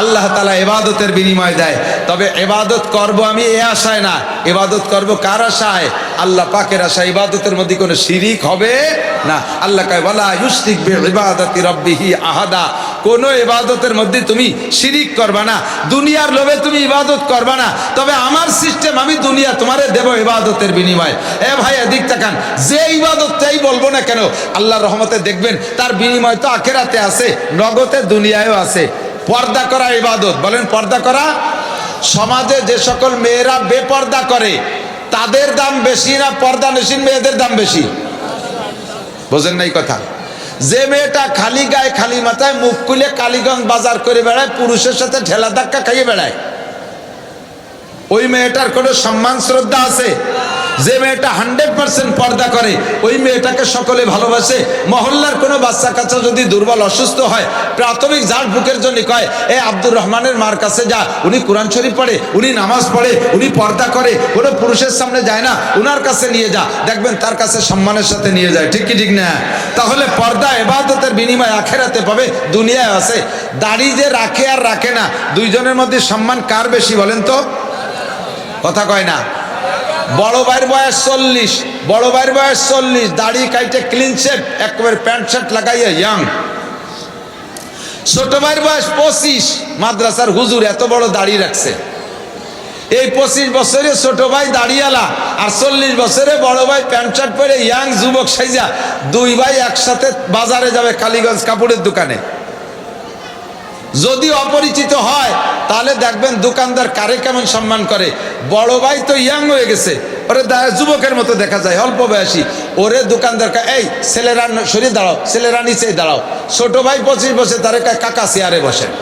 আল্লাহ তাআলা ইবাদতের বিনিময় দেয়। তবে ইবাদত করব আমি এ আশায় না, ইবাদত করব কার আশায়? আল্লাহ পাকের আশায়। ইবাদতের মধ্যে কোনো শিরিক হবে না। আল্লাহ কয়, ওয়ালা ইউশরিক বিইবাদাতি রাব্বিহি আহাদা, কোনো ইবাদতের মধ্যে তুমি শিরিক করবা না, দুনিয়ার লোভে তুমি ইবাদত করবা না। তবে আমার সিস্টেম, আমি দুনিয়া তোমারে দেব ইবাদতের বিনিময়ে। এ ভাই এদিক তাকান, যে ইবাদতটাই বলবো না কেন আল্লাহর রহমতে দেখবেন তার বিনিময় তো আখিরাতে আছে, নগদে দুনিয়ায়ও আছে। পর্দা করা ইবাদত, বলেন পর্দা করা। সমাজে যে সকল মেয়েরা বেপর্দা করে তাদের দাম বেশি না পর্দানশীল মেয়েদের দাম বেশি? বোঝেন নাই কথা? যে মেয়েটা খালি গায়ে খালি মাথায় মুখ খুলে কালীগঞ্জ বাজার করে বেড়ায়, পুরুষের সাথে ঠেলা ধাক্কা খাইয়ে বেড়ায়, ওই মেয়েটার কোনো সম্মান শ্রদ্ধা আছে? যে মেয়েটা 100% পর্দা করে ওই মেয়েটাকে সকলে ভালোবাসে। মহল্লার কোনো বাচ্চা কাচ্চা যদি দুর্বল অসুস্থ হয়, প্রাথমিক ঝাড় ফুকের জন্য কয় এ আব্দুর রহমানের মার কাছে যা, উনি কোরআন শরীফ পড়ে, উনি নামাজ পড়ে, উনি পর্দা করে, কোনো পুরুষের সামনে যায় না, উনার কাছে নিয়ে যা, দেখবেন তার কাছে সম্মানের সাথে নিয়ে যায়। ঠিক কি ঠিক না? তাহলে পর্দা ইবাদতের বিনিময় আখিরাতে পাবে, দুনিয়ায় আছে। দাড়ি যে রাখে আর রাখে না, দুইজনের মধ্যে সম্মান কার বেশি বলেন তো? কথা কয় না। বড় ভাইয়ের বয়স 40, বড় ভাইয়ের বয়স 40, দাড়ি কাইটে ক্লিন শেভ, একেবারে প্যান্ট শার্ট লাগাইয়া ইয়াং। ছোট ভাইয়ের বয়স 25, মাদ্রাসার হুজুর, এত বড় দাড়ি রাখছে। এই 25 বছরে ছোট ভাই দাড়িওয়ালা, আর 40 বছরে বড় ভাই প্যান্ট শার্ট পরে ইয়াং যুবক সাইজা, দুই ভাই একসাথে বাজারে যাবে কালীগঞ্জ কাপড়ের দোকানে। যদি অপরিচিত হয় তাহলে দেখবেন দোকানদার কারে কেমন সম্মান করে। বড় ভাই তো ইয়াং হয়ে গেছে, ওরে যুবকের মতো দেখা যায়, অল্প বয়সী, ওরে দোকানদার এই ছেলেরা সরিয়ে দাঁড়াও, ছেলেরা নিচে দাঁড়াও। ছোট ভাই 25 বছর, তারে কাকা চেয়ারে বসেন।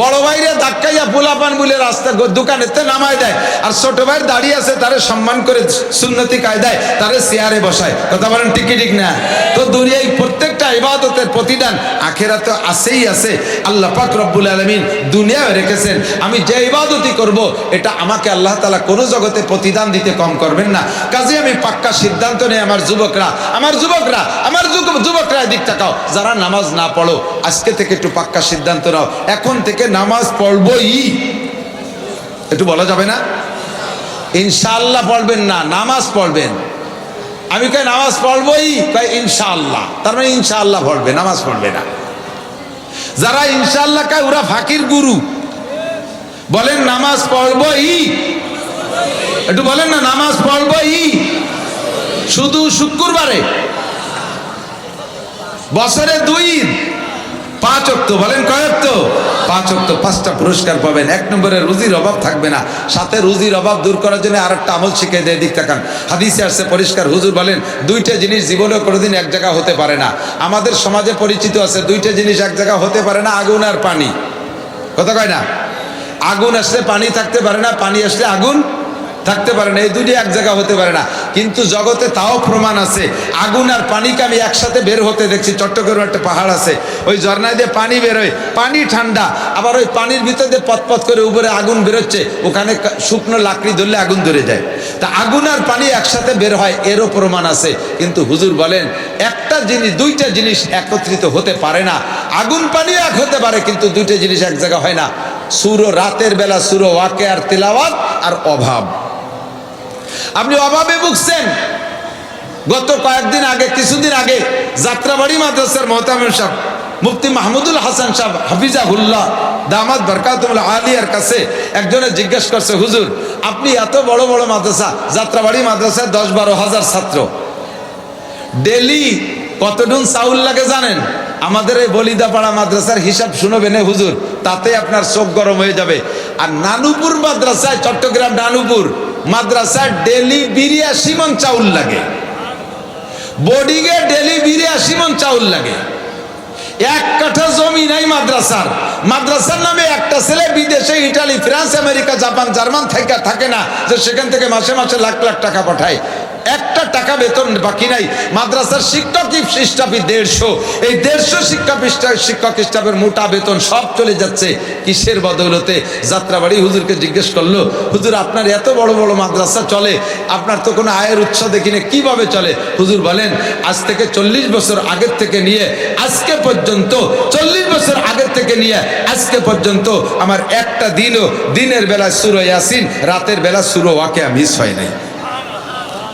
বড় ভাইরে ধাক্কাইয়া পোলাপান বলে রাস্তা দোকানেতে নামায় দেয়, আর ছোট ভাই দাঁড়িয়ে আছে তারে সম্মান করে সুন্নতি কায়দায় তারে চেয়ারে বসায়। কথা বলেন ঠিক কি ঠিক না? তো দুনিয়ায় প্রত্যেকটা ইবাদতের প্রতিদান আখিরাতে আছেই আছে। আল্লাহ পাক রব্বুল আলামিন দুনিয়ায় রেখেছেন, আমি যে ইবাদতই করব এটা আমাকে আল্লাহ তাআলা কোনো জগতে প্রতিদান দিতে কম করবেন না। কাজে আমি পাক্কা সিদ্ধান্ত নেই, আমার যুবকরা, এদিক তাকাও, যারা নামাজ না পড়ো আজকে থেকে একটু পাক্কা সিদ্ধান্ত নাও, এখন থেকে নামাজ পড়বই। একটু বলা যাবে না? ইনশাআল্লাহ পড়বেন না, নামাজ পড়বেন। আমি কই নামাজ পড়বই, কই ইনশাআল্লাহ, তার মানে ইনশাআল্লাহ পড়বে, নামাজ পড়বে না। যারা ইনশাআল্লাহ কয় ওরা ফাকির গুরু। বলেন নামাজ পড়বই, একটু বলেন না নামাজ পড়বই। শুধু শুক্রবারে, বছরে 2 ঈদ, 5 ওয়াক্ত, বলেন কয় ওয়াক্ত? 5 ওয়াক্ত, 5টা পুরস্কার পাবেন। 1 নম্বরে রুজির অভাব থাকবে না, সাথে রুজির অভাব দূর করার জন্য আরেকটা আমল শিখে দেয়। দিক তাকান, হাদিসে আসছে পরিষ্কার, হুজুর বলেন 2টা জিনিস জীবনে কোনোদিন এক জায়গা হতে পারে না। আমাদের সমাজে পরিচিত আছে 2টা জিনিস এক জায়গা হতে পারে না, আগুন আর পানি। কথা কয় না? আগুন আসলে পানি থাকতে পারে না, পানি আসলে আগুন থাকতে পারে না, এই দুটি এক জায়গা হতে পারে না। কিন্তু জগতে তাও প্রমাণ আছে, আগুন আর পানিকে আমি একসাথে বের হতে দেখছি। চট্টগ্রামে একটা পাহাড় আছে, ওই ঝর্ণায় দিয়ে পানি বেরোয়, পানি ঠান্ডা, আবার ওই পানির ভিতর দিয়ে পথ করে উপরে আগুন বেরোচ্ছে, ওখানে শুকনো লাকড়ি ধরলে আগুন ধরে যায়। তা আগুন আর পানি একসাথে বের হয়, এরও প্রমাণ আছে। কিন্তু হুজুর বলেন একটা জিনিস, 2টা জিনিস একত্রিত হতে পারে না। আগুন পানি এক হতে পারে, কিন্তু 2টা জিনিস এক জায়গা হয় না। সূরা রাতের বেলা সূরা ওয়াকিয়ার তিলাওয়াত আর অভাব। আপনি অভাবে ভুগছেন। গত কয়েকদিন আগে, কিছুদিন আগে যাত্রাবাড়ি মাদ্রাসার মোহতামিম সাহেব মুফতি মাহমুদুল হাসান সাহেব হাফিজাহুল্লাহ দামাত বরকাতুল আলিয়ার কাছে একজনে জিজ্ঞেস করছে, হুজুর আপনি এত বড় বড় মাদ্রাসা, যাত্রাবাড়ি মাদ্রাসায় 10-12 হাজার ছাত্র, ডেলি কতটুন চাউল লাগে জানেন? আমাদের এই বলিদাপাড়া মাদ্রাসার হিসাব শুনবেন হুজুর, তাতে আপনার চোখ গরম হয়ে যাবে। আর নানুপুর মাদ্রাসায়, চট্টগ্রাম নানুপুর মাদ্রাসায় ডেলি 82 মণ চাউল লাগে, বোর্ডিংয়ে ডেলি 82 মণ চাউল লাগে। 1 কাঠা জমি নাই মাদ্রাসার। মাদ্রাসার নামে একটা ছেলে বিদেশে Italy, France, America, Japan, German থেকে থাকে না যে সেখান থেকে মাসে মাসে লাখ লাখ টাকা পাঠায়। 1টা টাকা বেতন বাকি নাই। মাদ্রাসার শিক্ষক স্টাফই 150। এই 150 শিক্ষক স্টাফের মোটা বেতন সব চলে যাচ্ছে কিসের বদৌলতে? যাত্রাবাড়ি হুজুরকে জিজ্ঞেস করলো, হুজুর আপনার এত বড় বড় মাদ্রাসা চলে, আপনার তো কোনো আয়ের উৎস দেখি না, কিভাবে চলে? হুজুর বলেন আজ থেকে 40 বছর আগের থেকে নিয়ে আজকে পর্যন্ত, 40 বছর আগের থেকে নিয়ে আজকে পর্যন্ত আমার একটা দিনও দিনের বেলা সূরা ইয়াসিন, রাতের বেলা সূরা ওয়াকিয়া মিস হয় নাই।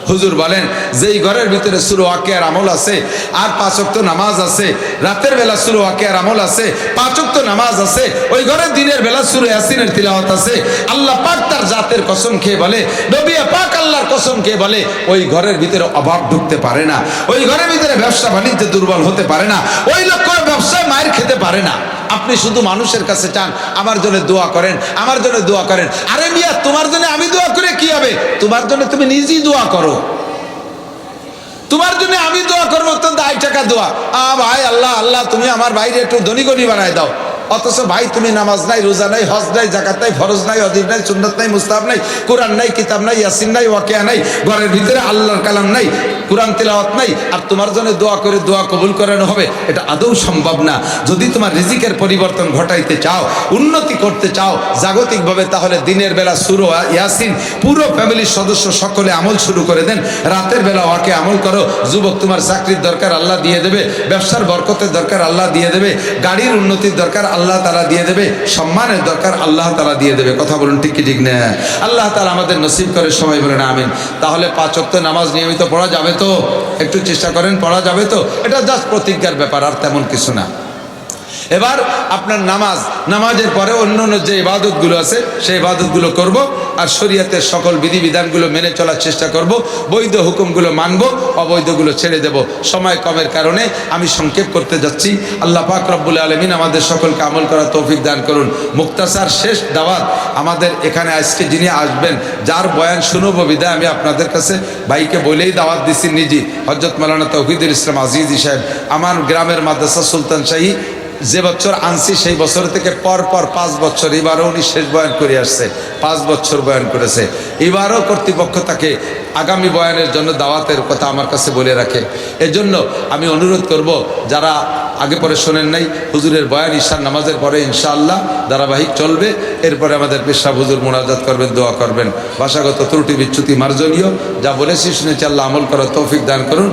হুজুর বলেন যেই ঘরের ভিতরে সূরা ওয়াকিয়ার আমল আছে আর 5 ওয়াক্ত নামাজ আছে, রাতের বেলা সূরা ওয়াকিয়ার আমল আছে, 5 ওয়াক্ত নামাজ আছে, ওই ঘরে দিনের বেলা সূরা ইয়াসিনের তিলাওয়াত আছে, আল্লাহ পাক তার জাতের কসম খেয়ে বলে, নবী পাক আল্লাহর কসম খেয়ে বলে, ওই ঘরের ভিতরে অভাব ঢুকতে পারে না, ওই ঘরের ভিতরে ব্যবসা বাণিজ্যে দুর্বল হতে পারে না, ওই লোক কোনো ব্যবসায় মায়ের খেতে পারে না। আপনি শুধু মানুষের কাছে চান আমার জন্য দোয়া করেন, আমার জন্য দোয়া করেন। আরে মিয়া, তোমার জন্য আমি দোয়া করে কি হবে? তোমার জন্য তুমি নিজেই দোয়া করো। তোমার জন্য আমি দোয়া করবো তো 2 টাকা দোয়া, ভাই আল্লাহ আল্লাহ তুমি আমার বাইরে একটু ধনী গনি বানায় দাও। অথচ ভাই তুমি নামাজ নাই, রোজা নাই, হজ নাই, জাকাত নাই, ফরজ নাই, ওয়াজিব নাই, সুন্নাত নাই, মুস্তাহাব নাই, কোরআন নাই, কিতাব নাই, ইয়াসিন নাই, ওয়াকিয়া নাই, ঘরের ভিতরে আল্লাহর কালাম নাই, কোরআন তিলাওয়াত নাই, আর তোমার জন্য দোয়া করে দোয়া কবুল করানো হবে? এটা আদৌ সম্ভব না। যদি তোমার রিজিকের পরিবর্তন ঘটাইতে চাও, উন্নতি করতে চাও জাগতিকভাবে, তাহলে দিনের বেলা সূরা ইয়াসিন পুরো ফ্যামিলির সদস্য সকলে আমল শুরু করে দেন। রাতের বেলা ওয়াকে আমল করো। যুবক, তোমার চাকরির দরকার, আল্লাহ দিয়ে দেবে। ব্যবসার বরকতের দরকার, আল্লাহ দিয়ে দেবে। গাড়ির উন্নতির দরকার, আল্লাহ তাআলা দিয়ে দেবে। সম্মানের দরকার, আল্লাহ তাআলা দিয়ে দেবে। কথা বলুন ঠিক কি ঠিক না? আল্লাহ তাআলা আমাদের নসিব করে, সবাই বলেন আমিন। তাহলে 5 ওয়াক্ত নামাজ নিয়মিত পড়া যাবে তো? একটু চেষ্টা করেন, পড়া যাবে তো? এটা জাস্ট প্রতিজ্ঞার ব্যাপার, আর তেমন কিছু না। এবার আপনার নামাজের পরে অন্য অন্য যে ইবাদতগুলো আছে সেই ইবাদতগুলো করব, আর শরীয়তের সকল বিধিবিধানগুলো মেনে চলার চেষ্টা করব। বৈধ হুকুমগুলো মানব, অবৈধগুলো ছেড়ে দেব। সময় কমের কারণে আমি সংক্ষেপ করতে যাচ্ছি। আল্লাহ পাক রব্বুল আলামিন আমাদের সকলকে আমল করার তৌফিক দান করুন। মুক্তাসার শেষ দাওয়াত আমাদের এখানে আজকে যিনি আসবেন, যার বয়ান শুনবো বিদায় আমি আপনাদের কাছে ভাইকে বলেই দাওয়াত দিচ্ছি নিজে, হযরত মাওলানা তৌহিদুল ইসলাম আজিজি সাহেব। আমার গ্রামের মাদ্রাসা সুলতান শাহী যে বছর আনছি সেই বছর থেকে পর 5 বছর, এবারও উনি শেষ বয়ান করে আসছে, 5 বছর বয়ান করেছে। এবারও কর্তৃপক্ষ তাকে আগামী বয়ানের জন্য দাওয়াতের কথা আমার কাছে বলে রাখে। এজন্য আমি অনুরোধ করব, যারা আগে পরে শোনেন নাই, হুজুরের বয়ান ঈশার নামাজের পরে ইনশাআল্লাহ ধারাবাহিক চলবে। এরপরে আমাদের পেশা হুজুর মোনাজাত করবেন, দোয়া করবেন। ভাষাগত ত্রুটি বিচ্যুতি মার্জনীয়, যা বলেছি শুনেছি, আল্লাহ আমল করার তৌফিক দান করুন।